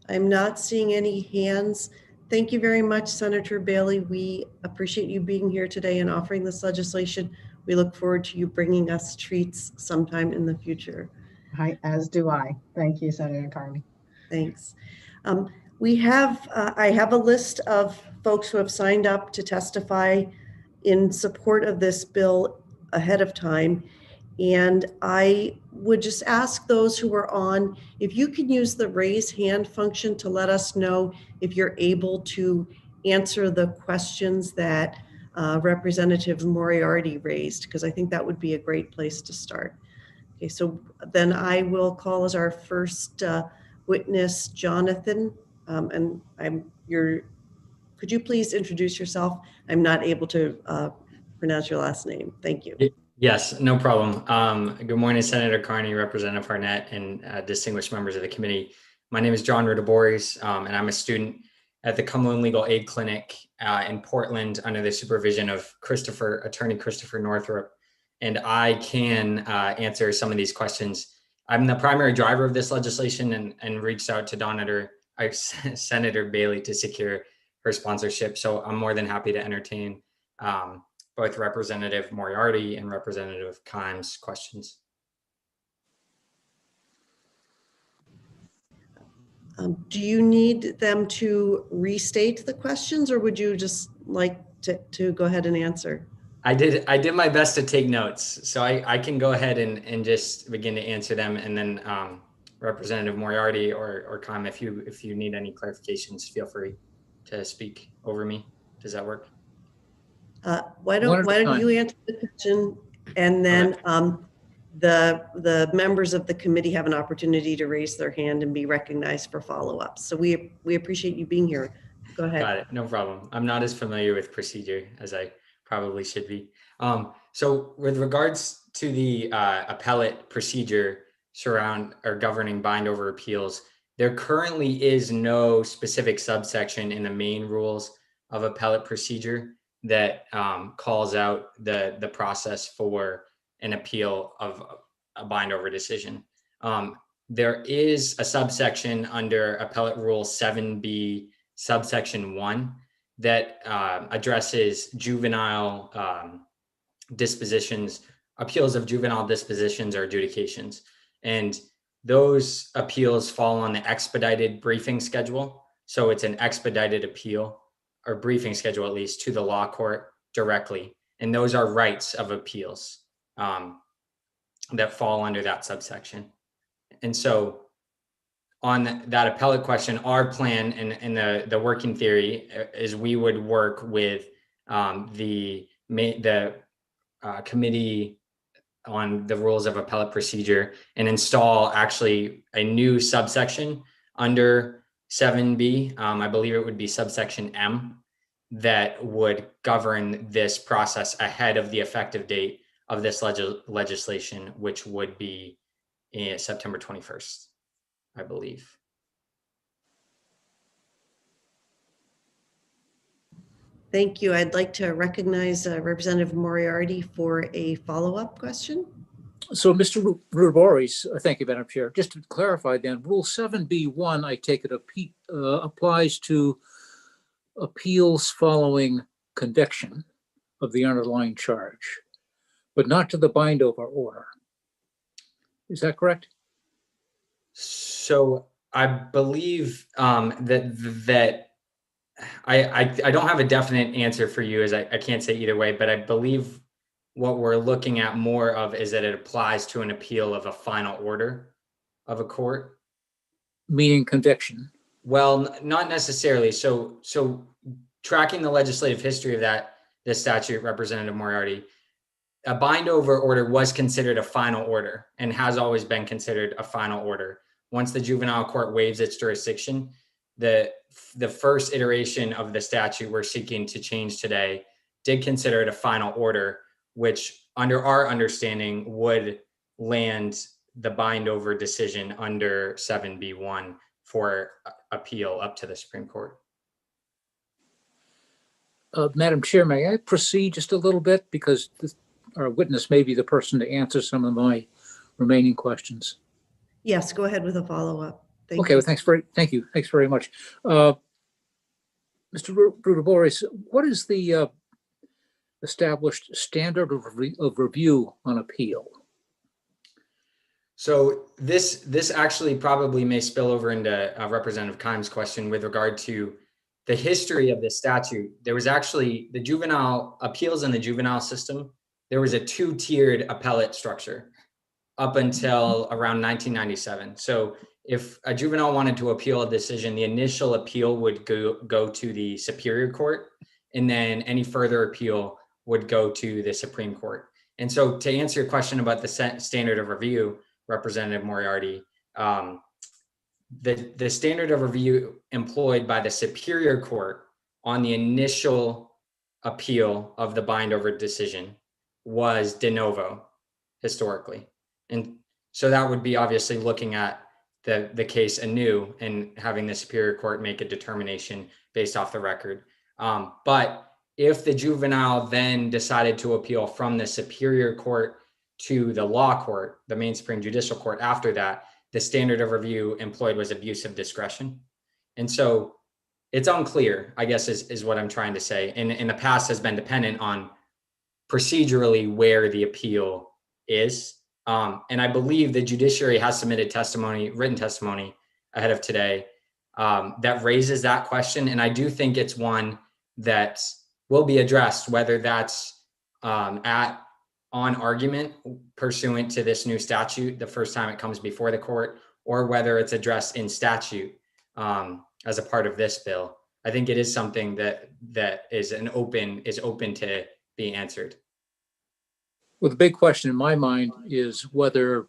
I'm not seeing any hands. Thank you very much, Senator Bailey. We appreciate you being here today and offering this legislation. We look forward to you bringing us treats sometime in the future. As do I. Thank you, Senator Carney. Thanks. I have a list of folks who have signed up to testify in support of this bill ahead of time. And I would just ask those who are on, if you can use the raise hand function to let us know if you're able to answer the questions that Representative Moriarty raised, because I think that would be a great place to start. Okay, so then I will call as our first witness, Jonathan, could you please introduce yourself? I'm not able to pronounce your last name. Thank you. Yes, no problem. Good morning, Senator Carney, Representative Harnett, and distinguished members of the committee. My name is John Rudaboris, and I'm a student at the Cumberland Legal Aid Clinic in Portland under the supervision of Attorney Christopher Northrup. And I can answer some of these questions. I'm the primary driver of this legislation and reached out to Senator Bailey to secure her sponsorship. So I'm more than happy to entertain both Representative Moriarty and Representative Keim's questions. Do you need them to restate the questions, or would you just like to go ahead and answer? I did my best to take notes, so I can go ahead and just begin to answer them, and then Representative Moriarty or Keim, if you need any clarifications, feel free to speak over me. Does that work? Why don't you answer the question, and then the members of the committee have an opportunity to raise their hand and be recognized for follow-ups. So we appreciate you being here. Go ahead. Got it. No problem. I'm not as familiar with procedure as I probably should be. So with regards to the appellate procedure governing bind over appeals, there currently is no specific subsection in the main rules of appellate procedure that calls out the process for an appeal of a bind over decision. There is a subsection under Appellate Rule 7B, subsection 1, that addresses juvenile dispositions, appeals of juvenile dispositions or adjudications. And those appeals fall on the expedited briefing schedule. So it's an expedited appeal, or briefing schedule at least, to the law court directly. And those are rights of appeals that fall under that subsection. And so on that appellate question, our plan and the working theory is we would work with the committee on the rules of appellate procedure and install actually a new subsection under 7B. I believe it would be subsection M, that would govern this process ahead of the effective date of this legislation, which would be September 21st, I believe. Thank you. I'd like to recognize Representative Moriarty for a follow-up question. So, Mr. Rudaboris, thank you, Madam Chair. Just to clarify then, Rule 7B1, I take it, applies to appeals following conviction of the underlying charge, but not to the bind over order. Is that correct? So I believe that I don't have a definite answer for you, as I can't say either way, but I believe what we're looking at more of is that it applies to an appeal of a final order of a court. Meaning conviction. Well, not necessarily. So tracking the legislative history of this statute, Representative Moriarty, a bind over order was considered a final order and has always been considered a final order. Once the juvenile court waives its jurisdiction, the first iteration of the statute we're seeking to change today did consider it a final order, which under our understanding would land the bind over decision under 7B1 for appeal up to the Supreme Court. Madam Chair, may I proceed just a little bit, because our witness may be the person to answer some of my remaining questions. Yes, go ahead with a follow-up. Okay, well, thank you. Thanks very much. Mr. Brutoboris, what is the established standard of review on appeal? So this actually probably may spill over into Representative Kimes' question with regard to the history of this statute. There was actually the juvenile appeals in the juvenile system. There was a two-tiered appellate structure up until around 1997. So if a juvenile wanted to appeal a decision, the initial appeal would go to the Superior Court, and then any further appeal would go to the Supreme Court. And so to answer your question about the standard of review, Representative Moriarty, the standard of review employed by the Superior Court on the initial appeal of the bind over decision was de novo historically. And so that would be obviously looking at the case anew and having the Superior Court make a determination based off the record. But if the juvenile then decided to appeal from the Superior Court to the law court, the main Supreme Judicial Court after that, the standard of review employed was abuse of discretion. And so it's unclear, I guess, is what I'm trying to say. And in the past has been dependent on procedurally where the appeal is. And I believe the judiciary has submitted testimony, written testimony ahead of today that raises that question. And I do think it's one that will be addressed, whether that's on argument pursuant to this new statute the first time it comes before the court, or whether it's addressed in statute as a part of this bill. I think it is something that is open to being answered. Well, the big question in my mind is whether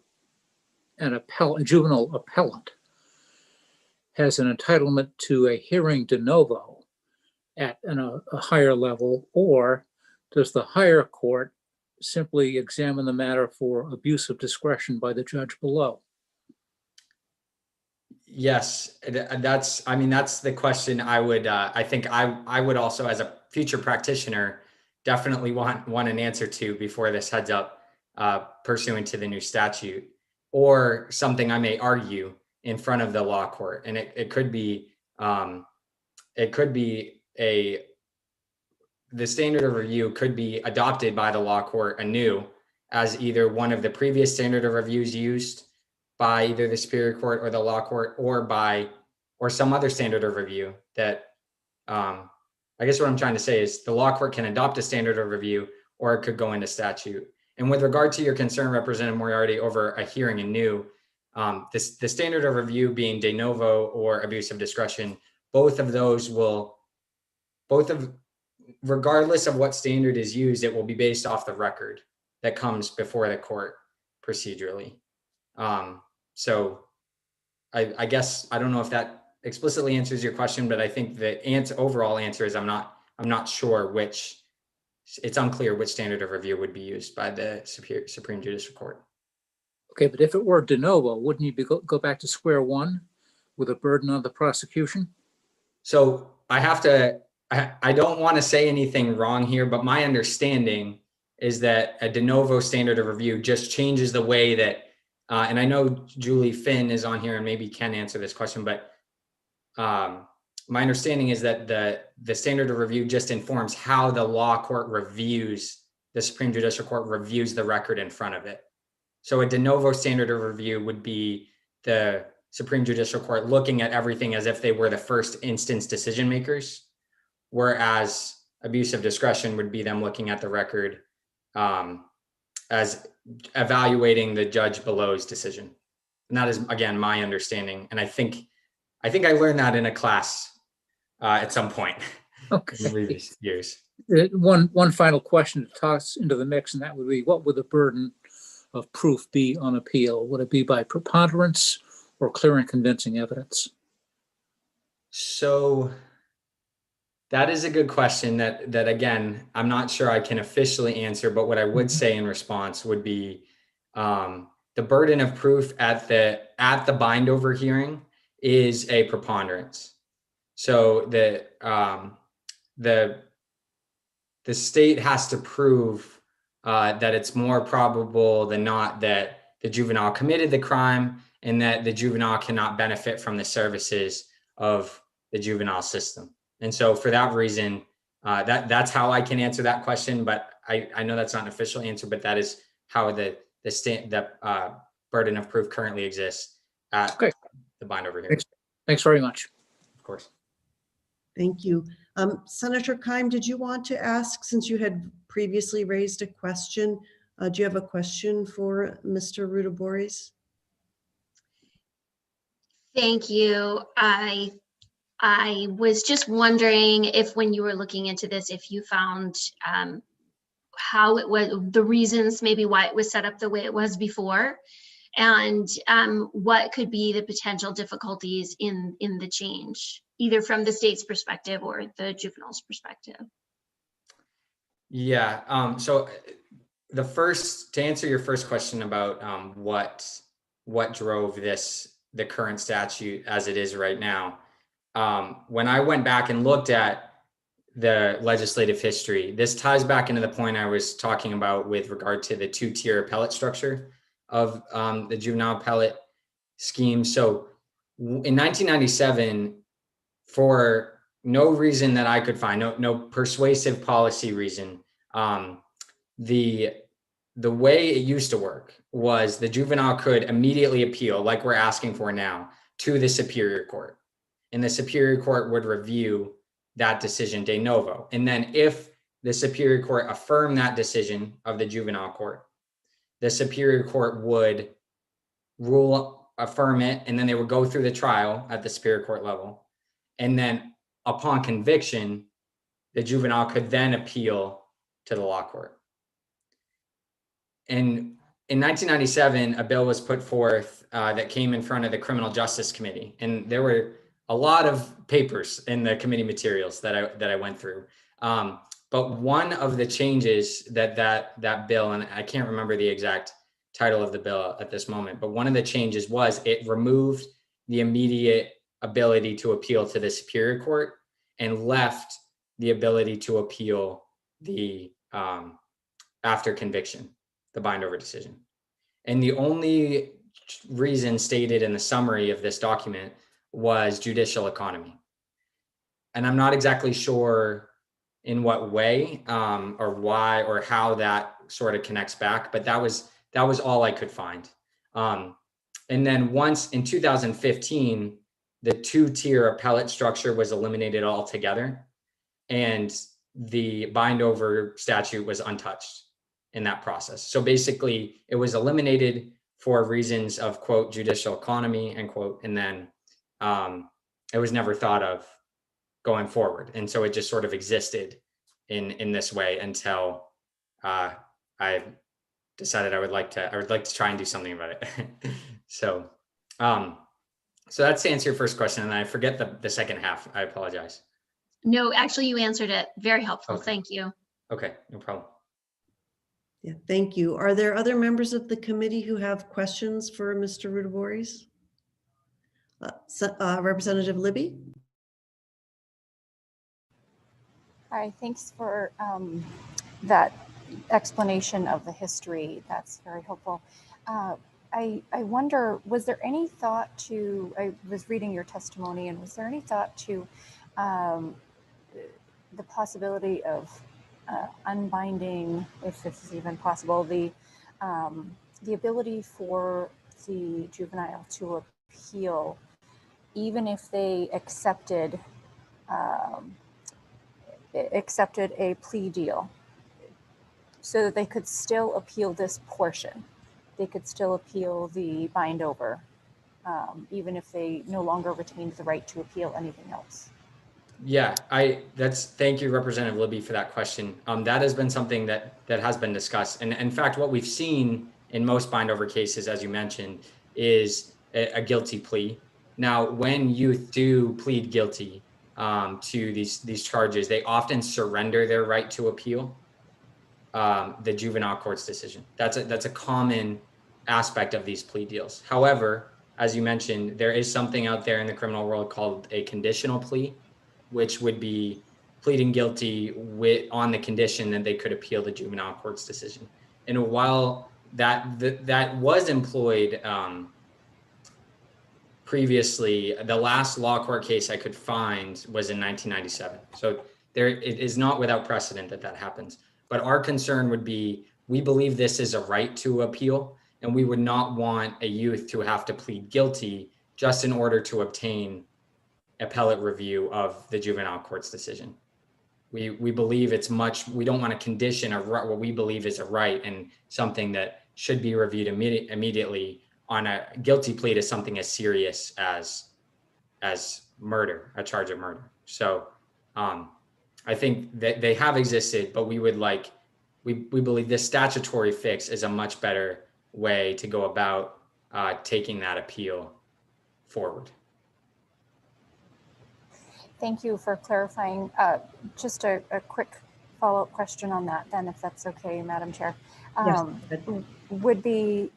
a juvenile appellant has an entitlement to a hearing de novo at a higher level, or does the higher court simply examine the matter for abuse of discretion by the judge below? Yes, that's the question I think I would also, as a future practitioner, definitely want an answer to before this heads up pursuant to the new statute, or something I may argue in front of the law court. And it could be the standard of review could be adopted by the law court anew as either one of the previous standard of reviews used by either the Superior Court or the law court, or some other standard of review that I guess what I'm trying to say is the law court can adopt a standard of review, or it could go into statute. And with regard to your concern, Representative Moriarty, over a hearing anew, the standard of review being de novo or abuse of discretion, regardless of what standard is used, it will be based off the record that comes before the court procedurally. So I guess I don't know if that explicitly answers your question, but I think the overall answer is I'm not sure it's unclear which standard of review would be used by the Supreme Judicial Court. Okay, but if it were de novo, wouldn't you go back to square one with a burden on the prosecution? So I don't want to say anything wrong here, but my understanding is that a de novo standard of review just changes the way that, and I know Julie Finn is on here and maybe can answer this question, but my understanding is that the standard of review just informs how the law court the Supreme Judicial Court reviews the record in front of it. So a de novo standard of review would be the Supreme Judicial Court looking at everything as if they were the first instance decision makers, whereas abuse of discretion would be them looking at the record as evaluating the judge below's decision. And that is, again, my understanding. And I think I learned that in a class at some point in previous years. One final question to toss into the mix, and that would be, what would the burden of proof be on appeal? Would it be by preponderance or clear and convincing evidence? So that is a good question that again, I'm not sure I can officially answer, but what I would say in response would be the burden of proof at the bind over hearing is a preponderance. So the state has to prove that it's more probable than not that the juvenile committed the crime and that the juvenile cannot benefit from the services of the juvenile system. And so for that reason, that's how I can answer that question. But I know that's not an official answer, but that is how the burden of proof currently exists at the bind over hearing. Thanks very much. Of course. Thank you. Senator Keim, did you want to ask, since you had previously raised a question, do you have a question for Mr. Rudaboris? Thank you. I was just wondering if, when you were looking into this, if you found how it was, the reasons maybe why it was set up the way it was before, and what could be the potential difficulties in the change, either from the state's perspective or the juvenile's perspective. Yeah. So to answer your first question about what drove the current statute as it is right now, when I went back and looked at the legislative history, this ties back into the point I was talking about with regard to the two-tier appellate structure of the juvenile appellate scheme. So in 1997, for no reason that I could find, no persuasive policy reason, the way it used to work was the juvenile could immediately appeal, like we're asking for now, to the Superior Court. And the Superior Court would review that decision de novo. And then if the Superior Court affirmed that decision of the juvenile court, the Superior Court would affirm it, and then they would go through the trial at the Superior Court level. And then upon conviction, the juvenile could then appeal to the law court. And in 1997, a bill was put forth that came in front of the Criminal Justice Committee. And there were a lot of papers in the committee materials that I went through. But one of the changes that bill, and I can't remember the exact title of the bill at this moment, but one of the changes was it removed the immediate ability to appeal to the Superior Court and left the ability to appeal the after conviction, the bind over decision. And the only reason stated in the summary of this document was judicial economy. And I'm not exactly sure in what way or why or how that sort of connects back, but that was all I could find. And then once in 2015, the two-tier appellate structure was eliminated altogether, and the bind over statute was untouched in that process. So basically, it was eliminated for reasons of, quote, judicial economy, end quote, and then it was never thought of going forward. And so it just sort of existed in this way until I decided I would like to try and do something about it. So that's to answer your first question, and I forget the second half. I apologize. No, actually, you answered it. Very helpful. Okay. Thank you. Okay, no problem. Yeah, thank you. Are there other members of the committee who have questions for Mr. Rudaboris? Representative Libby? Hi, thanks for that explanation of the history. That's very helpful. I wonder, was there any thought to, I was reading your testimony, and was there any thought to the possibility of unbinding, if this is even possible, the ability for the juvenile to appeal, even if they accepted accepted a plea deal so that they could still appeal this portion. They could still appeal the bind over, even if they no longer retained the right to appeal anything else. Yeah, thank you, Representative Libby, for that question. That has been something that has been discussed. And in fact, what we've seen in most bind over cases, as you mentioned, is a guilty plea. Now, when youth do plead guilty to these charges, they often surrender their right to appeal the juvenile court's decision. That's a common aspect of these plea deals. However, as you mentioned, there is something out there in the criminal world called a conditional plea, which would be pleading guilty on the condition that they could appeal the juvenile court's decision. And while that was employed previously, the last law court case I could find was in 1997. So it is not without precedent that happens. But our concern would be, we believe this is a right to appeal, and we would not want a youth to have to plead guilty just in order to obtain appellate review of the juvenile court's decision. We believe we don't want to condition what we believe is a right and something that should be reviewed immediately on a guilty plea to something as serious as murder, a charge of murder. So I think that they have existed, but we believe this statutory fix is a much better way to go about taking that appeal forward. Thank you for clarifying. Just a quick follow-up question on that then, if that's okay, Madam Chair. Yes. Would be,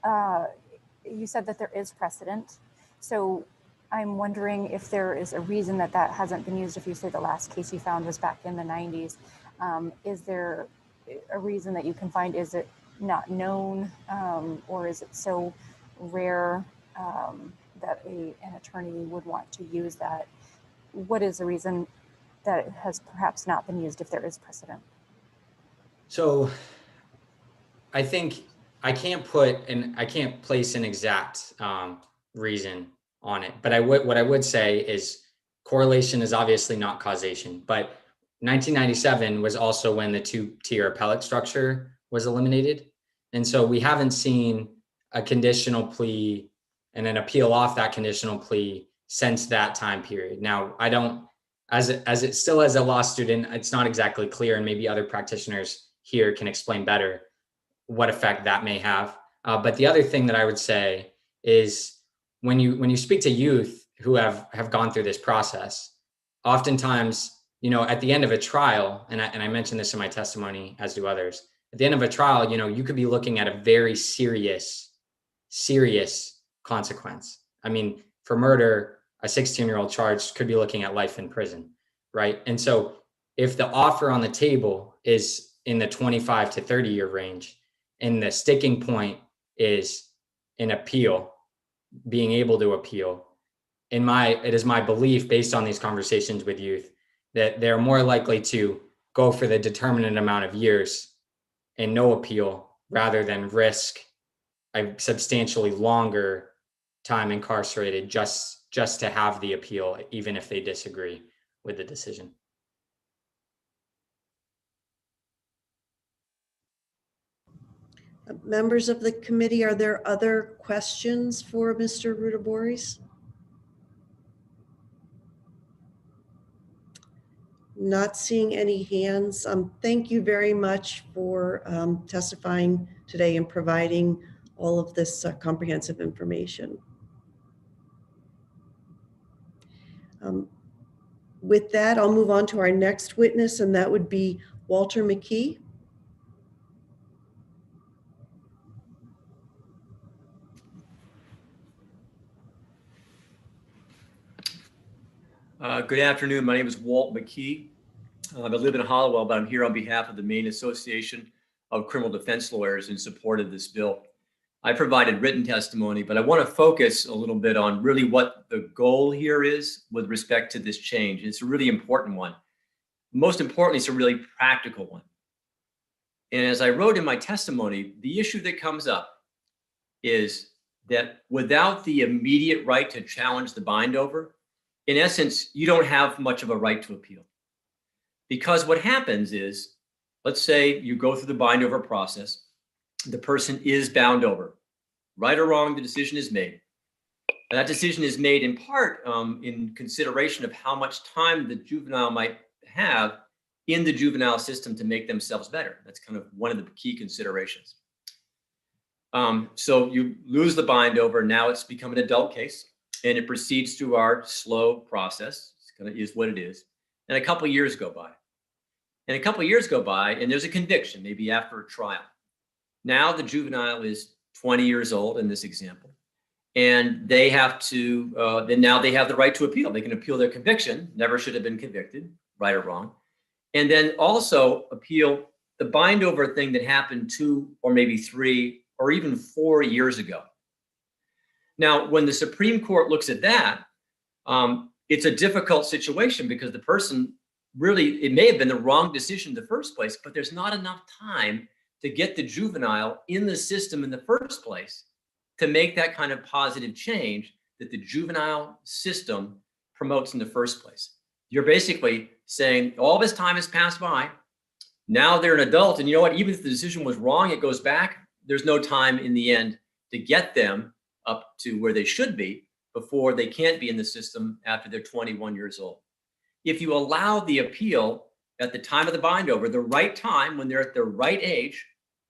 you said that there is precedent. So I'm wondering if there is a reason that hasn't been used. If you say the last case you found was back in the 90s, is there a reason that you can find? Is it not known, or is it so rare that an attorney would want to use that? What is the reason that it has perhaps not been used if there is precedent? So I think I can't place an exact reason on it, but what I would say is correlation is obviously not causation, but 1997 was also when the two-tier appellate structure was eliminated. And so we haven't seen a conditional plea and an appeal off that conditional plea since that time period. Now, I don't, as it still as a law student, it's not exactly clear, and maybe other practitioners here can explain better what effect that may have. But the other thing that I would say is when you speak to youth who have gone through this process, oftentimes, at the end of a trial, and I mentioned this in my testimony, as do others, at the end of a trial, you could be looking at a very serious consequence. I mean, for murder, a 16-year-old charged could be looking at life in prison, right? And so if the offer on the table is in the 25 to 30-year range, and the sticking point is an appeal, being able to appeal, it is my belief, based on these conversations with youth, that they're more likely to go for the determinate amount of years and no appeal rather than risk a substantially longer time incarcerated just to have the appeal, even if they disagree with the decision. Members of the committee, are there other questions for Mr. Rudaboris? Not seeing any hands. Thank you very much for testifying today and providing all of this comprehensive information. With that, I'll move on to our next witness, and that would be Walter McKee. Good afternoon. My name is Walt McKee. I live in Hollowell, but I'm here on behalf of the Maine Association of Criminal Defense Lawyers in support of this bill. I provided written testimony, but I want to focus a little bit on really what the goal here is with respect to this change. It's a really important one. Most importantly, it's a really practical one. And as I wrote in my testimony, the issue that comes up is that without the immediate right to challenge the bind over, in essence, you don't have much of a right to appeal. Because what happens is, let's say you go through the bind over process, the person is bound over. Right or wrong, the decision is made. And that decision is made in part in consideration of how much time the juvenile might have in the juvenile system to make themselves better. That's kind of one of the key considerations. So you lose the bind over. Now it's become an adult case, and it proceeds through our slow process. It's kind of is what it is. And a couple of years go by. And a couple of years go by, and there's a conviction, maybe after a trial. Now the juvenile is 20 years old in this example, and they have to, then now they have the right to appeal. They can appeal their conviction, never should have been convicted, right or wrong. And then also appeal the bind over thing that happened 2 or maybe 3 or even 4 years ago. Now, when the Supreme Court looks at that, it's a difficult situation because the person really, it may have been the wrong decision in the first place, but there's not enough time to get the juvenile in the system in the first place to make that kind of positive change that the juvenile system promotes in the first place. You're basically saying all this time has passed by. Now they're an adult, and you know what? Even if the decision was wrong, it goes back. There's no time in the end to get them up to where they should be before they can't be in the system after they're 21 years old. If you allow the appeal at the time of the bind over, the right time when they're at the right age,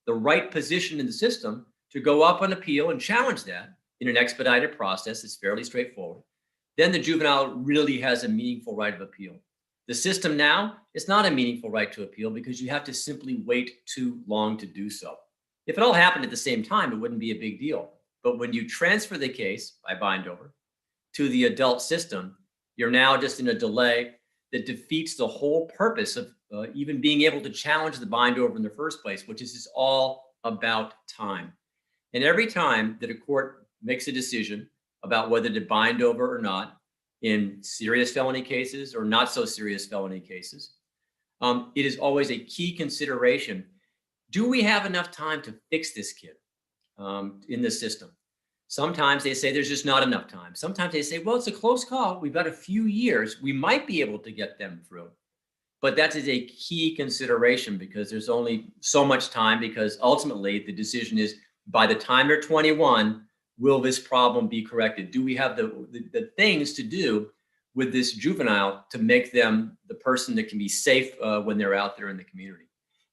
the right position in the system to go up on appeal and challenge that in an expedited process, it's fairly straightforward. Then the juvenile really has a meaningful right of appeal. The system now, it's not a meaningful right to appeal because you have to simply wait too long to do so. If it all happened at the same time, it wouldn't be a big deal. But when you transfer the case by bind over to the adult system, you're now just in a delay that defeats the whole purpose of even being able to challenge the bind over in the first place, which is all about time. And every time that a court makes a decision about whether to bind over or not in serious felony cases or not so serious felony cases, it is always a key consideration. Do we have enough time to fix this kid in the system? Sometimes they say there's just not enough time. Sometimes they say, well, it's a close call. We've got a few years. We might be able to get them through. But that is a key consideration because there's only so much time, because ultimately the decision is by the time they're 21, will this problem be corrected? Do we have the things to do with this juvenile to make them the person that can be safe when they're out there in the community?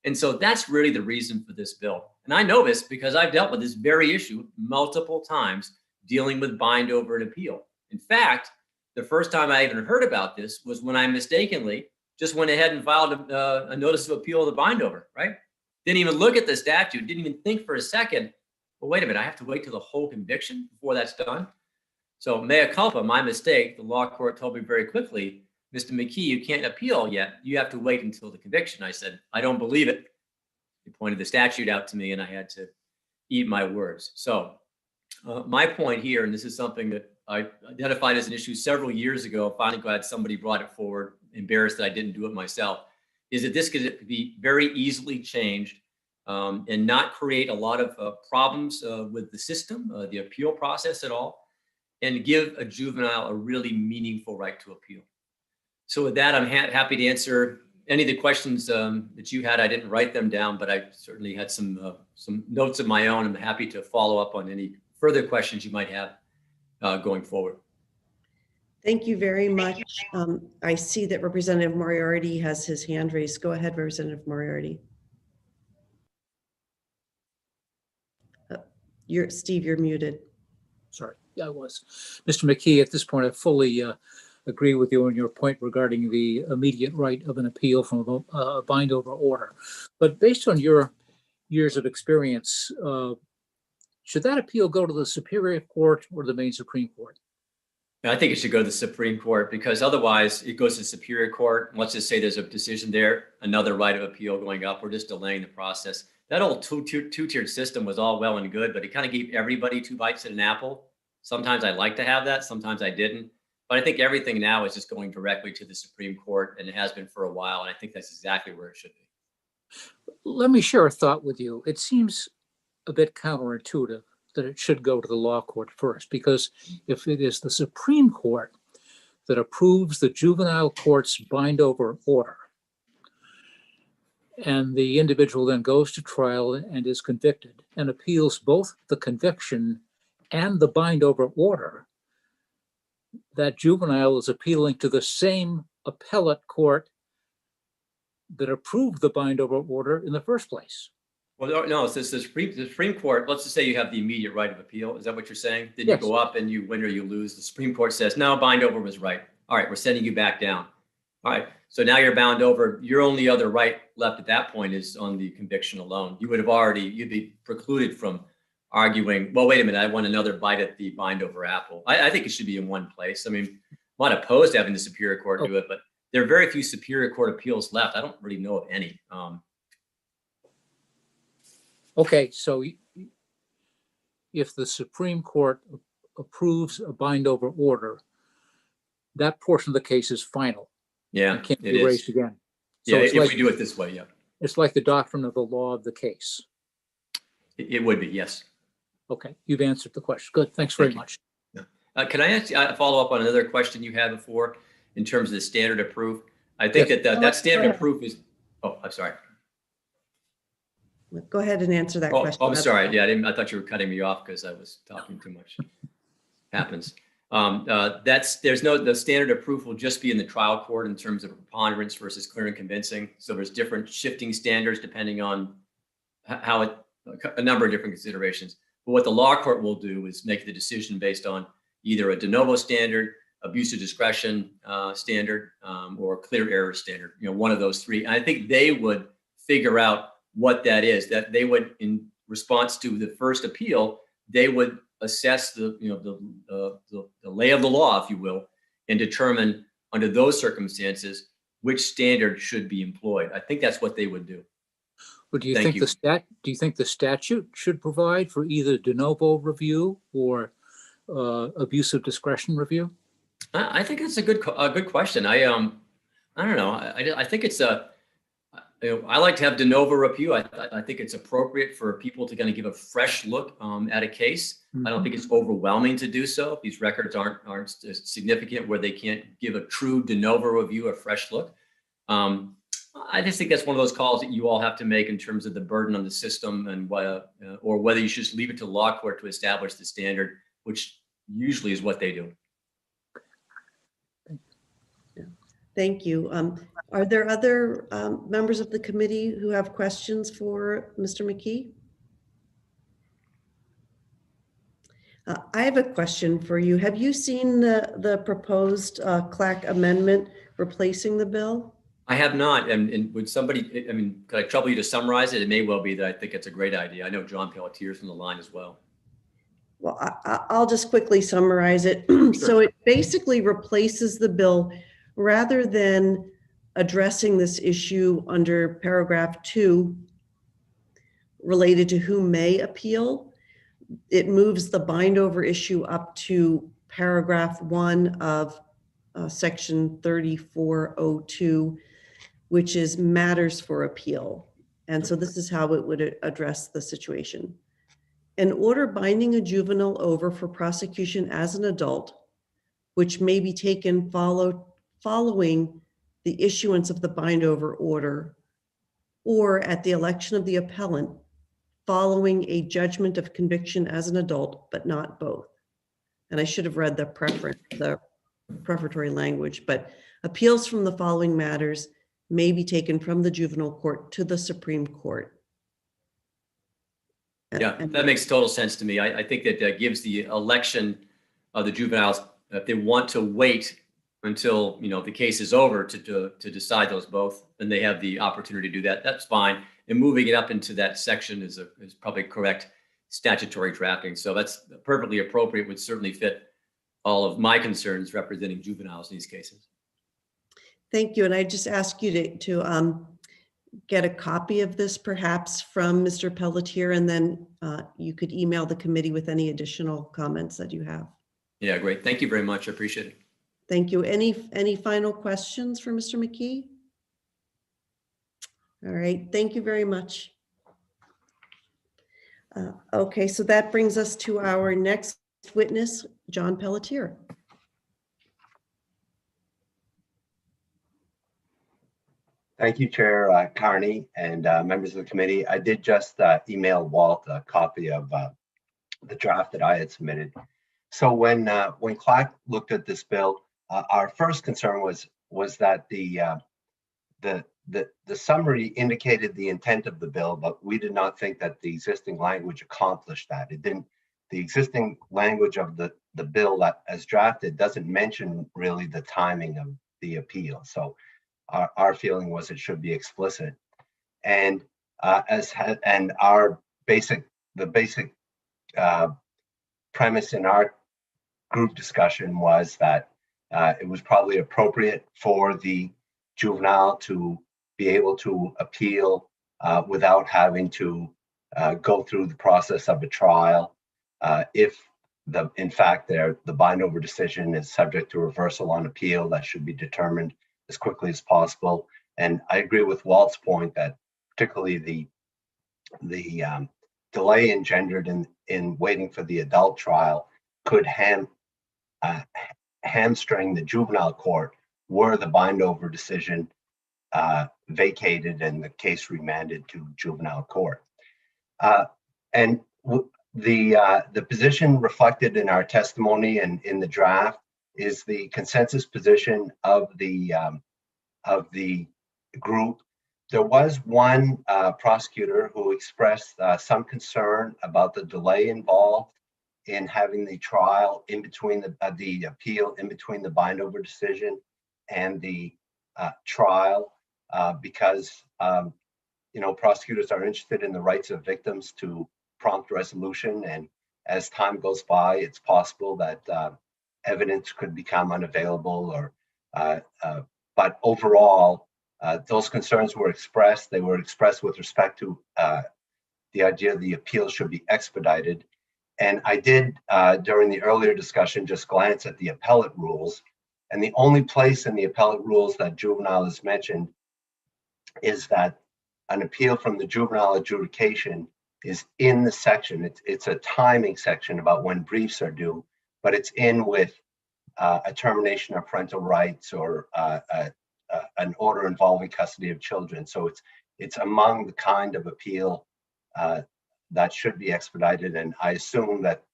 And so that's really the reason for this bill. And I know this because I've dealt with this very issue multiple times dealing with bind over and appeal. In fact, the first time I even heard about this was when I mistakenly just went ahead and filed a notice of appeal of the bind over, right? Didn't even look at the statute, didn't even think for a second, well, wait a minute, I have to wait till the whole conviction before that's done. So mea culpa, my mistake. The law court told me very quickly, Mr. McKee, you can't appeal yet. You have to wait until the conviction. I said, I don't believe it. He pointed the statute out to me and I had to eat my words. So my point here, and this is something that I identified as an issue several years ago, finally glad somebody brought it forward, embarrassed that I didn't do it myself, is that this could be very easily changed and not create a lot of problems with the system, the appeal process at all, and give a juvenile a really meaningful right to appeal. So with that, I'm happy to answer any of the questions that you had. I didn't write them down, but I certainly had some notes of my own. I'm happy to follow up on any further questions you might have going forward. Thank you very much. I see that Representative Moriarty has his hand raised. Go ahead, Representative Moriarty. Steve, you're muted. Sorry, I was. Mr. McKee, at this point, I fully agree with you on your point regarding the immediate right of an appeal from a bind over order. But based on your years of experience, should that appeal go to the Superior Court or the Maine Supreme Court? I think it should go to the Supreme Court because otherwise it goes to the Superior Court. Let's just say there's a decision there, another right of appeal going up. We're just delaying the process. That old two-tiered system was all well and good, but it kind of gave everybody 2 bites at an apple. Sometimes I like to have that, sometimes I didn't. But I think everything now is just going directly to the Supreme Court, and it has been for a while, and I think that's exactly where it should be. Let me share a thought with you. It seems a bit counterintuitive that it should go to the law court first, because if it is the Supreme Court that approves the juvenile court's bind over order, and the individual then goes to trial and is convicted and appeals both the conviction and the bind over order, that juvenile is appealing to the same appellate court that approved the bind over order in the first place. Well, no, it's the Supreme Court. Let's just say you have the immediate right of appeal. Is that what you're saying? Then Yes. you go up and you win or you lose. The Supreme Court says, no, bind over was right. All right, we're sending you back down. All right, so now you're bound over. Your only other right left at that point is on the conviction alone. You would have already, you'd be precluded from arguing, well, wait a minute, I want another bite at the bind over apple. I think it should be in one place. I mean, I'm not opposed to having the Superior Court do it, but there are very few Superior Court appeals left. I don't really know of any. Okay, so if the Supreme Court approves a bind over order, that portion of the case is final. Yeah, it can't it be is. raised again. Yeah, So it's if like, we do it this way, yeah. it's like the doctrine of the law of the case. It would be, yes. Okay, you've answered the question. Good, thanks very much. Can I ask, follow up on another question you had before in terms of the standard of proof? I think that standard of proof is, oh, I'm sorry. Go ahead and answer that question. Oh, I'm sorry. Yeah, I thought you were cutting me off because I was talking too much. Happens. The standard of proof will just be in the trial court in terms of preponderance versus clear and convincing. So there's different shifting standards depending on how a number of different considerations. But what the law court will do is make the decision based on either a de novo standard, abuse of discretion standard, or clear error standard. One of those three. And I think they would figure out what that is. That they would, in response to the first appeal, they would assess the lay of the law, if you will, and determine under those circumstances which standard should be employed. I think that's what they would do. But do you think the statute should provide for either de novo review or abuse of discretion review? I think it's a good question. I don't know. I think it's I like to have de novo review. I think it's appropriate for people to kind of give a fresh look at a case. I don't think it's overwhelming to do so. These records aren't significant where they can't give a true de novo review, a fresh look. I just think that's one of those calls that you all have to make in terms of the burden on the system and or whether you should just leave it to the law court to establish the standard, which usually is what they do. Thank you. Are there other members of the committee who have questions for Mr. McKee? I have a question for you. Have you seen the proposed Clack amendment replacing the bill? I have not. And would somebody, could I trouble you to summarize it? It may well be that I think it's a great idea. I know John Pelletier's from the line as well. Well, I'll just quickly summarize it. Sure. So it basically replaces the bill rather than addressing this issue under paragraph 2 related to who may appeal. It moves the bind over issue up to paragraph 1 of section 3402, which is matters for appeal. And so this is how it would address the situation. An order binding a juvenile over for prosecution as an adult, which may be taken following the issuance of the bind over order or at the election of the appellant following a judgment of conviction as an adult, but not both. And I should have read the prefatory language, but appeals from the following matters may be taken from the juvenile court to the Supreme Court. Yeah, that makes total sense to me. I think that gives the election of the juveniles, if they want to wait until the case is over to decide those both, then they have the opportunity to do that. That's fine. And moving it up into that section is probably correct statutory drafting. So that's perfectly appropriate. Would certainly fit all of my concerns representing juveniles in these cases. Thank you. And I just ask you to get a copy of this perhaps from Mr. Pelletier, and then you could email the committee with any additional comments that you have. Yeah, great. Thank you very much. I appreciate it. Thank you. Any final questions for Mr. McKee? All right. Thank you very much. Okay, so that brings us to our next witness, John Pelletier. Thank you, Chair Carney and members of the committee. I did just email Walt a copy of the draft that I had submitted. So when Clark looked at this bill, our first concern was that the summary indicated the intent of the bill, but we did not think that the existing language accomplished that. It didn't. The existing language of the bill that as drafted doesn't mention really the timing of the appeal. So our feeling was it should be explicit, and the basic premise in our group discussion was that it was probably appropriate for the juvenile to be able to appeal without having to go through the process of a trial. If in fact the bind over decision is subject to reversal on appeal, that should be determined as quickly as possible. And I agree with Walt's point that particularly the delay engendered in waiting for the adult trial could hamstring the juvenile court were the bind over decision vacated and the case remanded to juvenile court. And the position reflected in our testimony and in the draft is the consensus position of the group. There was one prosecutor who expressed some concern about the delay involved in having the trial in between the appeal in between the bind over decision and the trial, because prosecutors are interested in the rights of victims to prompt resolution, and as time goes by, it's possible that evidence could become unavailable. But overall, those concerns were expressed. They were expressed with respect to the idea the appeal should be expedited. And I did, during the earlier discussion, just glance at the appellate rules. And the only place in the appellate rules that juvenile is mentioned is that an appeal from the juvenile adjudication is in the section. It's a timing section about when briefs are due, but it's in with a termination of parental rights or an order involving custody of children. So it's among the kind of appeal that should be expedited, and I assume that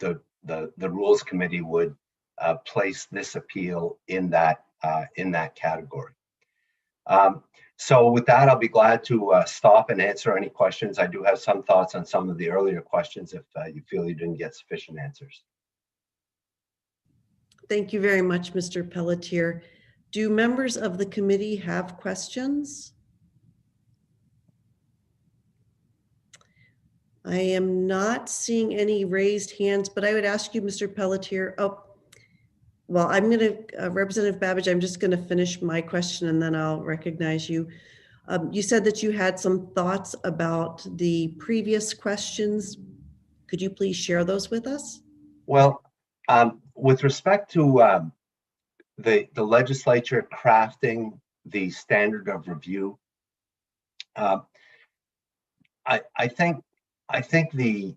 the Rules Committee would place this appeal in that category. So with that, I'll be glad to stop and answer any questions. I do have some thoughts on some of the earlier questions if you feel you didn't get sufficient answers. Thank you very much, Mr. Pelletier. Do members of the committee have questions? I am not seeing any raised hands, but I would ask you, Mr. Pelletier. Oh, well, I'm going to, Representative Babbage, I'm just going to finish my question and then I'll recognize you. You said that you had some thoughts about the previous questions. Could you please share those with us? Well, with respect to the legislature crafting the standard of review, I think it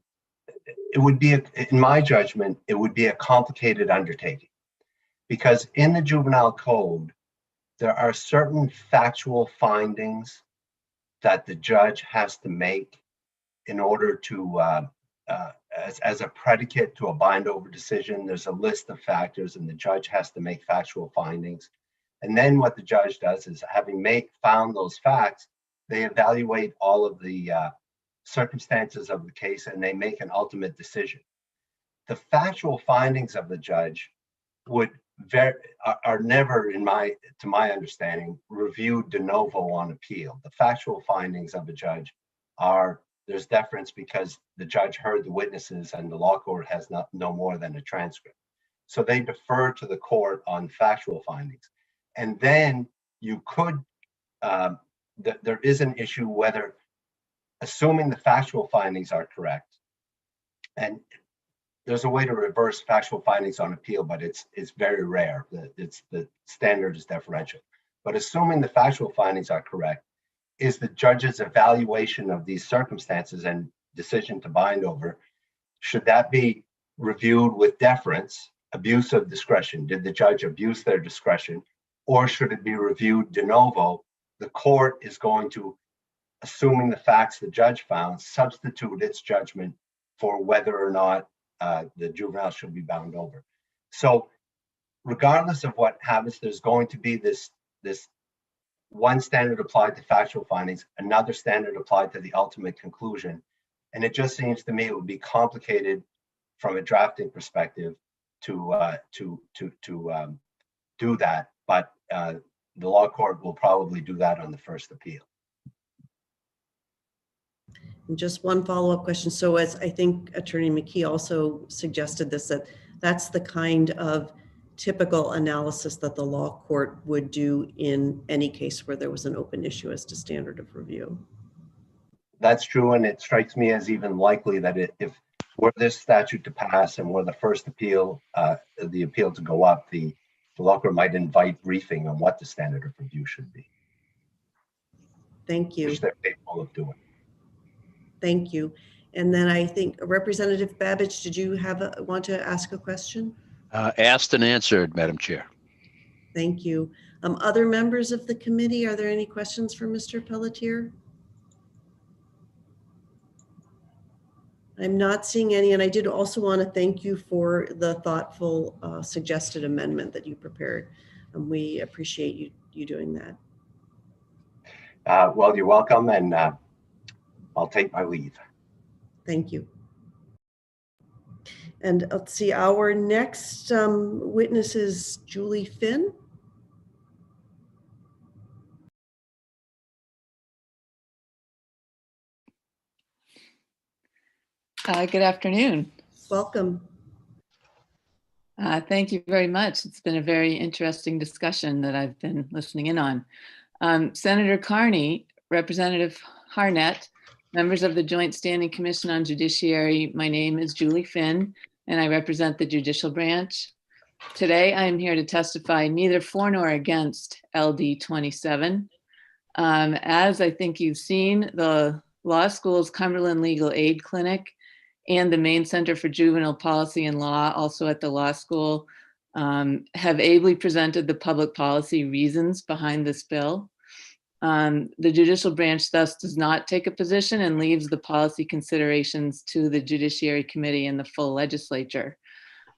would be, in my judgment, it would be a complicated undertaking, because in the juvenile code, there are certain factual findings that the judge has to make in order to, as a predicate to a bind over decision. There's a list of factors and the judge has to make factual findings. And then what the judge does is, having found those facts, they evaluate all of the circumstances of the case and they make an ultimate decision. The factual findings of the judge are never, to my understanding, reviewed de novo on appeal. The factual findings of a judge there's deference because the judge heard the witnesses and the law court has no more than a transcript. So they defer to the court on factual findings. And then you could, there is an issue whether, assuming the factual findings are correct, and there's a way to reverse factual findings on appeal, but it's very rare. The standard is deferential. But assuming the factual findings are correct, is the judge's evaluation of these circumstances and decision to bind over, should that be reviewed with deference, abuse of discretion? Did the judge abuse their discretion? Or should it be reviewed de novo the court is going to, assuming the facts the judge found, substitute its judgment for whether or not the juvenile should be bound over. So regardless of what happens, there's going to be this one standard applied to factual findings, another standard applied to the ultimate conclusion. And it just seems to me it would be complicated from a drafting perspective to do that. But the law court will probably do that on the first appeal. And just one follow-up question. So as I think Attorney McKee also suggested this, that's the kind of typical analysis that the law court would do in any case where there was an open issue as to standard of review. That's true, and it strikes me as even likely that if were this statute to pass and were the first appeal, the appeal to go up, the law court might invite briefing on what the standard of review should be. Thank you. Which they're capable of doing. Thank you. And then I think Representative Babbage, did you want to ask a question? Asked and answered, Madam Chair. Thank you. Other members of the committee, are there any questions for Mr. Pelletier? I'm not seeing any, and I did also want to thank you for the thoughtful suggested amendment that you prepared. We appreciate you doing that. Well, you're welcome, and I'll take my leave. Thank you. And let's see, our next witness is Julie Finn. Good afternoon. Welcome. Thank you very much. It's been a very interesting discussion that I've been listening in on. Senator Carney, Representative Harnett, members of the Joint Standing Commission on Judiciary, my name is Julie Finn, and I represent the judicial branch. Today, I am here to testify neither for nor against LD 27. As I think you've seen, the law school's Cumberland Legal Aid Clinic and the Maine Center for Juvenile Policy and Law, also at the law school, have ably presented the public policy reasons behind this bill. The judicial branch thus does not take a position and leaves the policy considerations to the Judiciary Committee and the full legislature.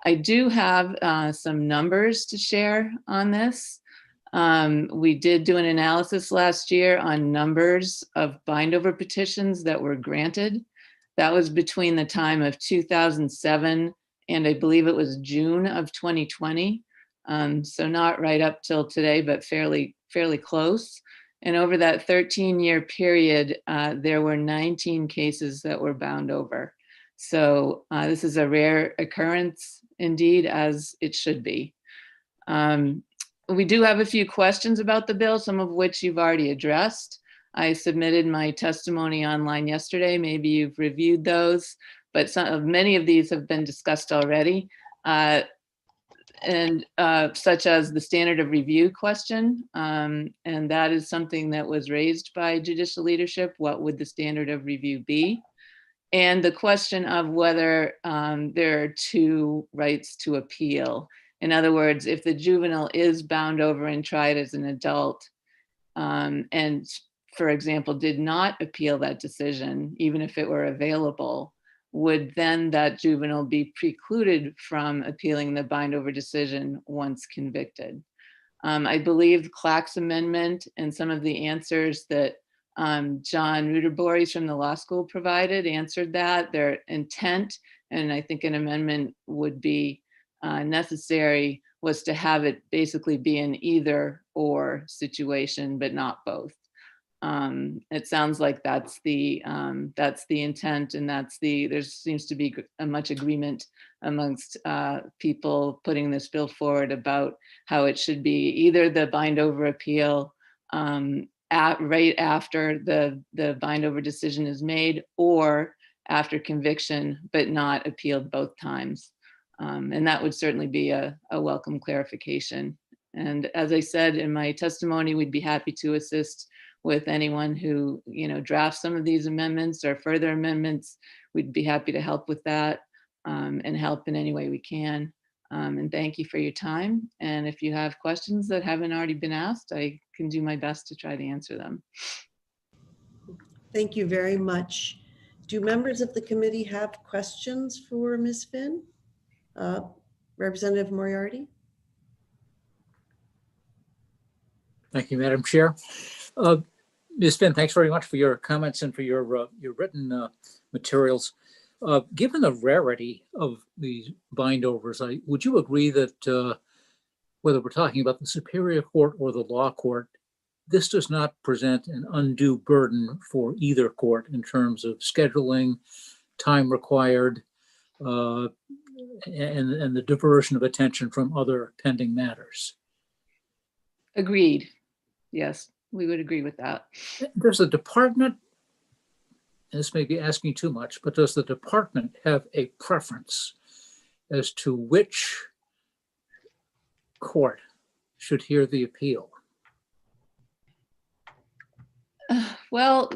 I do have some numbers to share on this. We did do an analysis last year on numbers of bind-over petitions that were granted. That was between the time of 2007 and I believe it was June of 2020. So not right up till today, but fairly close. And over that 13-year period, there were 19 cases that were bound over. So this is a rare occurrence indeed, as it should be. We do have a few questions about the bill, some of which you've already addressed. I submitted my testimony online yesterday. Maybe you've reviewed those, but many of these have been discussed already. Such as the standard of review question. And that is something that was raised by judicial leadership. What would the standard of review be? And the question of whether there are two rights to appeal. In other words, if the juvenile is bound over and tried as an adult, and for example, did not appeal that decision, even if it were available, would then that juvenile be precluded from appealing the bind over decision once convicted? I believe Clack's amendment and some of the answers that John Ruderboris from the law school provided answered that. Their intent, and I think an amendment would be necessary, was to have it basically be an either or situation, but not both. It sounds like that's the intent, and there seems to be much agreement amongst people putting this bill forward about how it should be either the bind over appeal right after the bind over decision is made, or after conviction, but not appealed both times. And that would certainly be a welcome clarification. And as I said in my testimony, we'd be happy to assist with anyone who drafts some of these amendments or further amendments. We'd be happy to help with that and help in any way we can. And thank you for your time. And if you have questions that haven't already been asked, I can do my best to try to answer them. Thank you very much. Do members of the committee have questions for Ms. Finn? Representative Moriarty? Thank you, Madam Chair. Ms. Finn, thanks very much for your comments and for your written materials. Given the rarity of these bindovers, would you agree that whether we're talking about the Superior Court or the law court, this does not present an undue burden for either court in terms of scheduling, time required, and the diversion of attention from other pending matters? Agreed. Yes, we would agree with that. Does the department, and this may be asking too much, but does the department have a preference as to which court should hear the appeal? Well,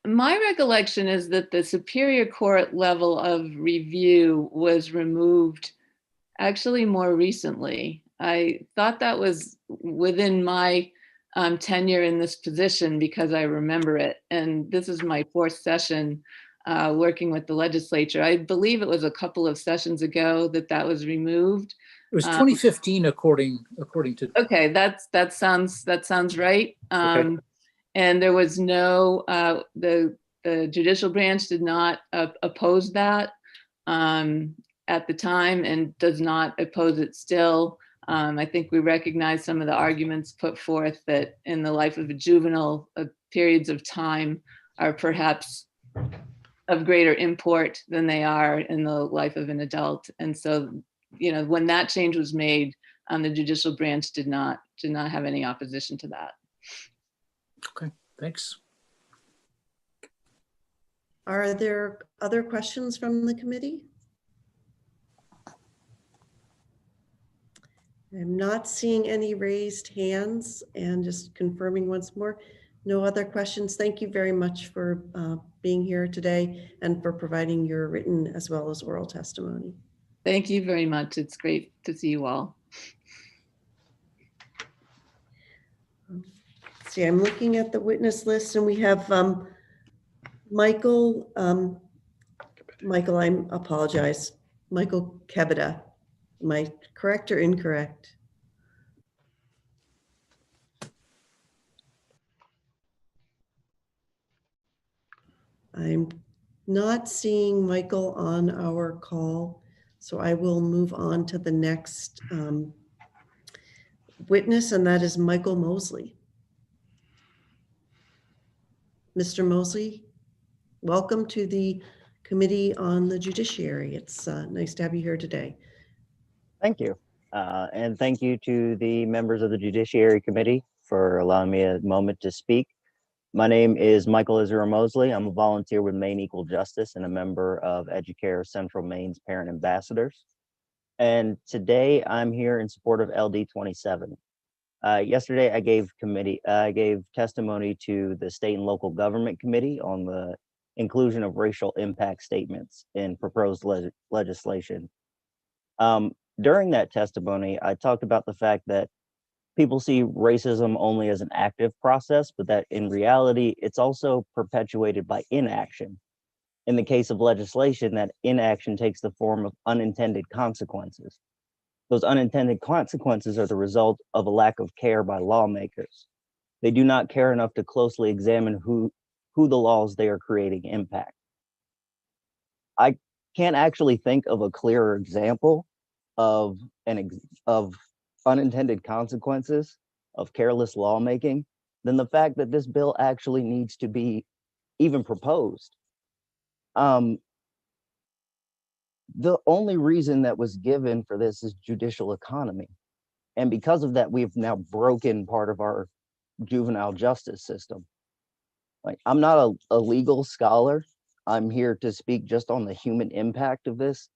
my recollection is that the Superior Court level of review was removed actually more recently. I thought that was within my tenure in this position because I remember it. And this is my 4th session working with the legislature. I believe it was a couple of sessions ago that was removed. It was 2015, according to. Okay, that sounds right. Okay. And there was no, the judicial branch did not oppose that at the time and does not oppose it still. I think we recognize some of the arguments put forth that in the life of a juvenile, periods of time are perhaps of greater import than they are in the life of an adult. And so, when that change was made, the judicial branch did not have any opposition to that. Okay, thanks. Are there other questions from the committee? I'm not seeing any raised hands, and just confirming once more, no other questions. Thank you very much for being here today and for providing your written as well as oral testimony. Thank you very much. It's great to see you all. See, I'm looking at the witness list, and we have Michael, I apologize, Michael Kebeda. Am I correct or incorrect? I'm not seeing Michael on our call, so I will move on to the next witness, and that is Michael Mosley. Mr. Mosley, welcome to the Committee on the Judiciary. It's nice to have you here today. Thank you. And thank you to the members of the Judiciary Committee for allowing me a moment to speak. My name is Michael Israel Mosley. I'm a volunteer with Maine Equal Justice and a member of Educare Central Maine's Parent Ambassadors. And today I'm here in support of LD 27. Yesterday I gave testimony to the State and Local Government Committee on the inclusion of racial impact statements in proposed legislation. During that testimony, I talked about the fact that people see racism only as an active process, but that in reality, it's also perpetuated by inaction. In the case of legislation, that inaction takes the form of unintended consequences. Those unintended consequences are the result of a lack of care by lawmakers. They do not care enough to closely examine who the laws they are creating impact. I can't actually think of a clearer example of unintended consequences of careless lawmaking than the fact that this bill actually needs to be even proposed. The only reason that was given for this is judicial economy. And because of that, we've now broken part of our juvenile justice system. Like, I'm not a legal scholar. I'm here to speak just on the human impact of this.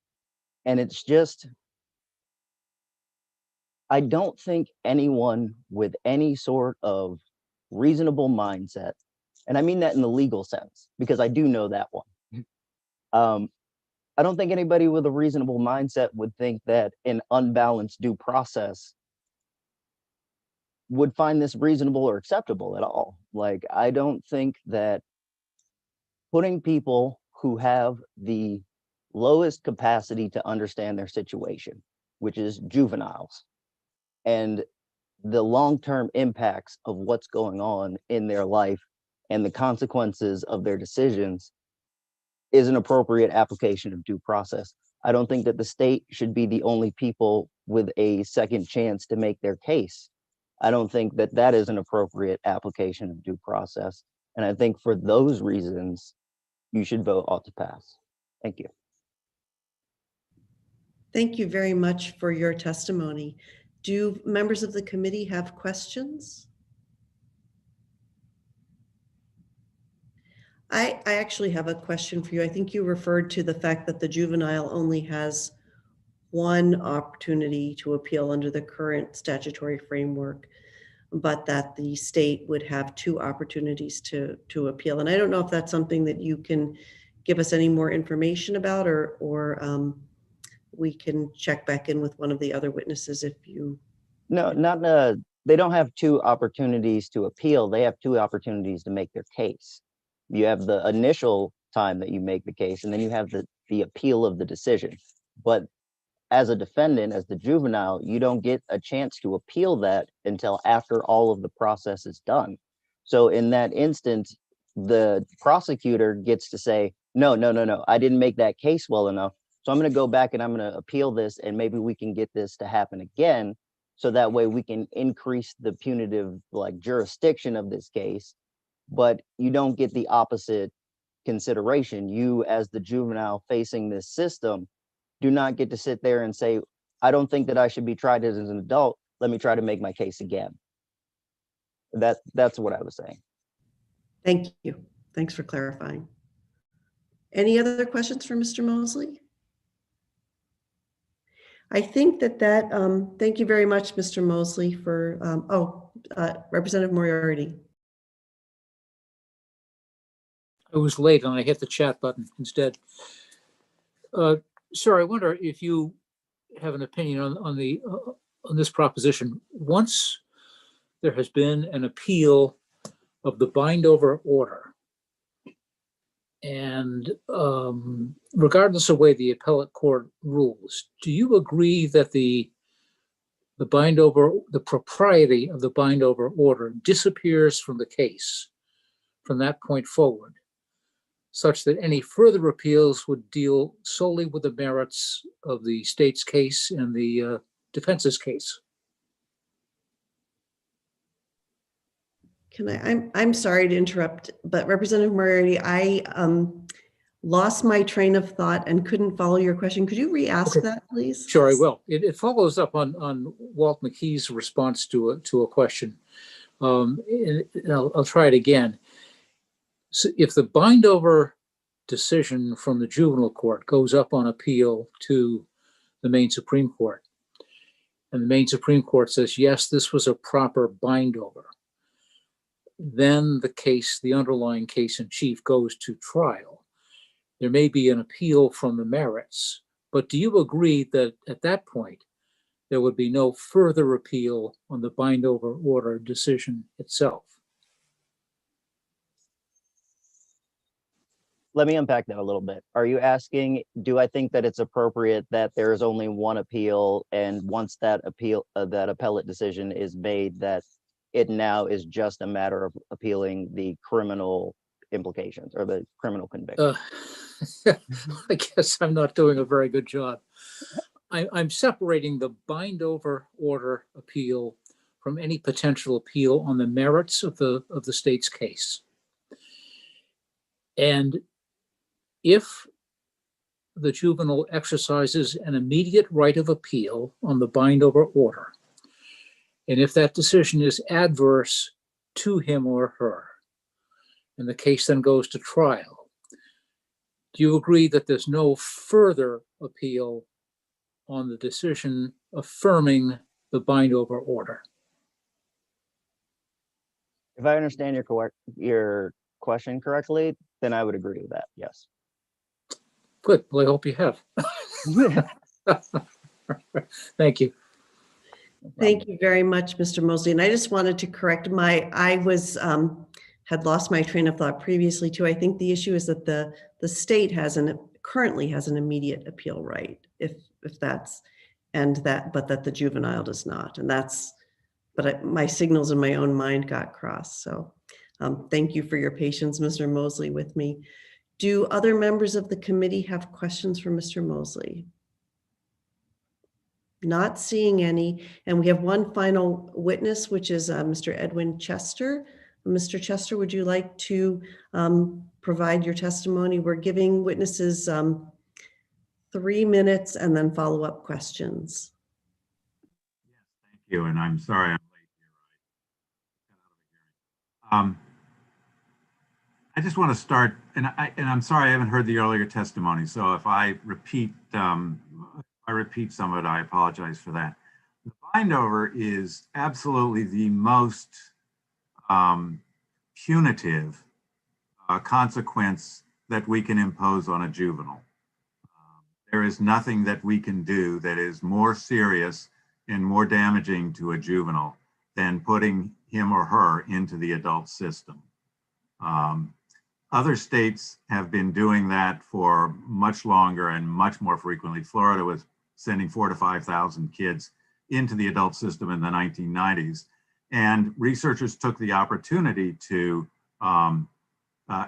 And it's just, I don't think anyone with any sort of reasonable mindset, and I mean that in the legal sense, because I do know that one, I don't think anybody with a reasonable mindset would think that an unbalanced due process would find this reasonable or acceptable at all. Like, I don't think that putting people who have the lowest capacity to understand their situation, which is juveniles, and the long-term impacts of what's going on in their life and the consequences of their decisions is an appropriate application of due process. I don't think that the state should be the only people with a second chance to make their case. I don't think that that is an appropriate application of due process. And I think for those reasons, you should vote ought to pass. Thank you. Thank you very much for your testimony. Do members of the committee have questions? I actually have a question for you. I think you referred to the fact that the juvenile only has one opportunity to appeal under the current statutory framework, but that the state would have two opportunities to appeal. And I don't know if that's something that you can give us any more information about, or we can check back in with one of the other witnesses if you. No, they don't have two opportunities to appeal. They have two opportunities to make their case. You have the initial time that you make the case, and then you have the appeal of the decision. But as a defendant, as the juvenile, you don't get a chance to appeal that until after all of the process is done. So in that instance, the prosecutor gets to say, no, I didn't make that case well enough. So I'm going to go back and I'm going to appeal this, and maybe we can get this to happen again. So that way we can increase the punitive jurisdiction of this case, but you don't get the opposite consideration. You, as the juvenile facing this system, do not get to sit there and say, I don't think that I should be tried as an adult. Let me try to make my case again. That's what I was saying. Thank you. Thanks for clarifying. Any other questions for Mr. Mosley? I think thank you very much, Mr. Mosley, for, Representative Moriarty. I was late and I hit the chat button instead. Sir, I wonder if you have an opinion on this proposition. Once there has been an appeal of the bind-over order, and regardless of the way the appellate court rules, do you agree that the propriety of the bind-over order disappears from the case from that point forward, such that any further appeals would deal solely with the merits of the state's case and the defense's case? I'm sorry to interrupt, but Representative Moriarty, I lost my train of thought and couldn't follow your question. Could you re-ask that, please? Sure, I will. It follows up on Walt McKee's response to a question. And I'll try it again. So if the bind-over decision from the juvenile court goes up on appeal to the Maine Supreme Court, and the Maine Supreme Court says, yes, this was a proper bind-over, then the case, the underlying case in chief, goes to trial. There may be an appeal from the merits, but do you agree that at that point, there would be no further appeal on the bind-over order decision itself? Let me unpack that a little bit. Are you asking, do I think that it's appropriate that there is only one appeal, and once that appeal, that appellate decision is made, that it now is just a matter of appealing the criminal implications or the criminal conviction? I guess I'm not doing a very good job. I'm separating the bind-over order appeal from any potential appeal on the merits of the state's case. And if the juvenile exercises an immediate right of appeal on the bind-over order, and if that decision is adverse to him or her, and the case then goes to trial, do you agree that there's no further appeal on the decision affirming the bind-over order? If I understand your question correctly, then I would agree with that, yes. Good. Well, I hope you have. Thank you. Thank you very much, Mr. Mosley. And I just wanted to correct I was, had lost my train of thought previously too. I think the issue is that the state currently has an immediate appeal right, if that's, but that the juvenile does not. And that's, but my signals in my own mind got crossed. So thank you for your patience, Mr. Mosley, with me. Do other members of the committee have questions for Mr. Mosley? Not seeing any. And we have one final witness, which is Mr. Edwin Chester. Mr. Chester, would you like to provide your testimony? We're giving witnesses 3 minutes and then follow-up questions. Thank you, and I'm sorry I'm late here. I just want to start, and I'm sorry I haven't heard the earlier testimony, so if I repeat some of it, I apologize for that. The bindover is absolutely the most punitive consequence that we can impose on a juvenile. There is nothing that we can do that is more serious and more damaging to a juvenile than putting him or her into the adult system. Other states have been doing that for much longer and much more frequently. Florida was sending 4,000 to 5,000 kids into the adult system in the 1990s. And researchers took the opportunity to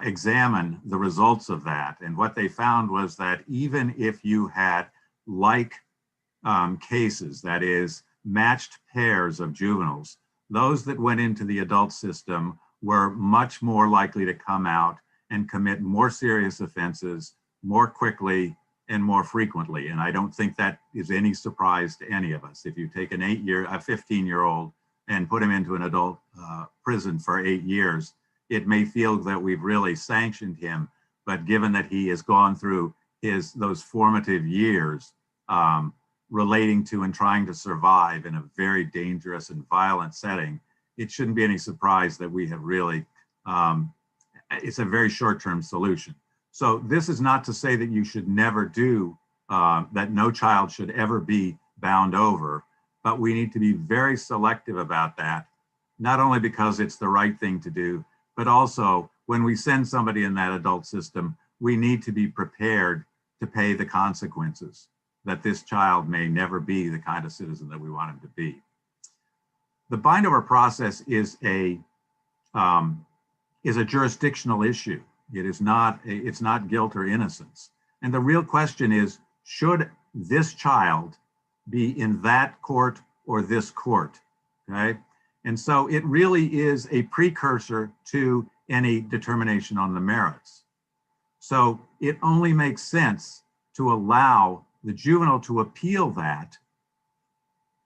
examine the results of that. And what they found was that even if you had like cases, that is matched pairs of juveniles, those that went into the adult system were much more likely to come out and commit more serious offenses more quickly and more frequently. And I don't think that is any surprise to any of us. If you take a 15-year-old and put him into an adult prison for 8 years, it may feel that we've really sanctioned him, but given that he has gone through those formative years relating to and trying to survive in a very dangerous and violent setting, it shouldn't be any surprise that we have really, it's a very short-term solution. So this is not to say that you should never do, that no child should ever be bound over, but we need to be very selective about that, not only because it's the right thing to do, but also when we send somebody in that adult system, we need to be prepared to pay the consequences that this child may never be the kind of citizen that we want him to be. The bindover process is a jurisdictional issue. It's not guilt or innocence. And the real question is, should this child be in that court or this court, okay? And so it really is a precursor to any determination on the merits. So it only makes sense to allow the juvenile to appeal that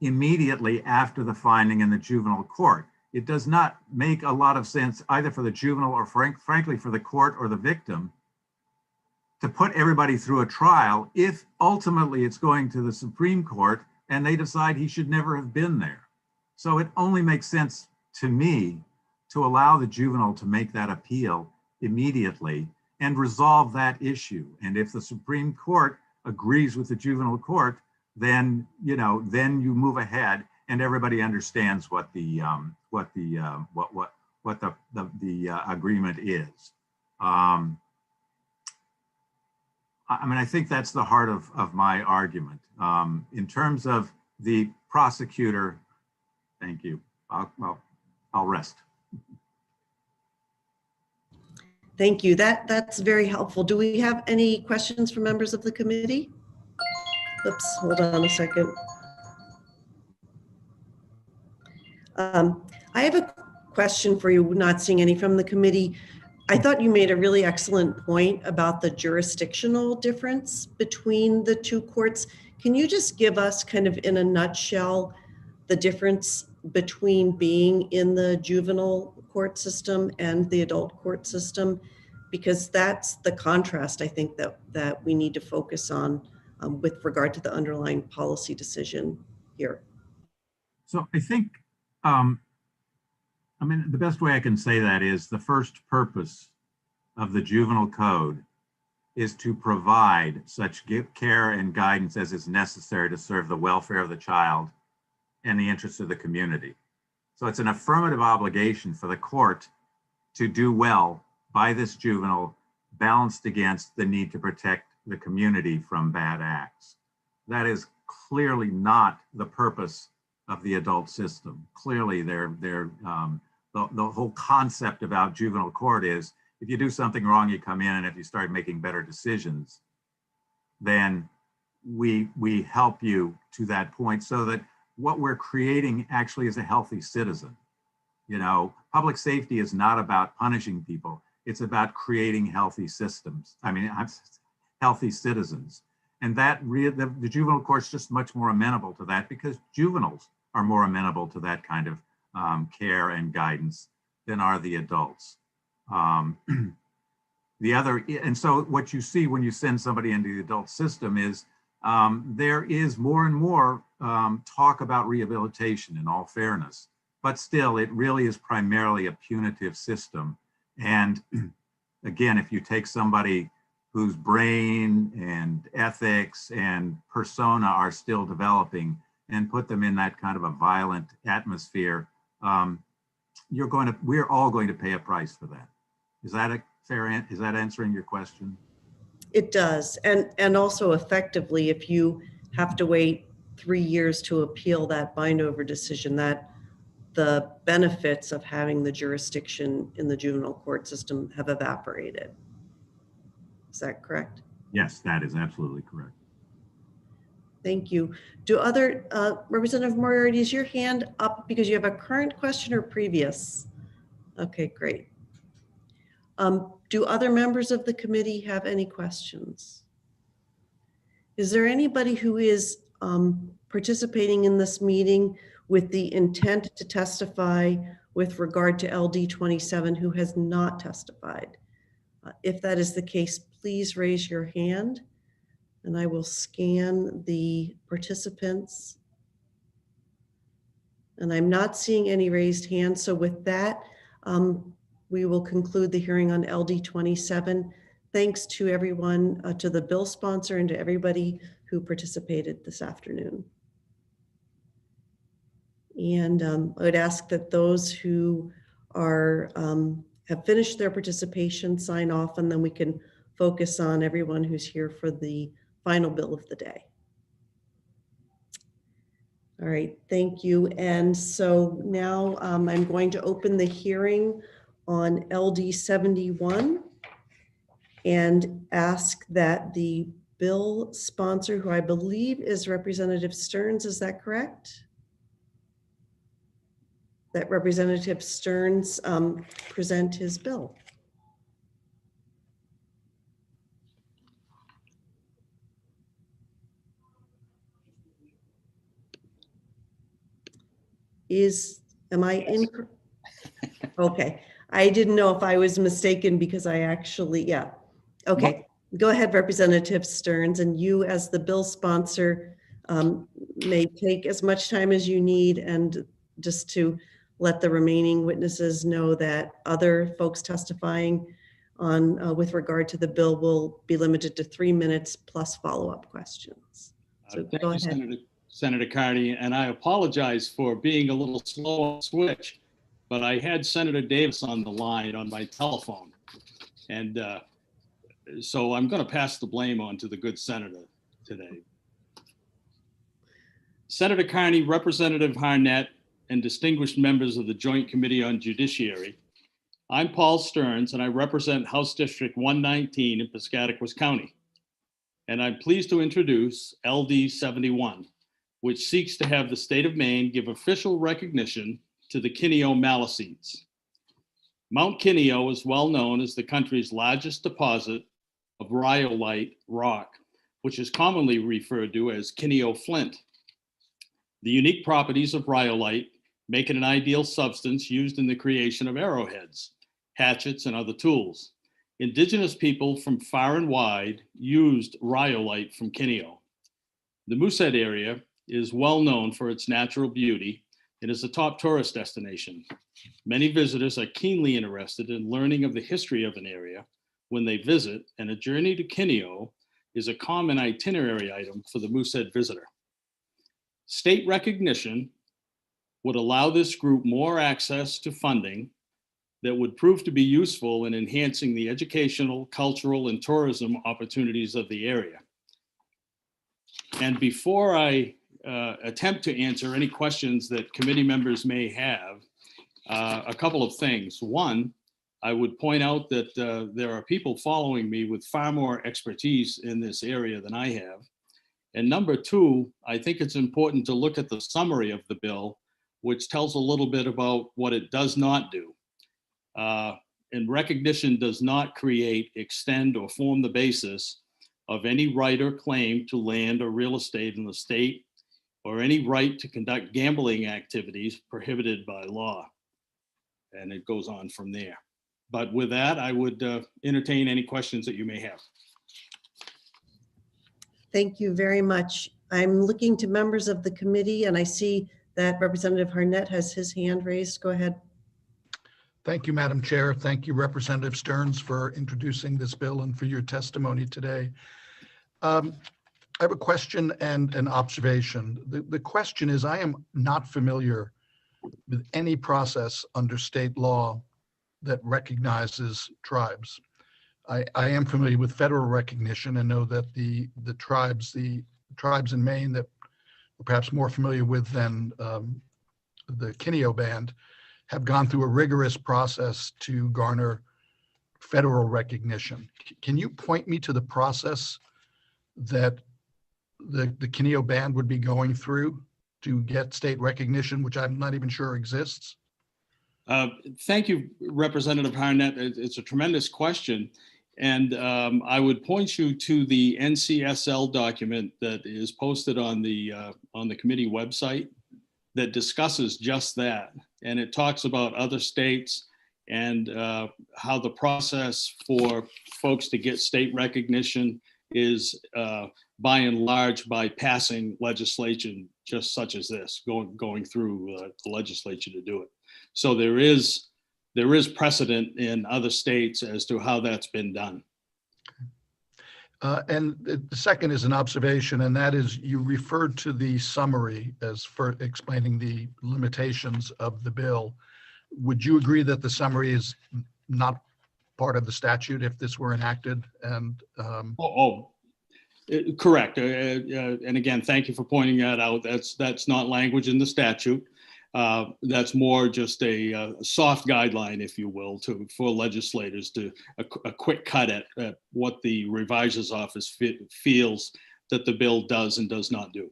immediately after the finding in the juvenile court. It does not make a lot of sense either for the juvenile or frankly for the court or the victim to put everybody through a trial if ultimately it's going to the Supreme Court and they decide he should never have been there. So it only makes sense to me to allow the juvenile to make that appeal immediately and resolve that issue. And if the Supreme Court agrees with the juvenile court, then you move ahead and everybody understands what the agreement is. I think that's the heart of my argument. In terms of the prosecutor, thank you. I'll rest. Thank you. That's very helpful. Do we have any questions from members of the committee? Oops, hold on a second. I have a question for you, not seeing any from the committee. I thought you made a really excellent point about the jurisdictional difference between the two courts. Can you just give us kind of in a nutshell the difference between being in the juvenile court system and the adult court system? Because that's the contrast I think that we need to focus on with regard to the underlying policy decision here. So I think, the best way I can say that is the first purpose of the juvenile code is to provide such care and guidance as is necessary to serve the welfare of the child and the interests of the community. So it's an affirmative obligation for the court to do well by this juvenile, balanced against the need to protect the community from bad acts. That is clearly not the purpose of the adult system. Clearly, the whole concept about juvenile court is if you do something wrong, you come in, and if you start making better decisions, then we help you to that point, so that what we're creating actually is a healthy citizen. You know, public safety is not about punishing people. It's about creating healthy systems. I mean, healthy citizens. And that the juvenile court's just much more amenable to that, because juveniles are more amenable to that kind of care and guidance than are the adults. And so what you see when you send somebody into the adult system is there is more and more talk about rehabilitation, in all fairness, but still it really is primarily a punitive system. And again, if you take somebody whose brain and ethics and persona are still developing and put them in that kind of a violent atmosphere, we're all going to pay a price for that. Is that a fair, is that answering your question? It does. And also effectively, if you have to wait 3 years to appeal that bind over decision, that the benefits of having the jurisdiction in the juvenile court system have evaporated. Is that correct? Yes, that is absolutely correct. Thank you. Do other, Representative Moriarty, is your hand up because you have a current question or previous? Okay, great. Do other members of the committee have any questions? Is there anybody who is participating in this meeting with the intent to testify with regard to LD 27 who has not testified? If that is the case, please raise your hand and I will scan the participants. And I'm not seeing any raised hands. So with that, we will conclude the hearing on LD 27. Thanks to everyone, to the bill sponsor and to everybody who participated this afternoon. And I would ask that those who are have finished their participation sign off, and then we can focus on everyone who's here for the final bill of the day. All right, thank you. And so now I'm going to open the hearing on LD 71 and ask that the bill sponsor, who I believe is Representative Stearns, is that correct? That Representative Stearns present his bill. Am I incorrect? Okay, I didn't know if I was mistaken because I actually, yeah. Okay, go ahead, Representative Stearns, and you as the bill sponsor may take as much time as you need, and just to let the remaining witnesses know that other folks testifying on with regard to the bill will be limited to 3 minutes plus follow-up questions. So Thank go you, ahead. Senator Carney, and I apologize for being a little slow on switch, but I had Senator Davis on the line on my telephone. And so I'm going to pass the blame on to the good senator today. Senator Carney, Representative Harnett, and distinguished members of the Joint Committee on Judiciary, I'm Paul Stearns, and I represent House District 119 in Piscataquis County. And I'm pleased to introduce LD 71, which seeks to have the state of Maine give official recognition to the Kineo Maliseets. Mount Kineo is well known as the country's largest deposit of rhyolite rock, which is commonly referred to as Kineo flint. The unique properties of rhyolite make it an ideal substance used in the creation of arrowheads, hatchets, and other tools. Indigenous people from far and wide used rhyolite from Kineo. The Moosehead area is well known for its natural beauty and is a top tourist destination. Many visitors are keenly interested in learning of the history of an area, when they visit, and a journey to Kineo is a common itinerary item for the Moosehead visitor. State recognition would allow this group more access to funding that would prove to be useful in enhancing the educational, cultural, and tourism opportunities of the area. And before I attempt to answer any questions that committee members may have, a couple of things. One, I would point out that there are people following me with far more expertise in this area than I have. And number two, I think it's important to look at the summary of the bill, which tells a little bit about what it does not do. And recognition does not create, extend, or form the basis of any right or claim to land or real estate in the state, or any right to conduct gambling activities prohibited by law. And it goes on from there. But with that, I would entertain any questions that you may have. Thank you very much. I'm looking to members of the committee, and I see that Representative Harnett has his hand raised. Go ahead. Thank you, Madam Chair. Thank you, Representative Stearns, for introducing this bill and for your testimony today. I have a question and an observation. The question is, I am not familiar with any process under state law that recognizes tribes. I am familiar with federal recognition and know that the tribes in Maine that we're perhaps more familiar with than the Kineo Band have gone through a rigorous process to garner federal recognition. Can you point me to the process that the Kineo Band would be going through to get state recognition, which I'm not even sure exists? Thank you, Representative Harnett. It's a tremendous question. And I would point you to the NCSL document that is posted on the committee website that discusses just that. And it talks about other states and how the process for folks to get state recognition is by and large by passing legislation just such as this, going through the legislature to do it. So there is precedent in other states as to how that's been done. And the second is an observation, and that is you referred to the summary as for explaining the limitations of the bill. Would you agree that the summary is not part of the statute if this were enacted? And correct. And again, thank you for pointing that out. That's not language in the statute. That's more just a soft guideline, if you will, for legislators to a quick cut at what the reviser's office feels that the bill does and does not do.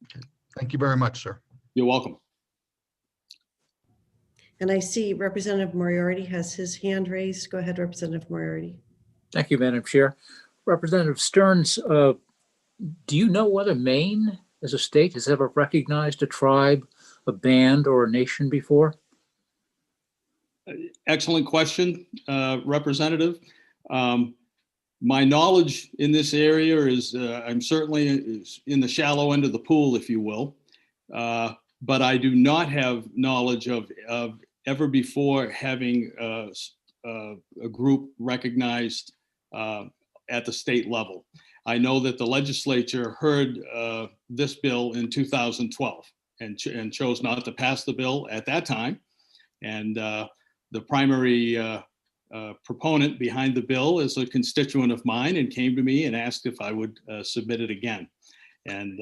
Okay. Thank you very much, sir. You're welcome. And I see Representative Moriarty has his hand raised. Go ahead, Representative Moriarty. Thank you, Madam Chair. Representative Stearns, do you know whether Maine as a state has ever recognized a tribe, a band, or a nation before? Excellent question, Representative. My knowledge in this area is I'm certainly in the shallow end of the pool, if you will, but I do not have knowledge of ever before having a group recognized at the state level. I know that the legislature heard this bill in 2012 and chose not to pass the bill at that time. And the primary proponent behind the bill is a constituent of mine and came to me and asked if I would submit it again. And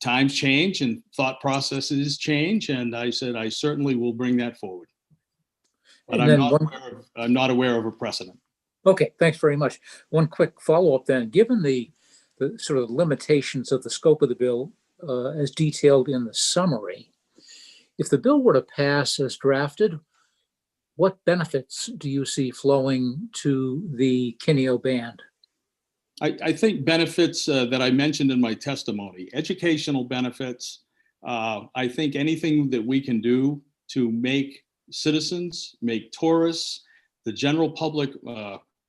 times change and thought processes change. And I said, I certainly will bring that forward. But I'm not aware of a precedent. Okay, thanks very much. One quick follow-up then. Given the sort of limitations of the scope of the bill as detailed in the summary, if the bill were to pass as drafted, what benefits do you see flowing to the Kineo Band? I think benefits that I mentioned in my testimony, educational benefits. I think anything that we can do to make citizens, make tourists, the general public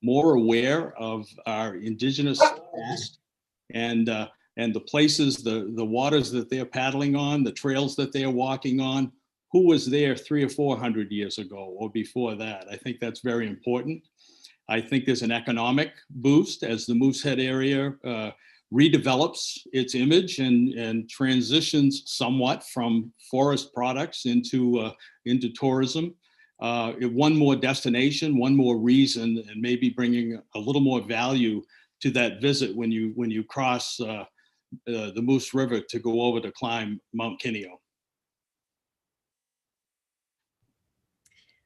more aware of our indigenous past and the places, the waters that they're paddling on, the trails that they're walking on, who was there 300 or 400 years ago or before that. I think that's very important. I think there's an economic boost as the Moosehead area redevelops its image and transitions somewhat from forest products into tourism. One more destination, one more reason, and maybe bringing a little more value to that visit when you cross the Moose River to go over to climb Mount Kineo.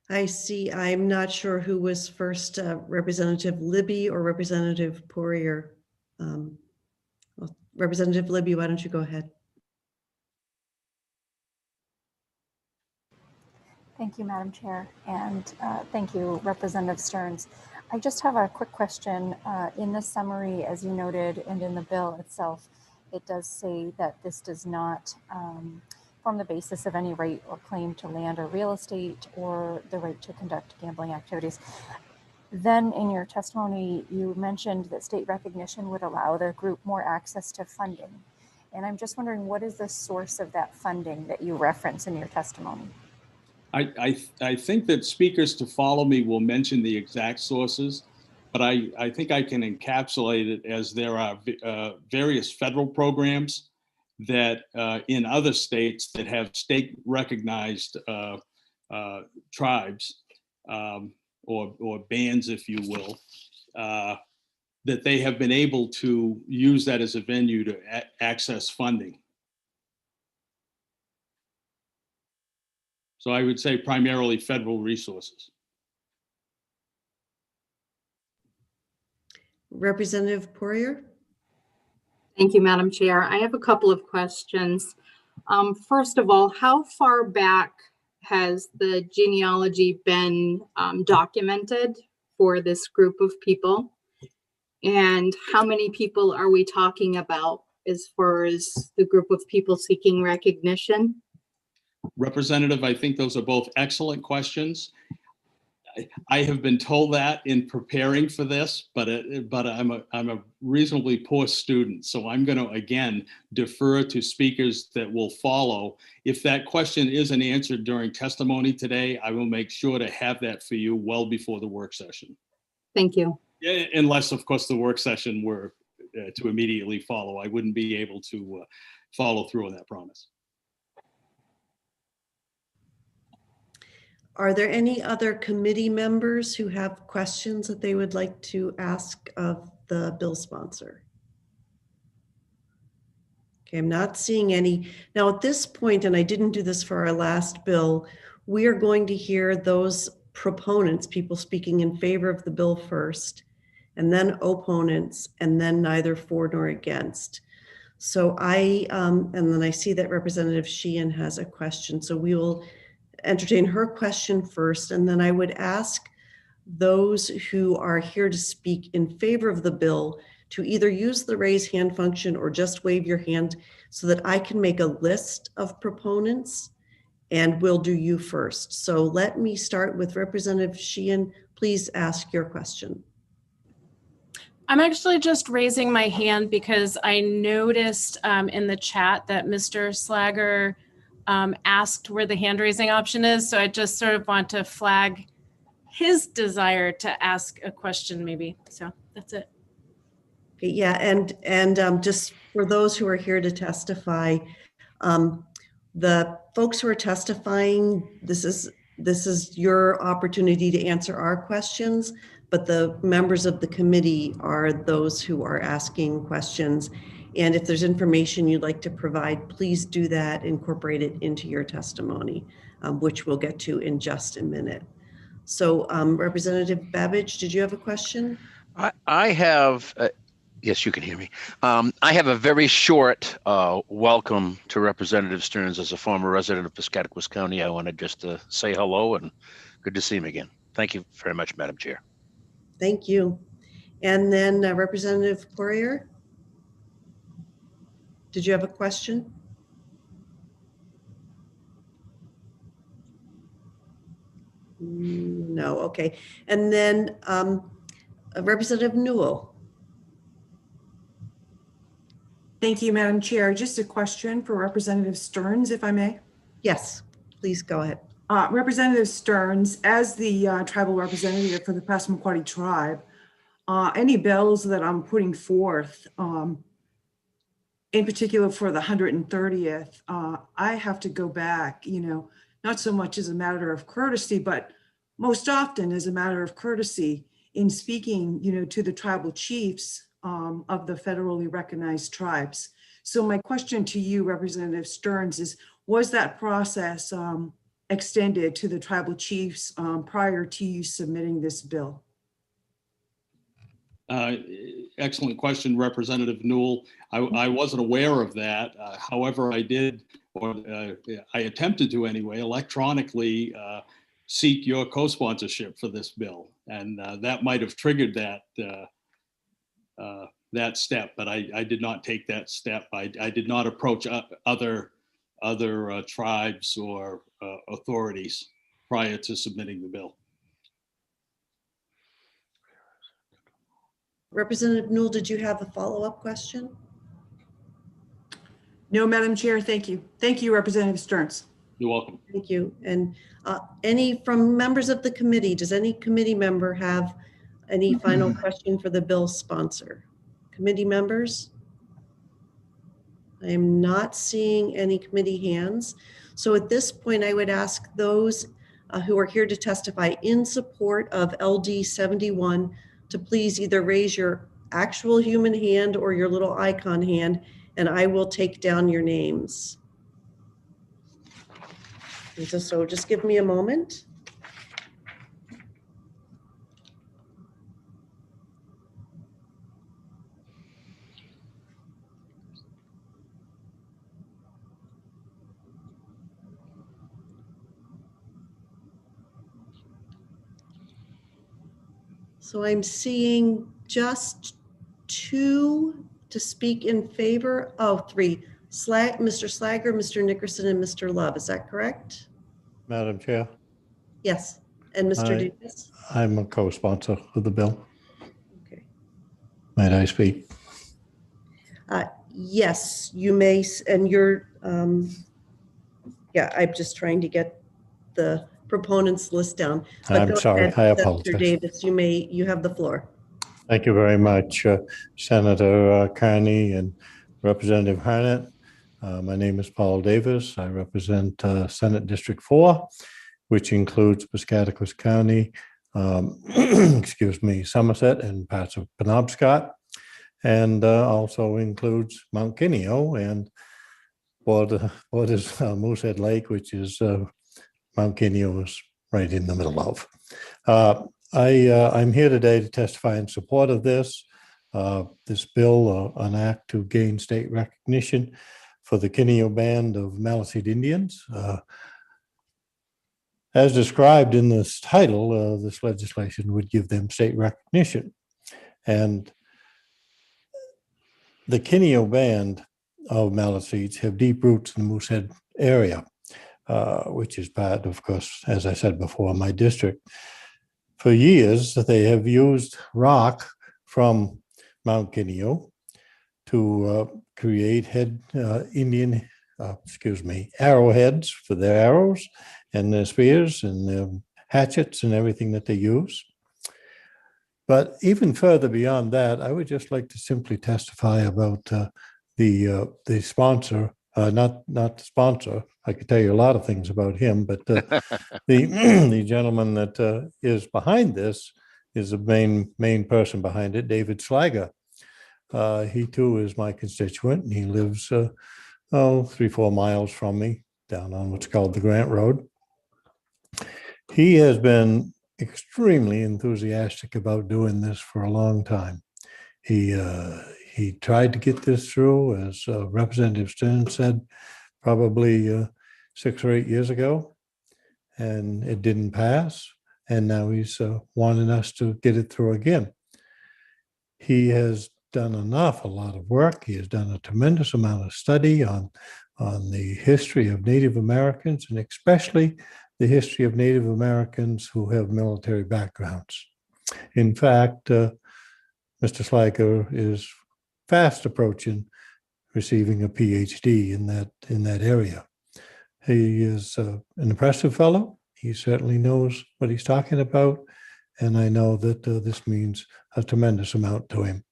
I see. I'm not sure who was first, Representative Libby or Representative Poirier. Well, Representative Libby, why don't you go ahead? Thank you, Madam Chair, and thank you, Representative Stearns. I just have a quick question. In the summary, as you noted, and in the bill itself, it does say that this does not form the basis of any right or claim to land or real estate or the right to conduct gambling activities. Then in your testimony, you mentioned that state recognition would allow the group more access to funding. And I'm just wondering, what is the source of that funding that you reference in your testimony? I think that speakers to follow me will mention the exact sources, but I think I can encapsulate it as there are various federal programs that in other states that have state recognized tribes or bands, if you will, that they have been able to use that as a venue to access funding. So I would say primarily federal resources. Representative Poirier? Thank you, Madam Chair. I have a couple of questions. First of all, how far back has the genealogy been documented for this group of people? And how many people are we talking about as far as the group of people seeking recognition? Representative, I think those are both excellent questions. I have been told that in preparing for this, but I'm a reasonably poor student, so I'm going to again defer to speakers that will follow. If that question isn't answered during testimony today, I will make sure to have that for you well before the work session. Thank you. Unless, of course, the work session were to immediately follow. I wouldn't be able to follow through on that promise. Are there any other committee members who have questions that they would like to ask of the bill sponsor? Okay, I'm not seeing any. Now at this point, and I didn't do this for our last bill, we are going to hear those proponents, people speaking in favor of the bill first, and then opponents, and then neither for nor against. So and then I see that Representative Sheehan has a question. So we will entertain her question first, and then I would ask those who are here to speak in favor of the bill to either use the raise hand function or just wave your hand so that I can make a list of proponents, and we'll do you first. So let me start with Representative Sheehan. Please ask your question. I'm actually just raising my hand because I noticed in the chat that Mr. Slager asked where the hand raising option is. So I just sort of want to flag his desire to ask a question maybe. So that's it. Okay, yeah, and just for those who are here to testify, the folks who are testifying, this is your opportunity to answer our questions, but the members of the committee are those who are asking questions. And if there's information you'd like to provide, please do that, incorporate it into your testimony, which we'll get to in just a minute. So Representative Babbage, did you have a question? I have, yes, you can hear me. I have a very short welcome to Representative Stearns. As a former resident of Piscataquis County, I wanted just to say hello and good to see him again. Thank you very much, Madam Chair. Thank you. And then Representative Poirier, did you have a question? No, okay. And then Representative Newell. Thank you, Madam Chair. Just a question for Representative Stearns, if I may. Yes, please go ahead. Representative Stearns, as the tribal representative for the Passamaquoddy tribe, any bills that I'm putting forth, in particular for the 130th, I have to go back, not so much as a matter of courtesy, but most often as a matter of courtesy in speaking, to the tribal chiefs of the federally recognized tribes. So my question to you, Representative Stearns, is was that process extended to the tribal chiefs prior to you submitting this bill? Excellent question, Representative Newell. I wasn't aware of that. However, I did, or I attempted to anyway, electronically seek your co-sponsorship for this bill. And that might have triggered that step, but I did not take that step. I did not approach other tribes or authorities prior to submitting the bill. Representative Newell, did you have a follow-up question? No, Madam Chair, thank you. Thank you, Representative Stearns. You're welcome. Thank you. And any from members of the committee, does any committee member have any final question for the bill sponsor? Committee members? I am not seeing any committee hands. So at this point, I would ask those who are here to testify in support of LD 71 to please either raise your actual human hand or your little icon hand, and I will take down your names. And so just give me a moment. So I'm seeing just 2 to speak in favor. Oh, 3. Mr. Slager, Mr. Nickerson, and Mr. Love. Is that correct? Madam Chair, Yes. And Mr. Davis? I'm a co-sponsor of the bill. Okay. Might I speak? Yes, you may. And you're, yeah, I'm just trying to get the proponents list down. But I'm sorry, I apologize. Mr. Davis, you have the floor. Thank you very much, Senator Carney and Representative Harnett. My name is Paul Davis. I represent Senate District 4, which includes Piscataquis County, excuse me, Somerset and parts of Penobscot, and also includes Mount Kineo and what is Moosehead Lake, which is Mount Kineo is right in the middle of. I'm here today to testify in support of this bill, an act to gain state recognition for the Kineo Band of Maliseet Indians. As described in this title, this legislation would give them state recognition. And the Kineo Band of Maliseets have deep roots in the Moosehead area, which is part, of course, as I said before, my district. For years, they have used rock from Mount Kineo to create arrowheads for their arrows and their spears and their hatchets and everything that they use. But even further beyond that, I would just like to simply testify about the sponsor, not the sponsor. I could tell you a lot of things about him, but the gentleman that is behind this is the main person behind it, David Slager. He too is my constituent, and he lives 3-4 miles from me down on what's called the Grant Road. He has been extremely enthusiastic about doing this for a long time. He tried to get this through, as Representative Stearns said, probably 6 or 8 years ago, and it didn't pass. And now he's wanting us to get it through again. He has done a lot of work. He has done a tremendous amount of study on the history of Native Americans, and especially the history of Native Americans who have military backgrounds. In fact, Mr. Slager is fast approaching receiving a PhD in that area. He is an impressive fellow. He certainly knows what he's talking about, and I know that this means a tremendous amount to him.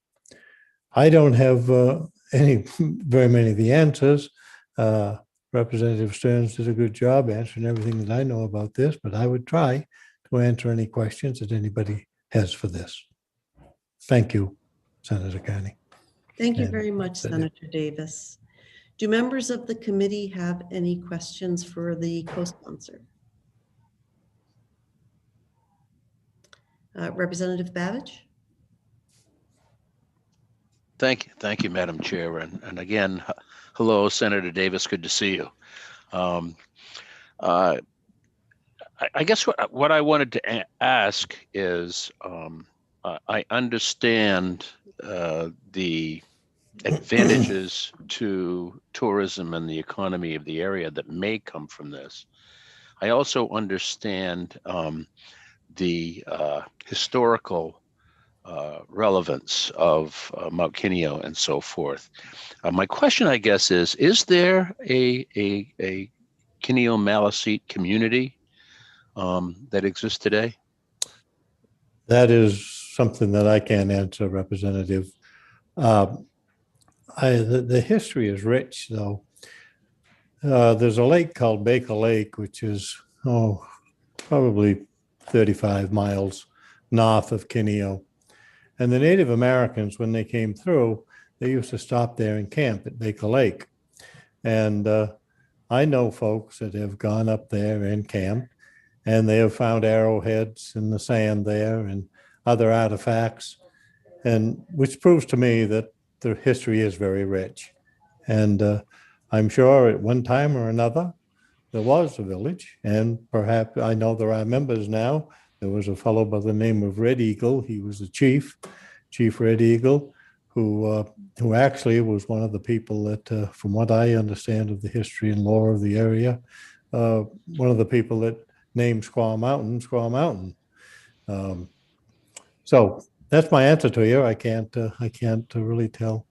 I don't have very many of the answers. Representative Stearns did a good job answering everything that I know about this, but I would try to answer any questions that anybody has for this. Thank you, Senator Carney. Thank you And very much, that's it. Senator Davis. Do members of the committee have any questions for the co-sponsor? Representative Babbage? Thank you, Madam Chair. And again, hello, Senator Davis. Good to see you. I guess what I wanted to ask is, I understand the advantages to tourism and the economy of the area that may come from this. I also understand the historical relevance of Mount Kineo and so forth. My question, I guess, is there a Kineo Maliseet community that exists today? That is something that I can't answer, Representative. The history is rich, though. There's a lake called Baker Lake, which is probably 35 miles north of Kineo. And the Native Americans, when they came through, they used to stop there and camp at Baker Lake. And I know folks that have gone up there and camped, and they have found arrowheads in the sand there and other artifacts, and which proves to me that the history is very rich. And I'm sure at one time or another, there was a village, and perhaps I know there are members now. There was a fellow by the name of Red Eagle. He was the chief, Chief Red Eagle, who actually was one of the people that, from what I understand of the history and lore of the area, one of the people that named Squaw Mountain. So that's my answer to you. I can't really tell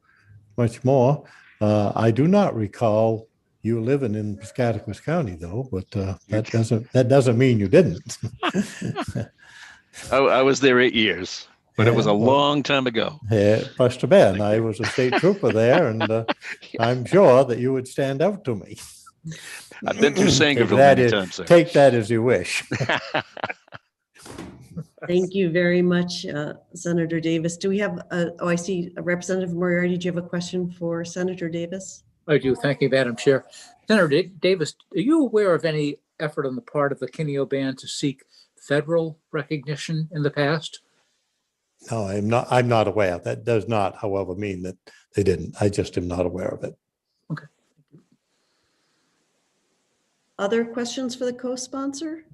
much more. I do not recall you living in Piscataquis County, though, but that doesn't mean you didn't. I was there 8 years, but it was a long time ago. Yeah, must have been. I was a state trooper there, and I'm sure that you would stand out to me. I've been through Sangerville many times, sir. Take that as you wish. Thank you very much, Senator Davis. Do we have, I see Representative Moriarty. Do you have a question for Senator Davis? I do. Thank you, Madam Chair. Senator Davis, are you aware of any effort on the part of the Kineo Band to seek federal recognition in the past? No, I'm not aware. That does not, however, mean that they didn't. I just am not aware of it. Okay. Other questions for the co-sponsor?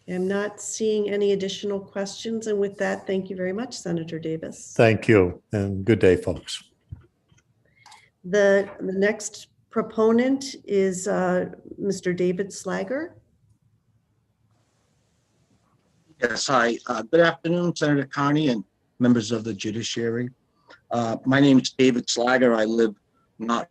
I'm not seeing any additional questions. And with that, thank you very much, Senator Davis. Thank you, and good day, folks. The next proponent is Mr. David Slager. Yes, hi. Good afternoon, Senator Carney and members of the judiciary. My name is David Slager. I live not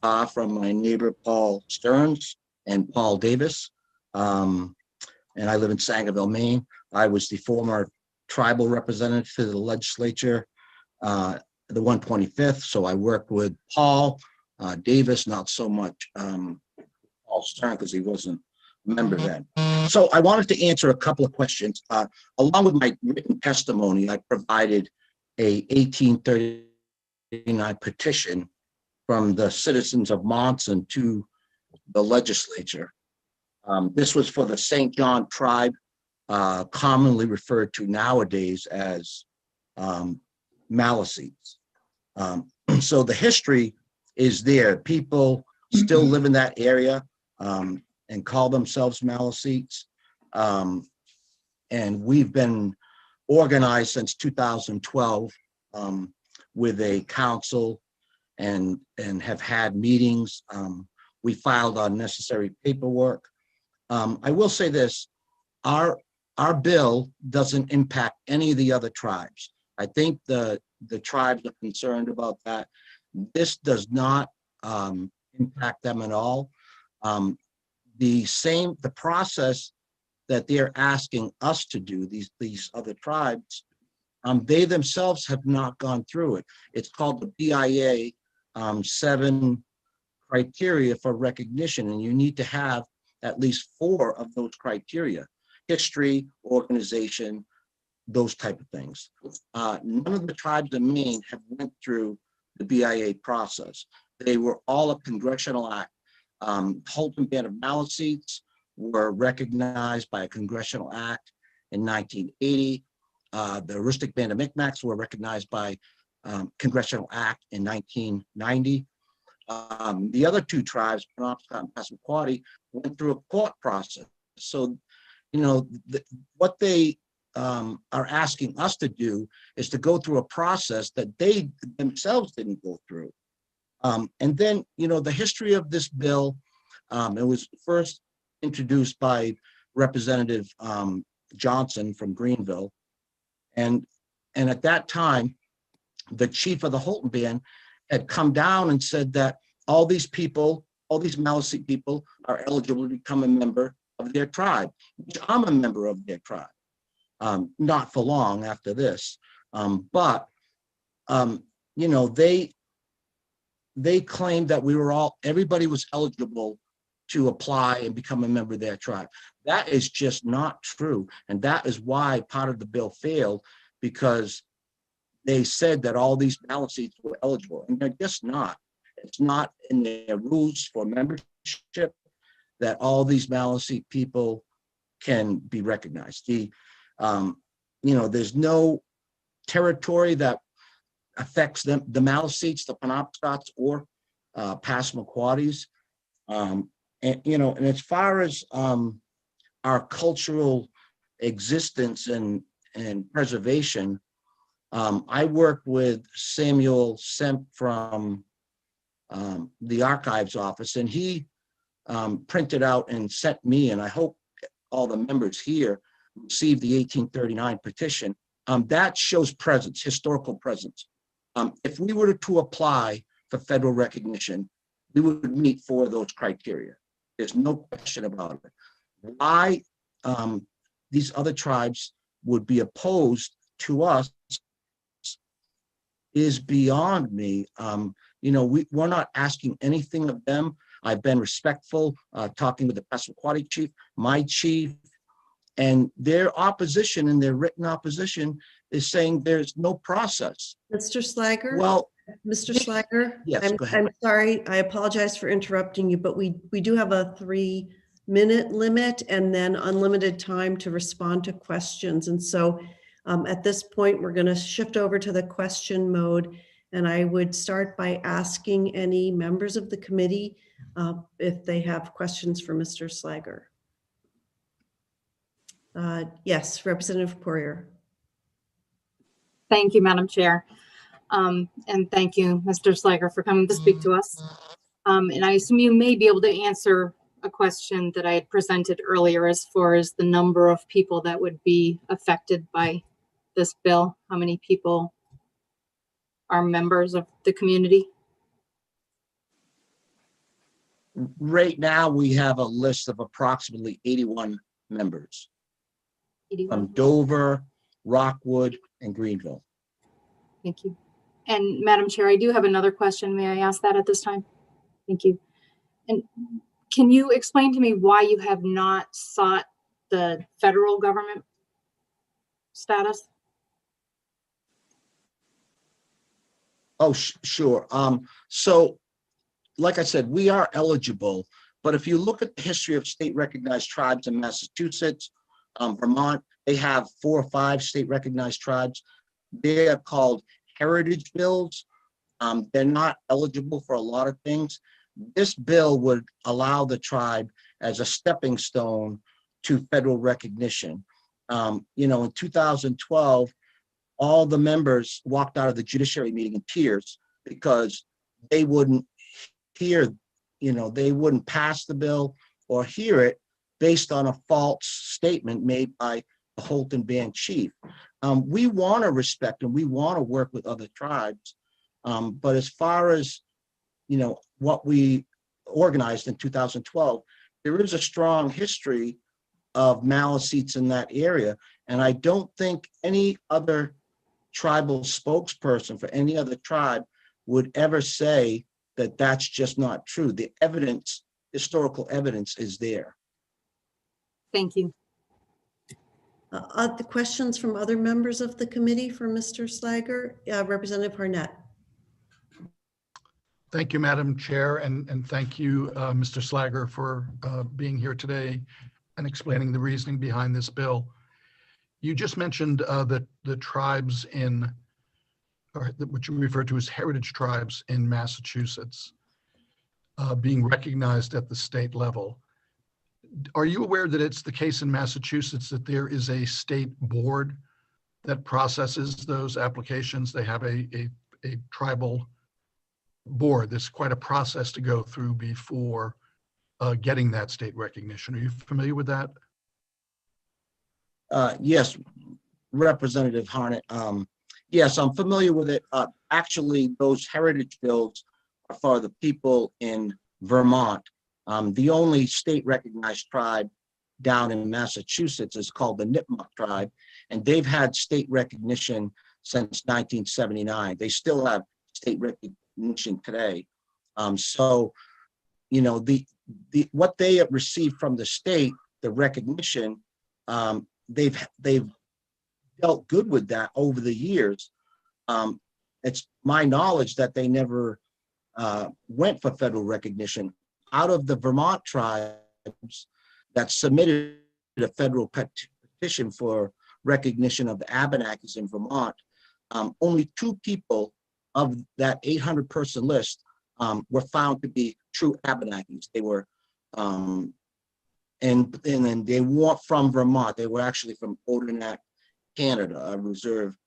far from my neighbor, Paul Stearns and Paul Davis. And I live in Sangerville, Maine. I was the former tribal representative to the legislature, the 125th. So I worked with Paul Davis, not so much Paul Stearns, because he wasn't a member then. So I wanted to answer a couple of questions. Along with my written testimony, I provided a 1839 petition from the citizens of Monson to the legislature. This was for the St. John tribe, commonly referred to nowadays as Maliseets. So the history is there. People still live in that area and call themselves Maliseets. And we've been organized since 2012 with a council and have had meetings. We filed our necessary paperwork. I will say this, our bill doesn't impact any of the other tribes. I think the tribes are concerned about that. This does not impact them at all. The process that they're asking us to do, these other tribes, they themselves have not gone through it. It's called the BIA 7 criteria for recognition, and you need to have at least 4 of those criteria: history, organization, those type of things. None of the tribes in Maine have went through the BIA process. They were all a congressional act. Halton Band of Maliseets were recognized by a congressional act in 1980. The Aroostook Band of Micmacs were recognized by congressional act in 1990. The other 2 tribes, Penobscot and Passamaquoddy, went through a court process. So, what they are asking us to do is to go through a process that they themselves didn't go through. And then, the history of this bill, it was first introduced by Representative Johnson from Greenville. And at that time, the chief of the Halton Band had come down and said that all these people, all these Maliseet people are eligible to become a member of their tribe, which I'm a member of their tribe. Not for long after this, but they claimed that everybody was eligible to apply and become a member of their tribe. That is just not true. And that is why part of the bill failed, because they said that all these Maliseets were eligible, and they're just not. It's not in their rules for membership that all these Maliseet people can be recognized. There's no territory that affects them, the Maliseets, the Penobscots, or Passamaquoddies. And as far as our cultural existence and preservation, I worked with Samuel Semp from the archives office, and he printed out and sent me, and I hope all the members here received the 1839 petition. That shows presence, historical presence. If we were to apply for federal recognition, we would meet 4 of those criteria. There's no question about it. Why these other tribes would be opposed to us is beyond me. We're not asking anything of them. I've been respectful, talking with the Passamaquoddy chief, my chief, and their opposition, and their written opposition, is saying there's no process. Mr. Slager? Well, Mr. Slager? Yes, go ahead. I'm sorry, I apologize for interrupting you, but we do have a 3-minute limit and then unlimited time to respond to questions. And so at this point, we're going to shift over to the question mode. And I would start by asking any members of the committee if they have questions for Mr. Slager. Yes, Representative Poirier. Thank you, Madam Chair. And thank you, Mr. Slager, for coming to speak to us. And I assume you may be able to answer a question that I had presented earlier as far as the number of people that would be affected by this bill. How many people are members of the community? Right now, we have a list of approximately 81 members. 81. From Dover, Rockwood, and Greenville. Thank you. And Madam Chair, I do have another question. May I ask that at this time? Thank you. And can you explain to me why you have not sought the federal government status? Oh, sure. So, like I said, we are eligible, but if you look at the history of state recognized tribes in Massachusetts, Vermont, they have 4 or 5 state recognized tribes. They are called heritage bills. They're not eligible for a lot of things. This bill would allow the tribe as a stepping stone to federal recognition. In 2012, all the members walked out of the judiciary meeting in tears because they wouldn't hear, they wouldn't pass the bill or hear it based on a false statement made by the Halton Band chief. We want to respect and we want to work with other tribes. But as far as, what we organized in 2012, there is a strong history of Maliseets in that area. And I don't think any other tribal spokesperson for any other tribe would ever say that that's just not true. The evidence, historical evidence is there. Thank you. The questions from other members of the committee for Mr. Slager. Representative Harnett. Thank you, Madam Chair, and thank you, Mr. Slager, for being here today and explaining the reasoning behind this bill. You just mentioned that the tribes in, or what you refer to as heritage tribes in Massachusetts being recognized at the state level. Are you aware that it's the case in Massachusetts that there is a state board that processes those applications? They have a tribal board. There's quite a process to go through before getting that state recognition. Are you familiar with that? Yes, Representative Harnett. Yes, I'm familiar with it. Actually, those heritage bills are for the people in Vermont. The only state recognized tribe down in Massachusetts is called the Nipmuc tribe, and they've had state recognition since 1979. They still have state recognition today. So, you know, what they have received from the state, the recognition, they've dealt good with that over the years. It's my knowledge that they never went for federal recognition. Out of the Vermont tribes that submitted a federal petition for recognition of the Abenakis in Vermont, only 2 people of that 800-person list were found to be true Abenakis. They were, and then they weren't from Vermont. They were actually from Odanak, Canada, a reserve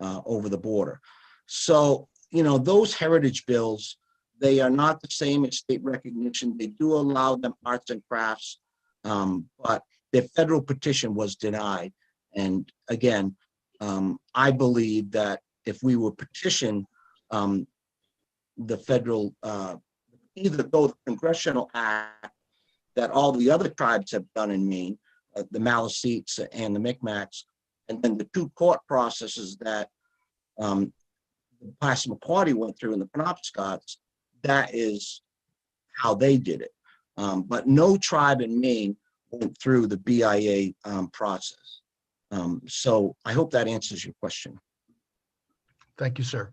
over the border. So, you know, those heritage bills, they are not the same as state recognition. They do allow them arts and crafts, but their federal petition was denied. And again, I believe that if we were petition the federal, either go the congressional act that all the other tribes have done in Maine, the Maliseets and the Micmacs, and then the 2 court processes that the Passamaquoddy went through and the Penobscots, that is how they did it. But no tribe in Maine went through the BIA process. So I hope that answers your question. Thank you, sir.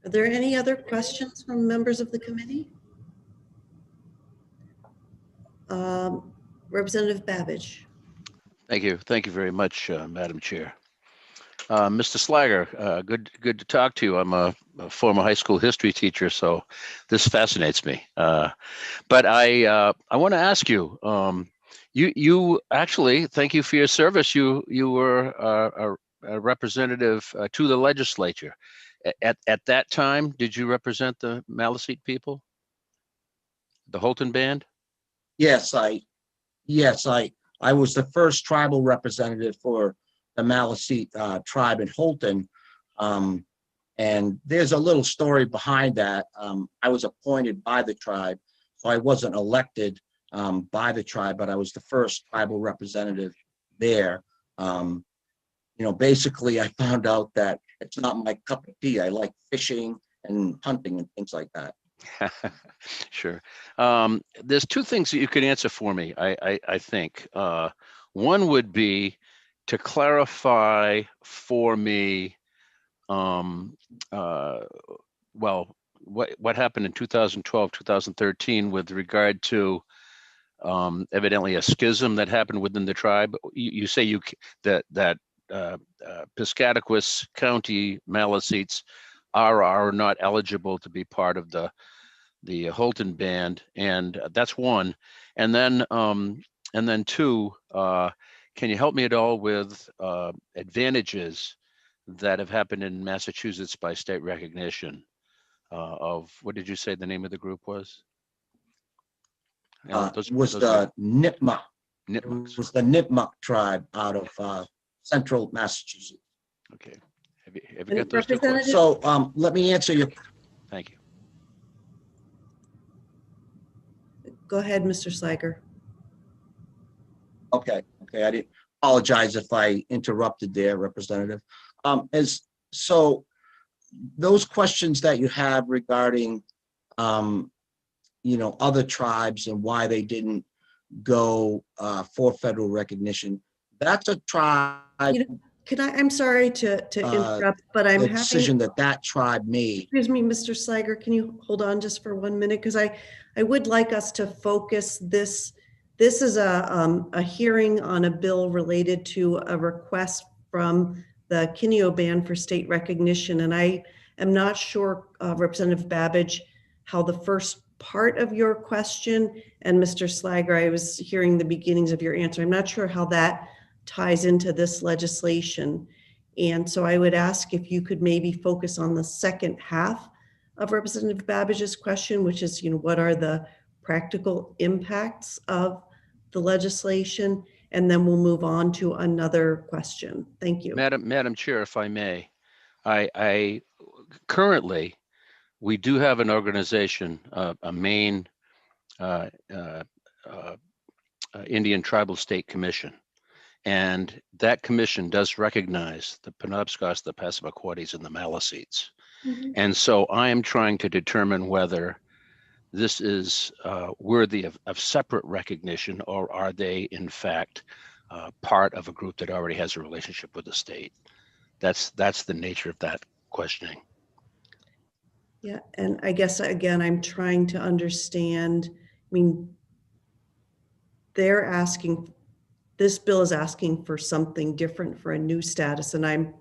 Are there any other questions from members of the committee? Representative Babbage. Thank you. Thank you very much, Madam Chair. Mr. Slager, good to talk to you. I'm a former high school history teacher, so this fascinates me. But I want to ask you, you actually, thank you for your service. You were a representative to the legislature. At that time, did you represent the Maliseet people, the Holton Band? Yes, I was the first tribal representative for the Maliseet tribe in Holton. And there's a little story behind that. I was appointed by the tribe, so I wasn't elected by the tribe, but I was the first tribal representative there. You know, basically I found out that it's not my cup of tea. I like fishing and hunting and things like that. Sure. There's 2 things that you could answer for me, I think. One would be to clarify for me, well, what happened in 2012, 2013 with regard to evidently a schism that happened within the tribe. You say that Piscataquis County Maliseets are not eligible to be part of the Holton Band, and that's one. And then 2, can you help me at all with advantages that have happened in Massachusetts by state recognition of, what did you say the name of the group was? Was the Nipmuc. It was the Nipmuc tribe out of central Massachusetts. Okay. Have you got those 2 questions? So let me answer your. Thank you. Go ahead, Mr. Slager. Okay, I didn't apologize if I interrupted there, Representative. So those questions that you have regarding, other tribes and why they didn't go for federal recognition, that's a tribe. I'm sorry to interrupt, but I'm the having decision that tribe made. Excuse me, Mr. Slager, can you hold on just for 1 minute? Because I would like us to focus this. This is a hearing on a bill related to a request from the Kineo Band for state recognition. And I am not sure, Representative Babbage, how the first part of your question, and Mr. Slager, I was hearing the beginnings of your answer. I'm not sure how that ties into this legislation. And so I would ask if you could maybe focus on the second half of Representative Babbage's question, which is, what are the practical impacts of the legislation? And then we'll move on to another question. Thank you. Madam Chair, if I may, I currently, we do have an organization, a Maine Indian Tribal State Commission. And that commission does recognize the Penobscot, the Passamaquoddies, and the Maliseets. Mhm. And so I am trying to determine whether this is worthy of separate recognition, or are they in fact part of a group that already has a relationship with the state? That's the nature of that questioning. Yeah, and I guess, again, I'm trying to understand, they're asking, this bill is asking for something different, for a new status, and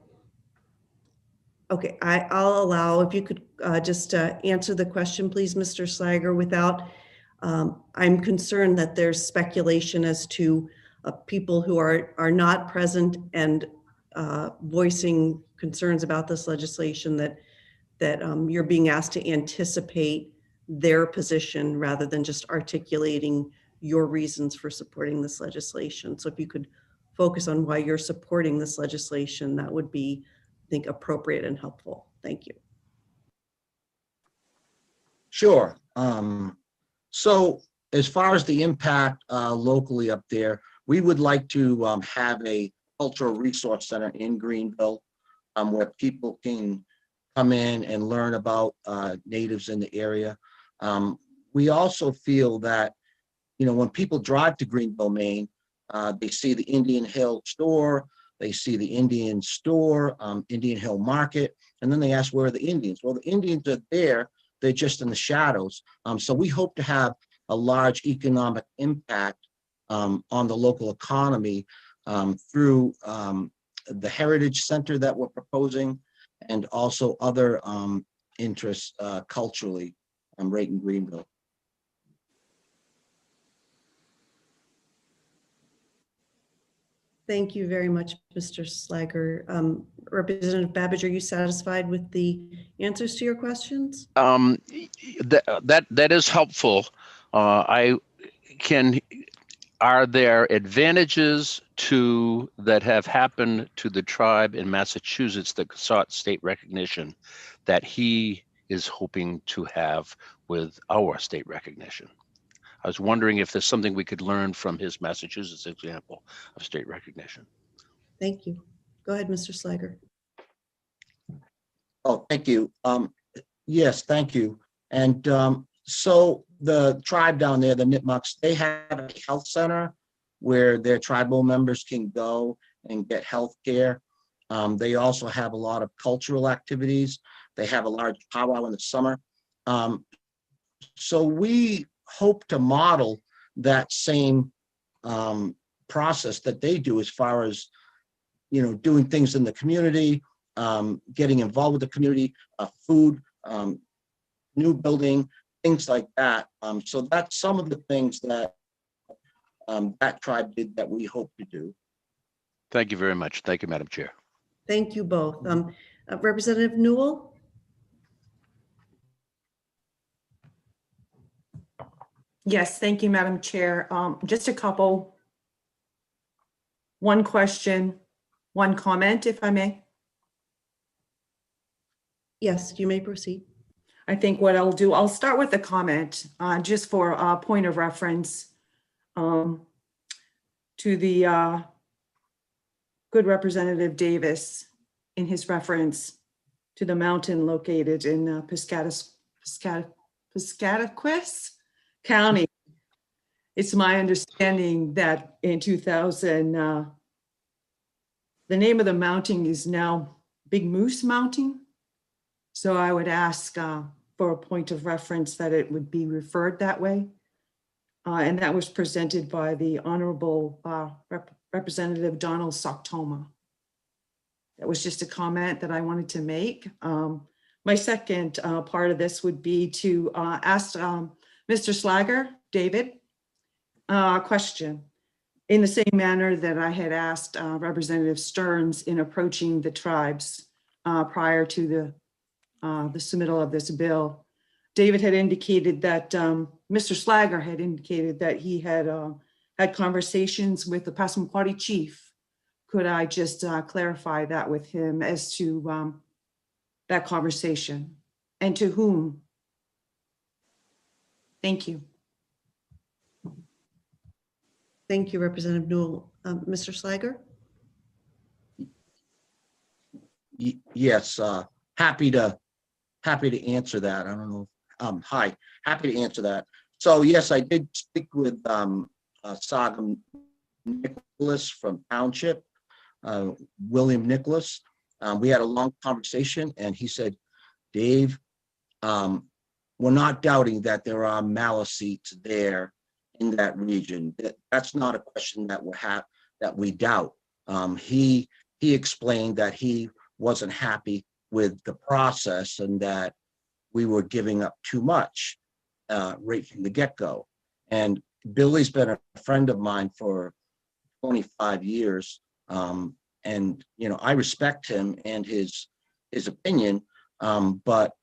okay, I'll allow, if you could just answer the question, please, Mr. Slager, without, I'm concerned that there's speculation as to people who are not present and voicing concerns about this legislation, that you're being asked to anticipate their position rather than just articulating your reasons for supporting this legislation. So if you could focus on why you're supporting this legislation, that would be, I think, appropriate and helpful. Thank you. Sure. So as far as the impact locally up there, we would like to have a cultural resource center in Greenville where people can come in and learn about natives in the area. We also feel that, when people drive to Greenville, Maine, they see the Indian Hill store, they see the Indian store, Indian Hill Market, and then they ask, where are the Indians? Well, the Indians are there, they're just in the shadows. So we hope to have a large economic impact on the local economy through the Heritage Center that we're proposing, and also other interests culturally right in Greenville. Thank you very much, Mr. Slager. Representative Babbage, are you satisfied with the answers to your questions? That is helpful. Are there advantages that have happened to the tribe in Massachusetts that sought state recognition that he is hoping to have with our state recognition? I was wondering if there's something we could learn from his Massachusetts example of state recognition. Thank you. Go ahead, Mr. Slager. Oh, thank you. Yes, thank you. And so the tribe down there, the Nipmucks, they have a health center where their tribal members can go and get health care. They also have a lot of cultural activities. They have a large powwow in the summer. So we hope to model that same process that they do, as far as, doing things in the community, getting involved with the community, food, new building, things like that. So that's some of the things that that tribe did that we hope to do. Thank you very much. Thank you, Madam Chair. Thank you both. Representative Newell? Yes, thank you, Madam Chair. Just a couple. One question, one comment, if I may. Yes, you may proceed. I think what I'll do, I'll start with a comment, just for a point of reference, to the good Representative Davis in his reference to the mountain located in Piscataquis County. It's my understanding that in 2000, the name of the mountain is now Big Moose Mountain. So I would ask for a point of reference that it would be referred that way. And that was presented by the Honorable Representative Donald Soktoma. That was just a comment that I wanted to make. My second part of this would be to ask Mr. Slager, David, a question in the same manner that I had asked Representative Stearns in approaching the tribes prior to the submittal of this bill. David had indicated that Mr. Slager had indicated that he had had conversations with the Passamaquoddy chief. Could I just clarify that with him as to that conversation and to whom? Thank you. Thank you, Representative Newell. Mr. Slager? Yes, happy to answer that. I don't know. Hi, happy to answer that. So yes, I did speak with Sagam Nicholas from Township, William Nicholas. We had a long conversation and he said, Dave, we're not doubting that there are Maliseets there in that region. That's not a question that we doubt. He explained that he wasn't happy with the process and that we were giving up too much right from the get-go. And Billy's been a friend of mine for 25 years. And, you know, I respect him and his opinion. But,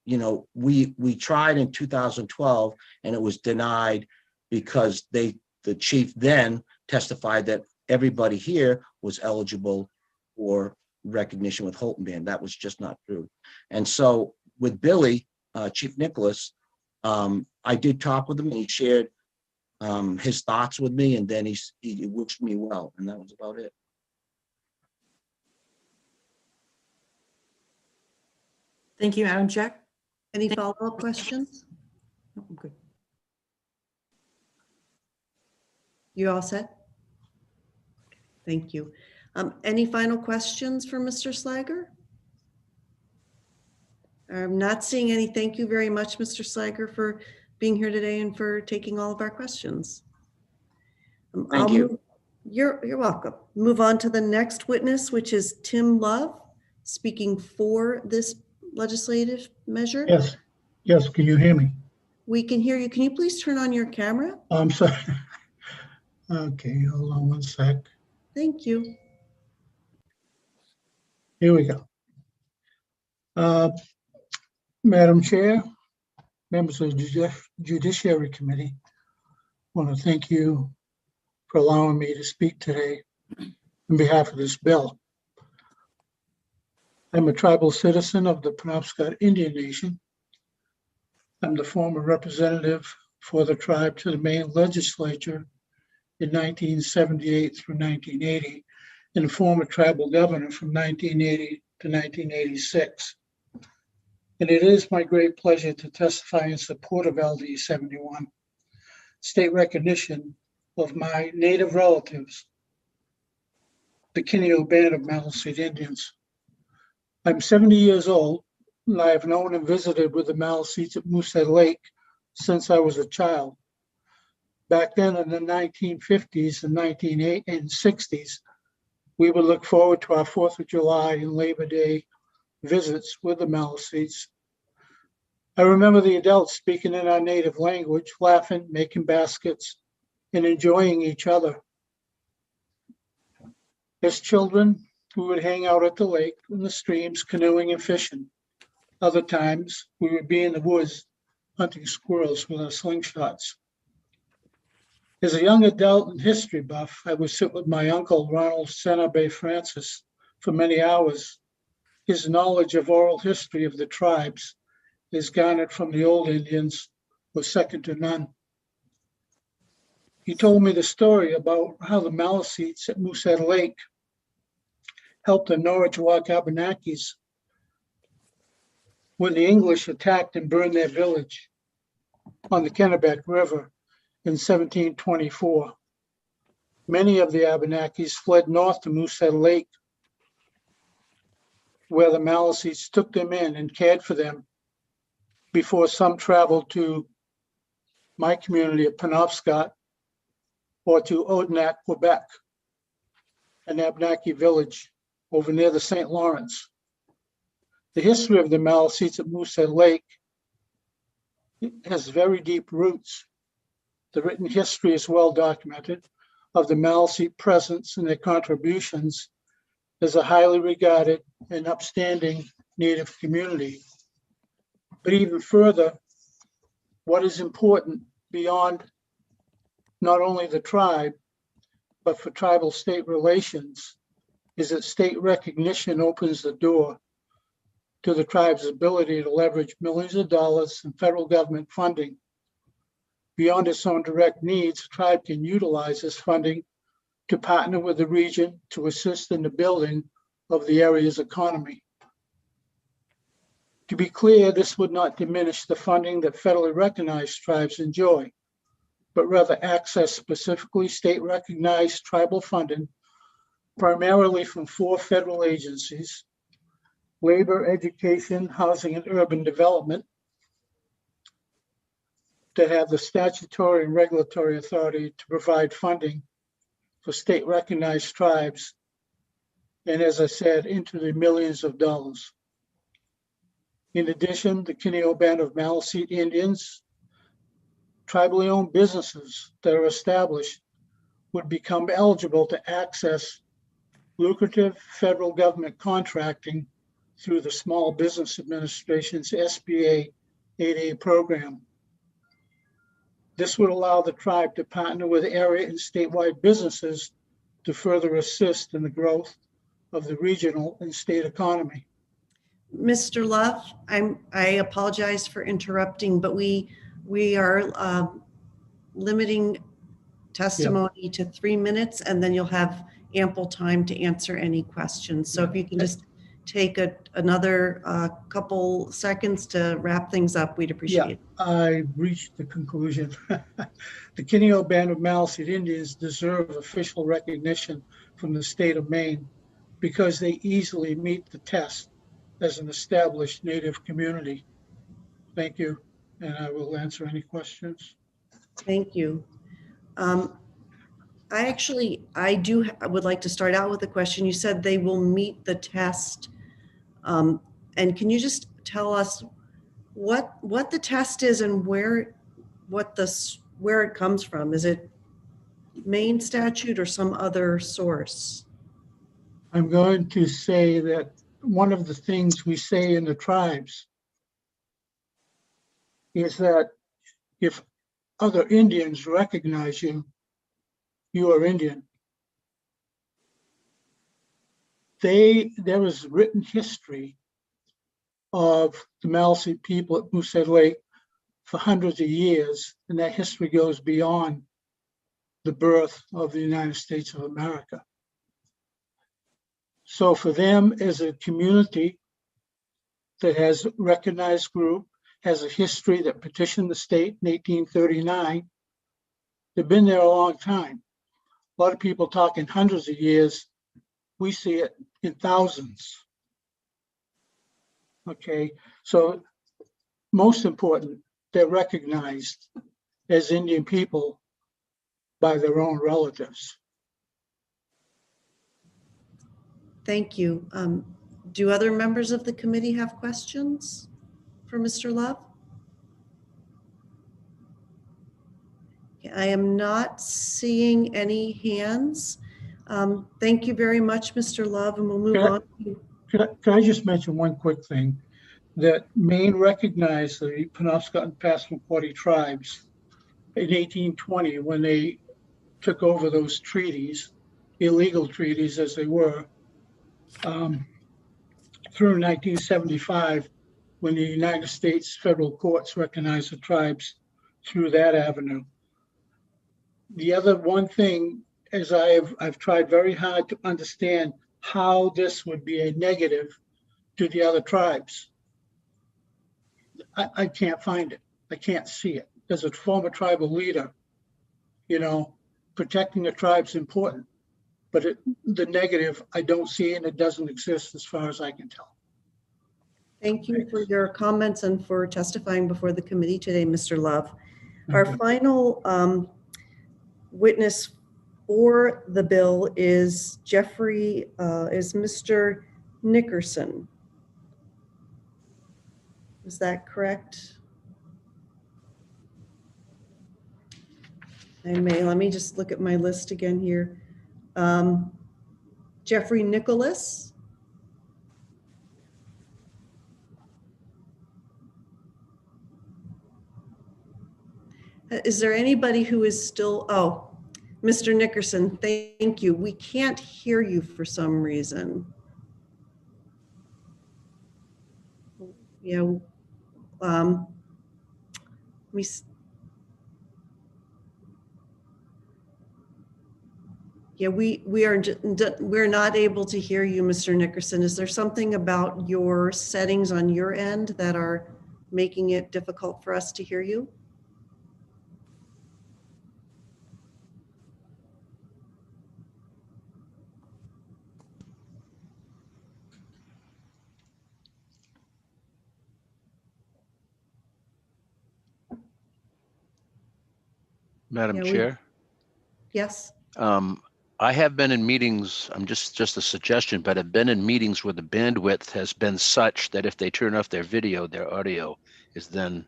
you know, we tried in 2012 and it was denied because the chief then testified that everybody here was eligible for recognition with Holton Band. That was just not true. And so with Billy, Chief Nicholas, I did talk with him and he shared his thoughts with me, and then he wished me well, and that was about it. Thank you, Madam Chair. Any follow-up questions? No, I'm good. You all set? Thank you. Any final questions for Mr. Slager? I'm not seeing any. Thank you very much, Mr. Slager, for being here today and for taking all of our questions. Thank you. You're welcome. Move on to the next witness, which is Tim Love, speaking for this legislative measure. Yes, can you hear me? We can hear you. Can you please turn on your camera? Oh, I'm sorry. Okay, hold on one sec. Thank you. Here we go. Madam Chair, members of the Judiciary Committee, I want to thank you for allowing me to speak today on behalf of this bill. I'm a tribal citizen of the Penobscot Indian Nation. I'm the former representative for the tribe to the Maine legislature in 1978 through 1980, and a former tribal governor from 1980 to 1986. And it is my great pleasure to testify in support of LD 71, state recognition of my native relatives, the Kineo Band of Maliseet Indians. I'm 70 years old, and I have known and visited with the Maliseets at Moosehead Lake since I was a child. Back then in the 1950s and 60s, we would look forward to our 4th of July and Labor Day visits with the Maliseets. I remember the adults speaking in our native language, laughing, making baskets, and enjoying each other. As children, we would hang out at the lake, in the streams, canoeing and fishing. Other times, we would be in the woods hunting squirrels with our slingshots. As a young adult and history buff, I would sit with my uncle, Ronald Senabe Francis, for many hours. His knowledge of oral history of the tribes is garnered from the old Indians was second to none. He told me the story about how the Maliseets at Moosehead Lake helped the Norwich-Walk Abenakis when the English attacked and burned their village on the Kennebec River in 1724. Many of the Abenakis fled north to Moosehead Lake, where the Maliseets took them in and cared for them before some traveled to my community of Penobscot or to Odenac, Quebec, an Abenaki village over near the St. Lawrence. The history of the Maliseets at Moosehead Lake has very deep roots. The written history is well documented of the Maliseet presence and their contributions as a highly regarded and upstanding Native community. But even further, what is important beyond not only the tribe, but for tribal-state relations, is that state recognition opens the door to the tribe's ability to leverage millions of dollars in federal government funding. Beyond its own direct needs, the tribe can utilize this funding to partner with the region to assist in the building of the area's economy. To be clear, this would not diminish the funding that federally recognized tribes enjoy, but rather access specifically state-recognized tribal funding, primarily from 4 federal agencies: Labor, Education, Housing, and Urban Development, that have the statutory and regulatory authority to provide funding for state-recognized tribes, and as I said, into the millions of dollars. In addition, the Kineo Band of Maliseet Indians, tribally owned businesses that are established would become eligible to access lucrative federal government contracting through the Small Business Administration's SBA 8A program. This would allow the tribe to partner with area and statewide businesses to further assist in the growth of the regional and state economy. Mr. Love, I apologize for interrupting, but we are limiting testimony to 3 minutes, and then you'll have ample time to answer any questions. So if you can just take another couple seconds to wrap things up, we'd appreciate it. I reached the conclusion. The Kineo Band of Maliseet Indians deserve official recognition from the state of Maine because they easily meet the test as an established Native community. Thank you, and I will answer any questions. Thank you. I would like to start out with a question. You said they will meet the test. And can you just tell us what the test is and where it comes from? Is it Maine statute or some other source? I'm going to say that one of the things we say in the tribes is that if other Indians recognize you, you are Indian. There is written history of the Maliseet people at Moosehead Lake for hundreds of years, and that history goes beyond the birth of the United States of America. So for them as a community that has a recognized group, has a history that petitioned the state in 1839, they've been there a long time. A lot of people talk in hundreds of years. We see it in thousands. Okay, so most important, they're recognized as Indian people by their own relatives. Thank you. Do other members of the committee have questions for Mr. Love? I am not seeing any hands. Thank you very much, Mr. Love, and we'll move on. Can I just mention one quick thing? That Maine recognized the Penobscot and Passamaquoddy tribes in 1820 when they took over those treaties, illegal treaties as they were. Through 1975, when the United States federal courts recognize the tribes through that avenue. The other one thing is I've tried very hard to understand how this would be a negative to the other tribes. I can't find it. I can't see it. As a former tribal leader, you know, protecting the tribe's important, but the negative I don't see, and it doesn't exist as far as I can tell. Thank you for your comments and for testifying before the committee today, Mr. Love. Our final witness for the bill is Mr. Nickerson. Is that correct? Let me just look at my list again here. Jeffrey Nicholas. Is there anybody who is still, oh, Mr. Nickerson, thank you. We can't hear you for some reason. Yeah, we're not able to hear you, Mr. Nickerson. Is there something about your settings on your end that are making it difficult for us to hear you? Madam Chair? Yes. I have been in meetings, I'm just a suggestion, but I've been in meetings where the bandwidth has been such that if they turn off their video, their audio is then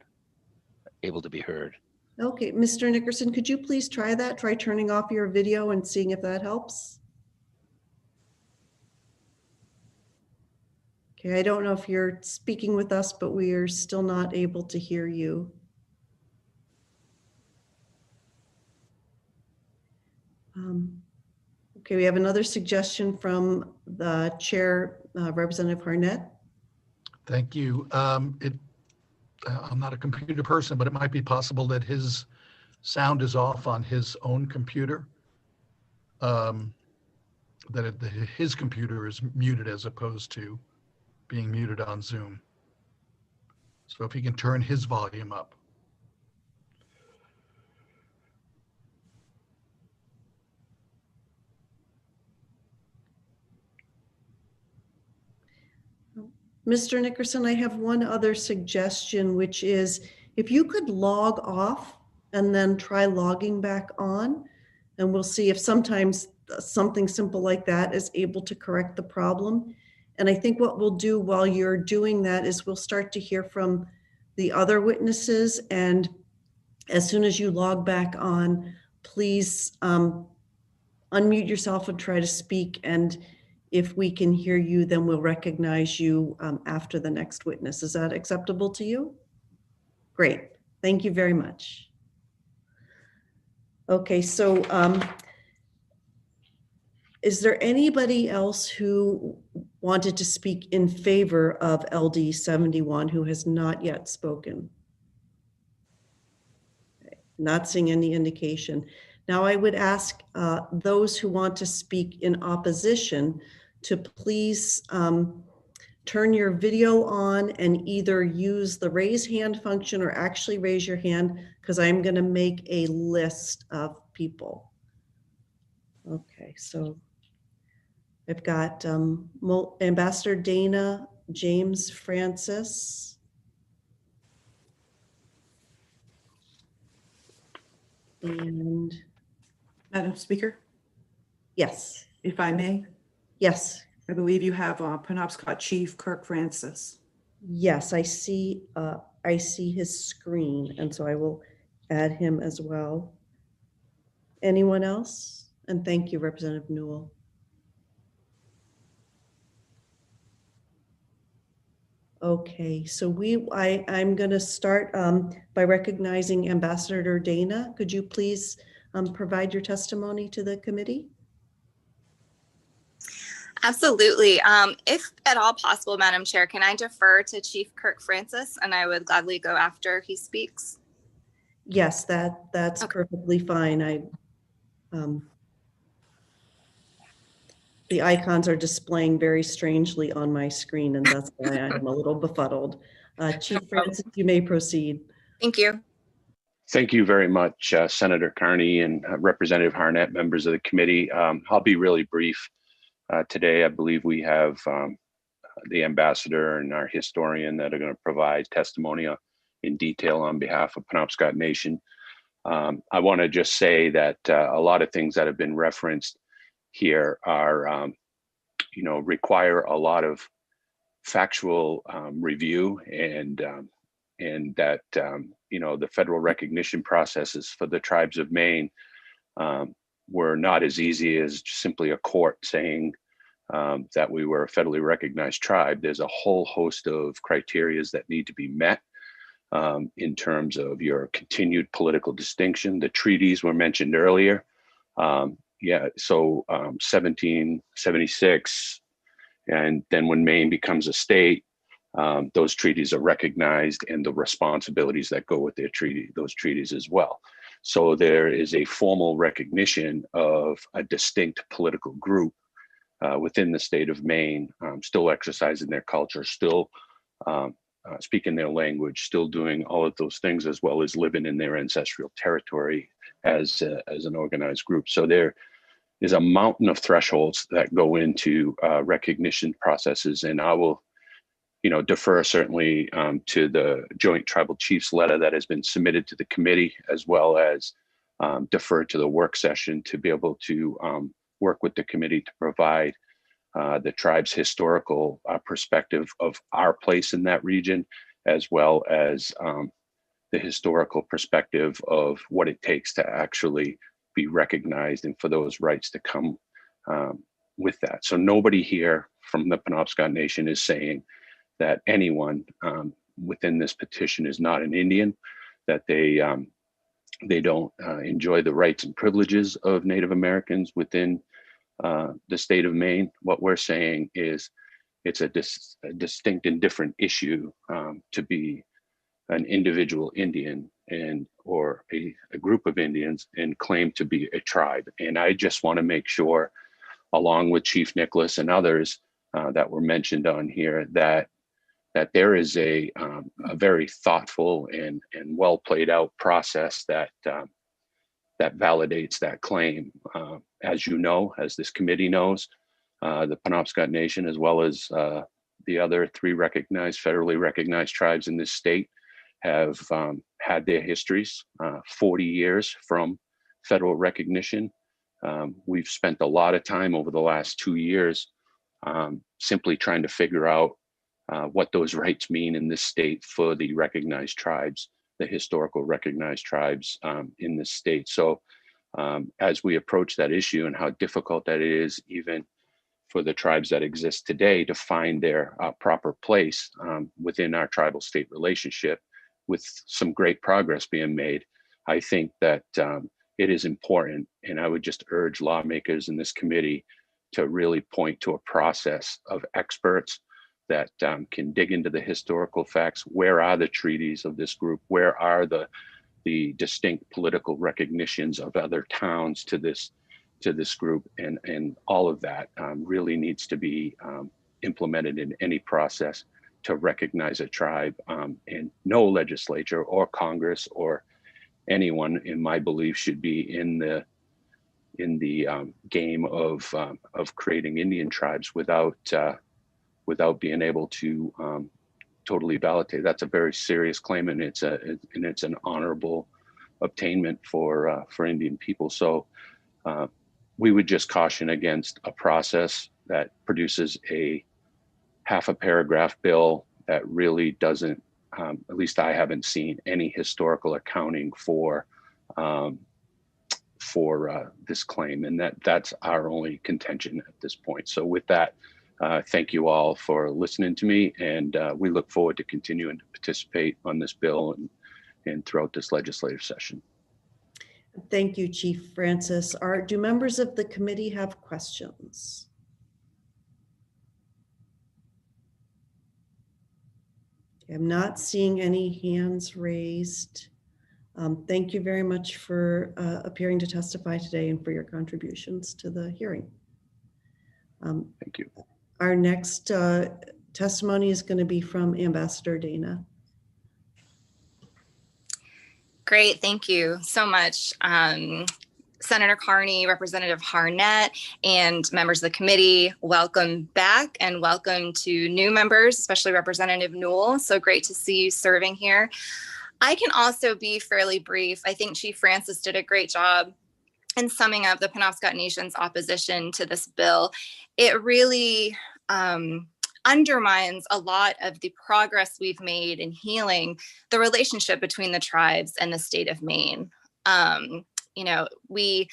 able to be heard. Okay, Mr. Nickerson, could you please try that? Try turning off your video and seeing if that helps. Okay, I don't know if you're speaking with us, but we are still not able to hear you. Okay, we have another suggestion from the chair, Representative Harnett. Thank you. I'm not a computer person, but it might be possible that his sound is off on his own computer. His computer is muted as opposed to being muted on Zoom. So if he can turn his volume up. Mr. Nickerson, I have one other suggestion, which is if you could log off and then try logging back on, and we'll see if sometimes something simple like that is able to correct the problem. And I think what we'll do while you're doing that is we'll start to hear from the other witnesses. And as soon as you log back on, please unmute yourself and try to speak. And if we can hear you, then we'll recognize you after the next witness. Is that acceptable to you? Great. Thank you very much. Okay, so is there anybody else who wanted to speak in favor of LD 71 who has not yet spoken? Okay, not seeing any indication. Now I would ask those who want to speak in opposition to please turn your video on and either use the raise hand function or actually raise your hand, because I'm going to make a list of people. Okay, so I've got Ambassador Dana, James Francis, and Madam Speaker, yes. if I may. Yes. I believe you have Penobscot Chief Kirk Francis. Yes, I see his screen, and so I will add him as well. Anyone else? And thank you, Representative Newell. Okay, so I'm going to start by recognizing Ambassador Dana. Could you please provide your testimony to the committee? Absolutely. If at all possible, Madam Chair, can I defer to Chief Kirk Francis, and I would gladly go after he speaks? Yes, that's perfectly fine. The icons are displaying very strangely on my screen, and that's why I'm a little befuddled. Chief Francis, you may proceed. Thank you. Thank you very much, Senator Carney and Representative Harnett, members of the committee. I'll be really brief today. I believe we have the ambassador and our historian that are going to provide testimony in detail on behalf of Penobscot Nation. I want to just say that a lot of things that have been referenced here are, require a lot of factual review, and that the federal recognition processes for the tribes of Maine were not as easy as simply a court saying that we were a federally recognized tribe. There's a whole host of criteria that need to be met in terms of your continued political distinction. The treaties were mentioned earlier. 1776, and then when Maine becomes a state, those treaties are recognized, and the responsibilities that go with those treaties as well. So there is a formal recognition of a distinct political group within the state of Maine, still exercising their culture, still speaking their language, still doing all of those things, as well as living in their ancestral territory as an organized group. So there is a mountain of thresholds that go into recognition processes, and I will defer certainly to the Joint Tribal Chiefs letter that has been submitted to the committee, as well as defer to the work session to be able to work with the committee to provide the tribe's historical perspective of our place in that region, as well as the historical perspective of what it takes to actually be recognized and for those rights to come with that. So nobody here from the Penobscot Nation is saying that anyone within this petition is not an Indian, that they don't enjoy the rights and privileges of Native Americans within the state of Maine. What we're saying is it's a distinct and different issue to be an individual Indian or a group of Indians and claim to be a tribe. And I just want to make sure, along with Chief Nicholas and others that were mentioned on here, that there is a very thoughtful and well played out process that validates that claim. As you know, as this committee knows, the Penobscot Nation, as well as the other 3 federally recognized tribes in this state, have had their histories, 40 years from federal recognition. We've spent a lot of time over the last 2 years simply trying to figure out what those rights mean in this state for the recognized tribes, the historical recognized tribes in this state. So as we approach that issue and how difficult that is, even for the tribes that exist today, to find their proper place within our tribal state relationship, with some great progress being made, I think that it is important, and I would just urge lawmakers in this committee to really point to a process of experts that can dig into the historical facts. Where are the treaties of this group? Where are the distinct political recognitions of other towns to this group? And all of that really needs to be implemented in any process to recognize a tribe. And no legislature or Congress or anyone, in my belief, should be in the game of creating Indian tribes without being able to totally validate. That's a very serious claim, and it's an honorable obtainment for Indian people. So we would just caution against a process that produces a half a paragraph bill that really doesn't, at least I haven't seen any historical accounting for this claim, and that's our only contention at this point. So with that, thank you all for listening to me, and we look forward to continuing to participate on this bill and throughout this legislative session. Thank you, Chief Francis. Do members of the committee have questions? I'm not seeing any hands raised. Thank you very much for appearing to testify today and for your contributions to the hearing. Thank you. Our next testimony is going to be from Ambassador Dana. Great, thank you so much. Senator Carney, Representative Harnett, and members of the committee, welcome back and welcome to new members, especially Representative Newell. So great to see you serving here. I can also be fairly brief. I think Chief Francis did a great job in summing up the Penobscot Nation's opposition to this bill. It really undermines a lot of the progress we've made in healing the relationship between the tribes and the state of Maine. You know, the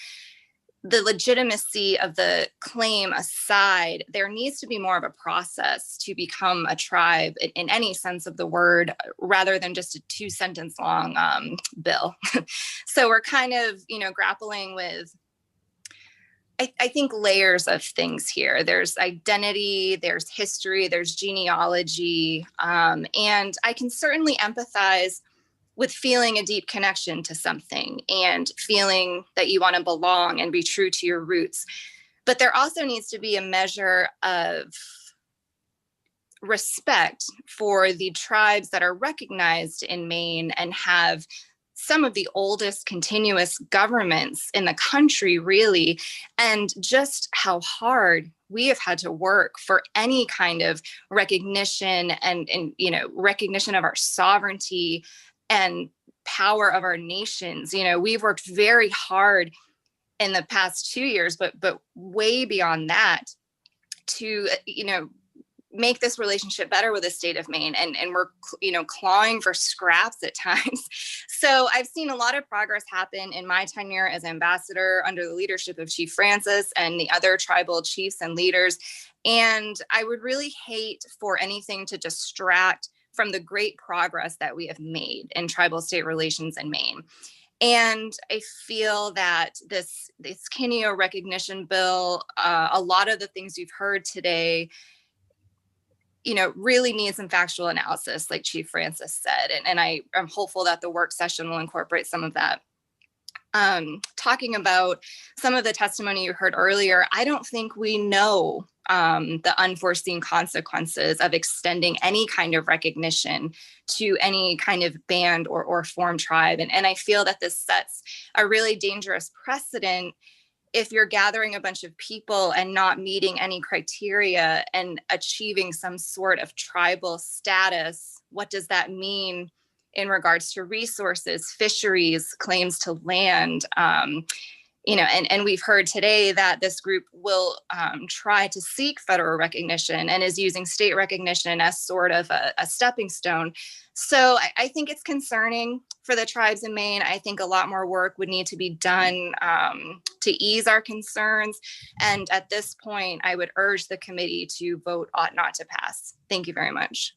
legitimacy of the claim aside, there needs to be more of a process to become a tribe in any sense of the word, rather than just a 2-sentence long bill. So we're kind of, you know, grappling with, I think, layers of things here. There's identity, there's history, there's genealogy, and I can certainly empathize with feeling a deep connection to something and feeling that you want to belong and be true to your roots. But there also needs to be a measure of respect for the tribes that are recognized in Maine and have some of the oldest continuous governments in the country, really, and just how hard we have had to work for any kind of recognition and you know, recognition of our sovereignty and power of our nations. You know, we've worked very hard in the past 2 years, but way beyond that, to, you know, make this relationship better with the state of Maine, and we're, you know, clawing for scraps at times. So I've seen a lot of progress happen in my tenure as ambassador under the leadership of Chief Francis and the other tribal chiefs and leaders. And I would really hate for anything to distract from the great progress that we have made in tribal state relations in Maine. And I feel that this Kineo recognition bill, a lot of the things you've heard today, you know, really need some factual analysis, like Chief Francis said. And I'm hopeful that the work session will incorporate some of that. Talking about some of the testimony you heard earlier, I don't think we know the unforeseen consequences of extending any kind of recognition to any kind of band or formed tribe. And I feel that this sets a really dangerous precedent. If you're gathering a bunch of people and not meeting any criteria and achieving some sort of tribal status, what does that mean in regards to resources, fisheries, claims to land? You know, and we've heard today that this group will try to seek federal recognition and is using state recognition as sort of a stepping stone. So I think it's concerning for the tribes in Maine. I think a lot more work would need to be done to ease our concerns. And at this point, I would urge the committee to vote ought not to pass. Thank you very much.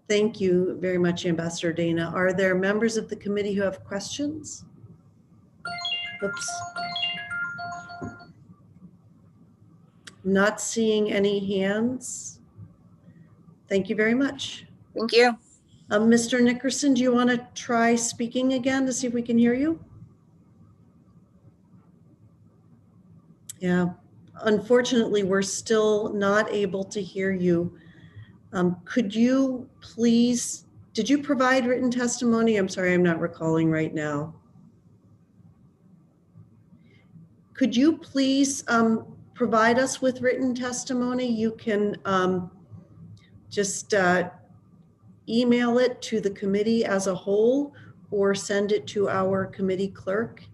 Thank you very much, Ambassador Dana. Are there members of the committee who have questions? Oops. Not seeing any hands. Thank you very much. Thank you. Mr. Nickerson, do you want to try speaking again to see if we can hear you? Yeah, unfortunately, we're still not able to hear you. Could you please, did you provide written testimony? I'm sorry, I'm not recalling right now. Could you please provide us with written testimony? You can just email it to the committee as a whole or send it to our committee clerk.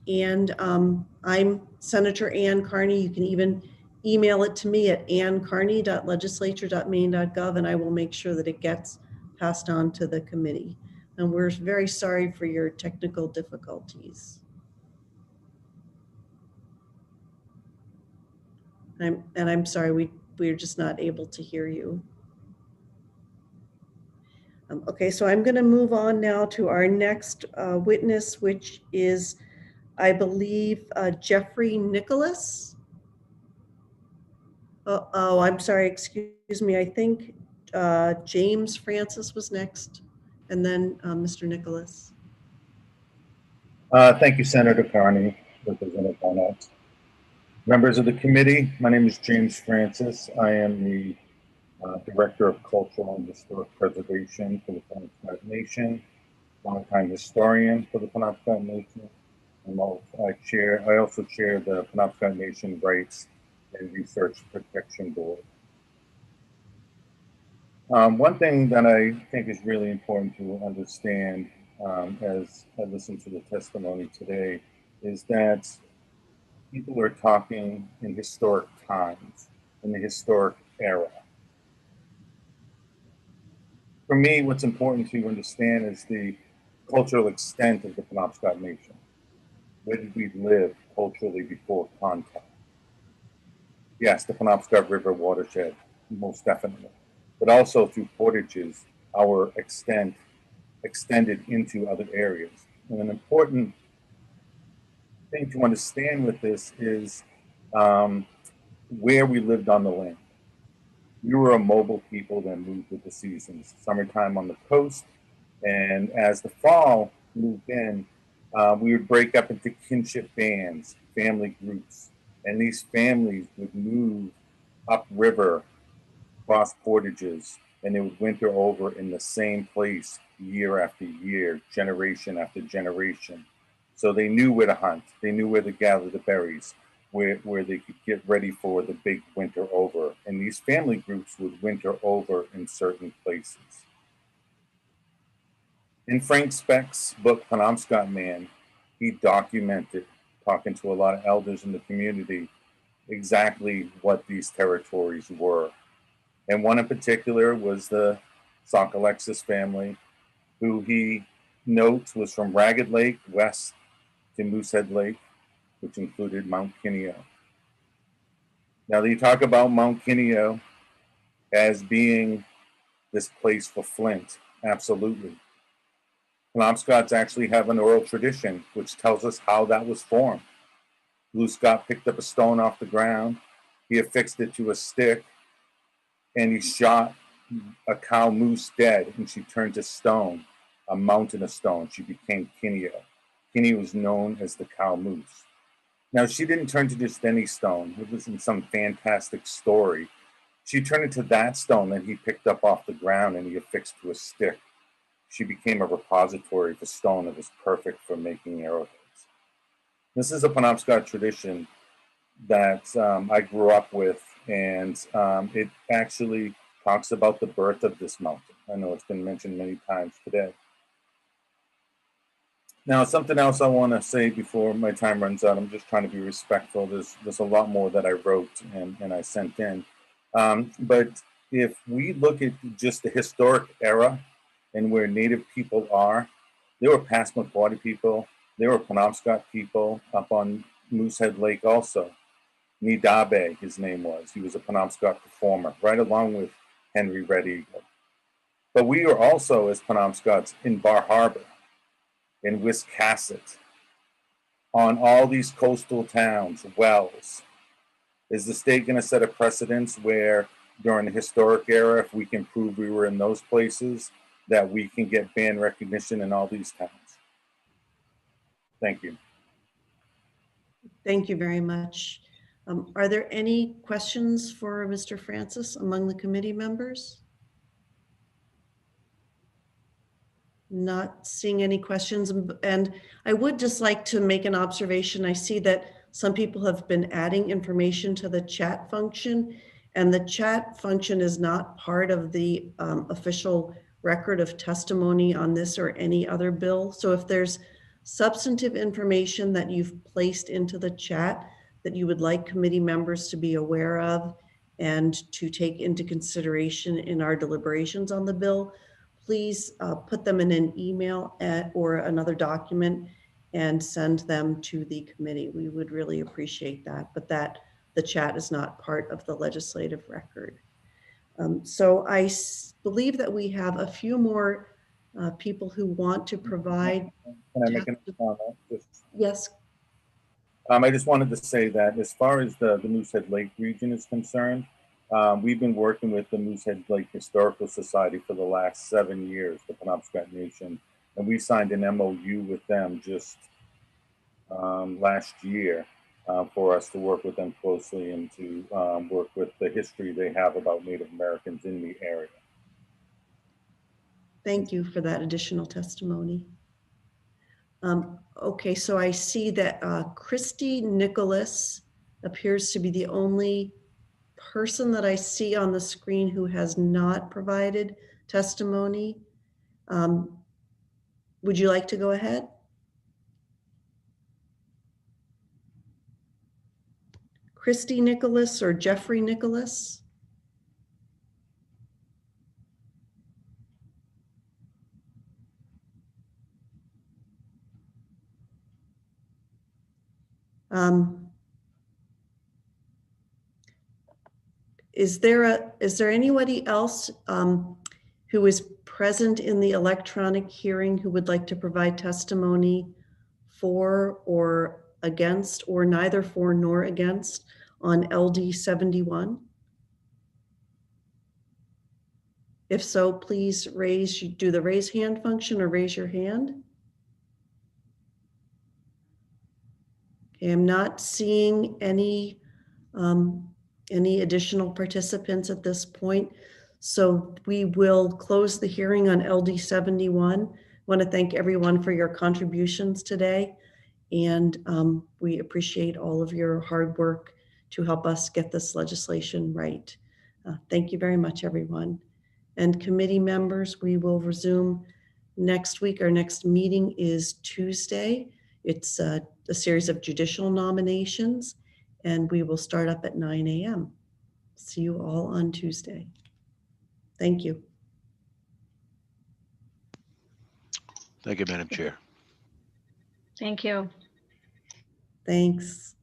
And I'm Senator Ann Carney. You can even email it to me at anncarney.legislature.maine.gov, and I will make sure that it gets passed on to the committee. And we're very sorry for your technical difficulties. I'm sorry, we're just not able to hear you. Okay, so I'm going to move on now to our next witness, which is, I believe, Jeffrey Nicholas. Oh, I'm sorry, excuse me. I think James Francis was next, and then Mr. Nicholas. Thank you, Senator Carney, Representative Barnett. Members of the committee, my name is James Francis. I am the Director of Cultural and Historic Preservation for the Penobscot Nation, longtime historian for the Penobscot Nation. I also chair the Penobscot Nation Rights and Research Protection Board. One thing that I think is really important to understand as I listen to the testimony today is that people are talking in historic times, in the historic era. For me, what's important to understand is the cultural extent of the Penobscot Nation. Where did we live culturally before contact? Yes, the Penobscot River watershed, most definitely, but also through portages, our extent extended into other areas. And an important thing to understand with this is where we lived on the land. We were a mobile people that moved with the seasons. Summertime on the coast, and as the fall moved in, we would break up into kinship bands, family groups, and these families would move upriver, cross portages, and they would winter over in the same place year after year, generation after generation. So they knew where to hunt, they knew where to gather the berries, where they could get ready for the big winter over. And these family groups would winter over in certain places. In Frank Speck's book, Penobscot Man, he documented, talking to a lot of elders in the community, exactly what these territories were. And one in particular was the Sauk Alexis family, who he notes was from Ragged Lake west to Moosehead Lake, which included Mount Kineo. Now, you talk about Mount Kineo as being this place for flint. Absolutely. Penobscots actually have an oral tradition which tells us how that was formed. Lou Scott picked up a stone off the ground, he affixed it to a stick, and he shot a cow moose dead, and she turned to stone, a mountain of stone. She became Kineo. Kineo was known as the cow moose. Now, she didn't turn to just any stone. It wasn't some fantastic story. She turned into that stone that he picked up off the ground and he affixed to a stick. She became a repository for stone that was perfect for making arrowheads. This is a Penobscot tradition that I grew up with, and it actually talks about the birth of this mountain. I know it's been mentioned many times today. Now, something else I want to say before my time runs out. I'm just trying to be respectful. There's a lot more that I wrote and I sent in. But if we look at just the historic era and where Native people are, there were Passamaquoddy people, there were Penobscot people up on Moosehead Lake also. Nidabe, his name was. He was a Penobscot performer, right along with Henry Red Eagle. But we are also, as Penobscots, in Bar Harbor, in Wiscasset, on all these coastal towns, Wells. Is the state going to set a precedence where during the historic era, if we can prove we were in those places, that we can get band recognition in all these towns? Thank you. Thank you very much. Are there any questions for Mr. Francis among the committee members? Not seeing any questions, and I would just like to make an observation. I see that some people have been adding information to the chat function, and the chat function is not part of the official record of testimony on this or any other bill. So if there's substantive information that you've placed into the chat that you would like committee members to be aware of and to take into consideration in our deliberations on the bill, please put them in an email or another document and send them to the committee. We would really appreciate that, but that the chat is not part of the legislative record. So I believe that we have a few more people who want to provide. Can I make a comment? Yes. I just wanted to say that as far as the Moosehead Lake region is concerned, We've been working with the Moosehead Lake Historical Society for the last 7 years, the Penobscot Nation, and we signed an MOU with them just last year for us to work with them closely and to work with the history they have about Native Americans in the area. Thank you for that additional testimony. Okay, so I see that Christy Nicholas appears to be the only person that I see on the screen who has not provided testimony. Would you like to go ahead? Christy Nicholas or Jeffrey Nicholas? Is there anybody else who is present in the electronic hearing who would like to provide testimony for or against, or neither for nor against, on LD 71? If so, please do the raise hand function or raise your hand. Okay, I'm not seeing any additional participants at this point. So we will close the hearing on LD 71. I want to thank everyone for your contributions today. And we appreciate all of your hard work to help us get this legislation right. Thank you very much, everyone. And committee members, we will resume next week. Our next meeting is Tuesday. It's a series of judicial nominations, and we will start up at 9 a.m. See you all on Tuesday. Thank you. Thank you, Madam Chair. Thank you. Thanks.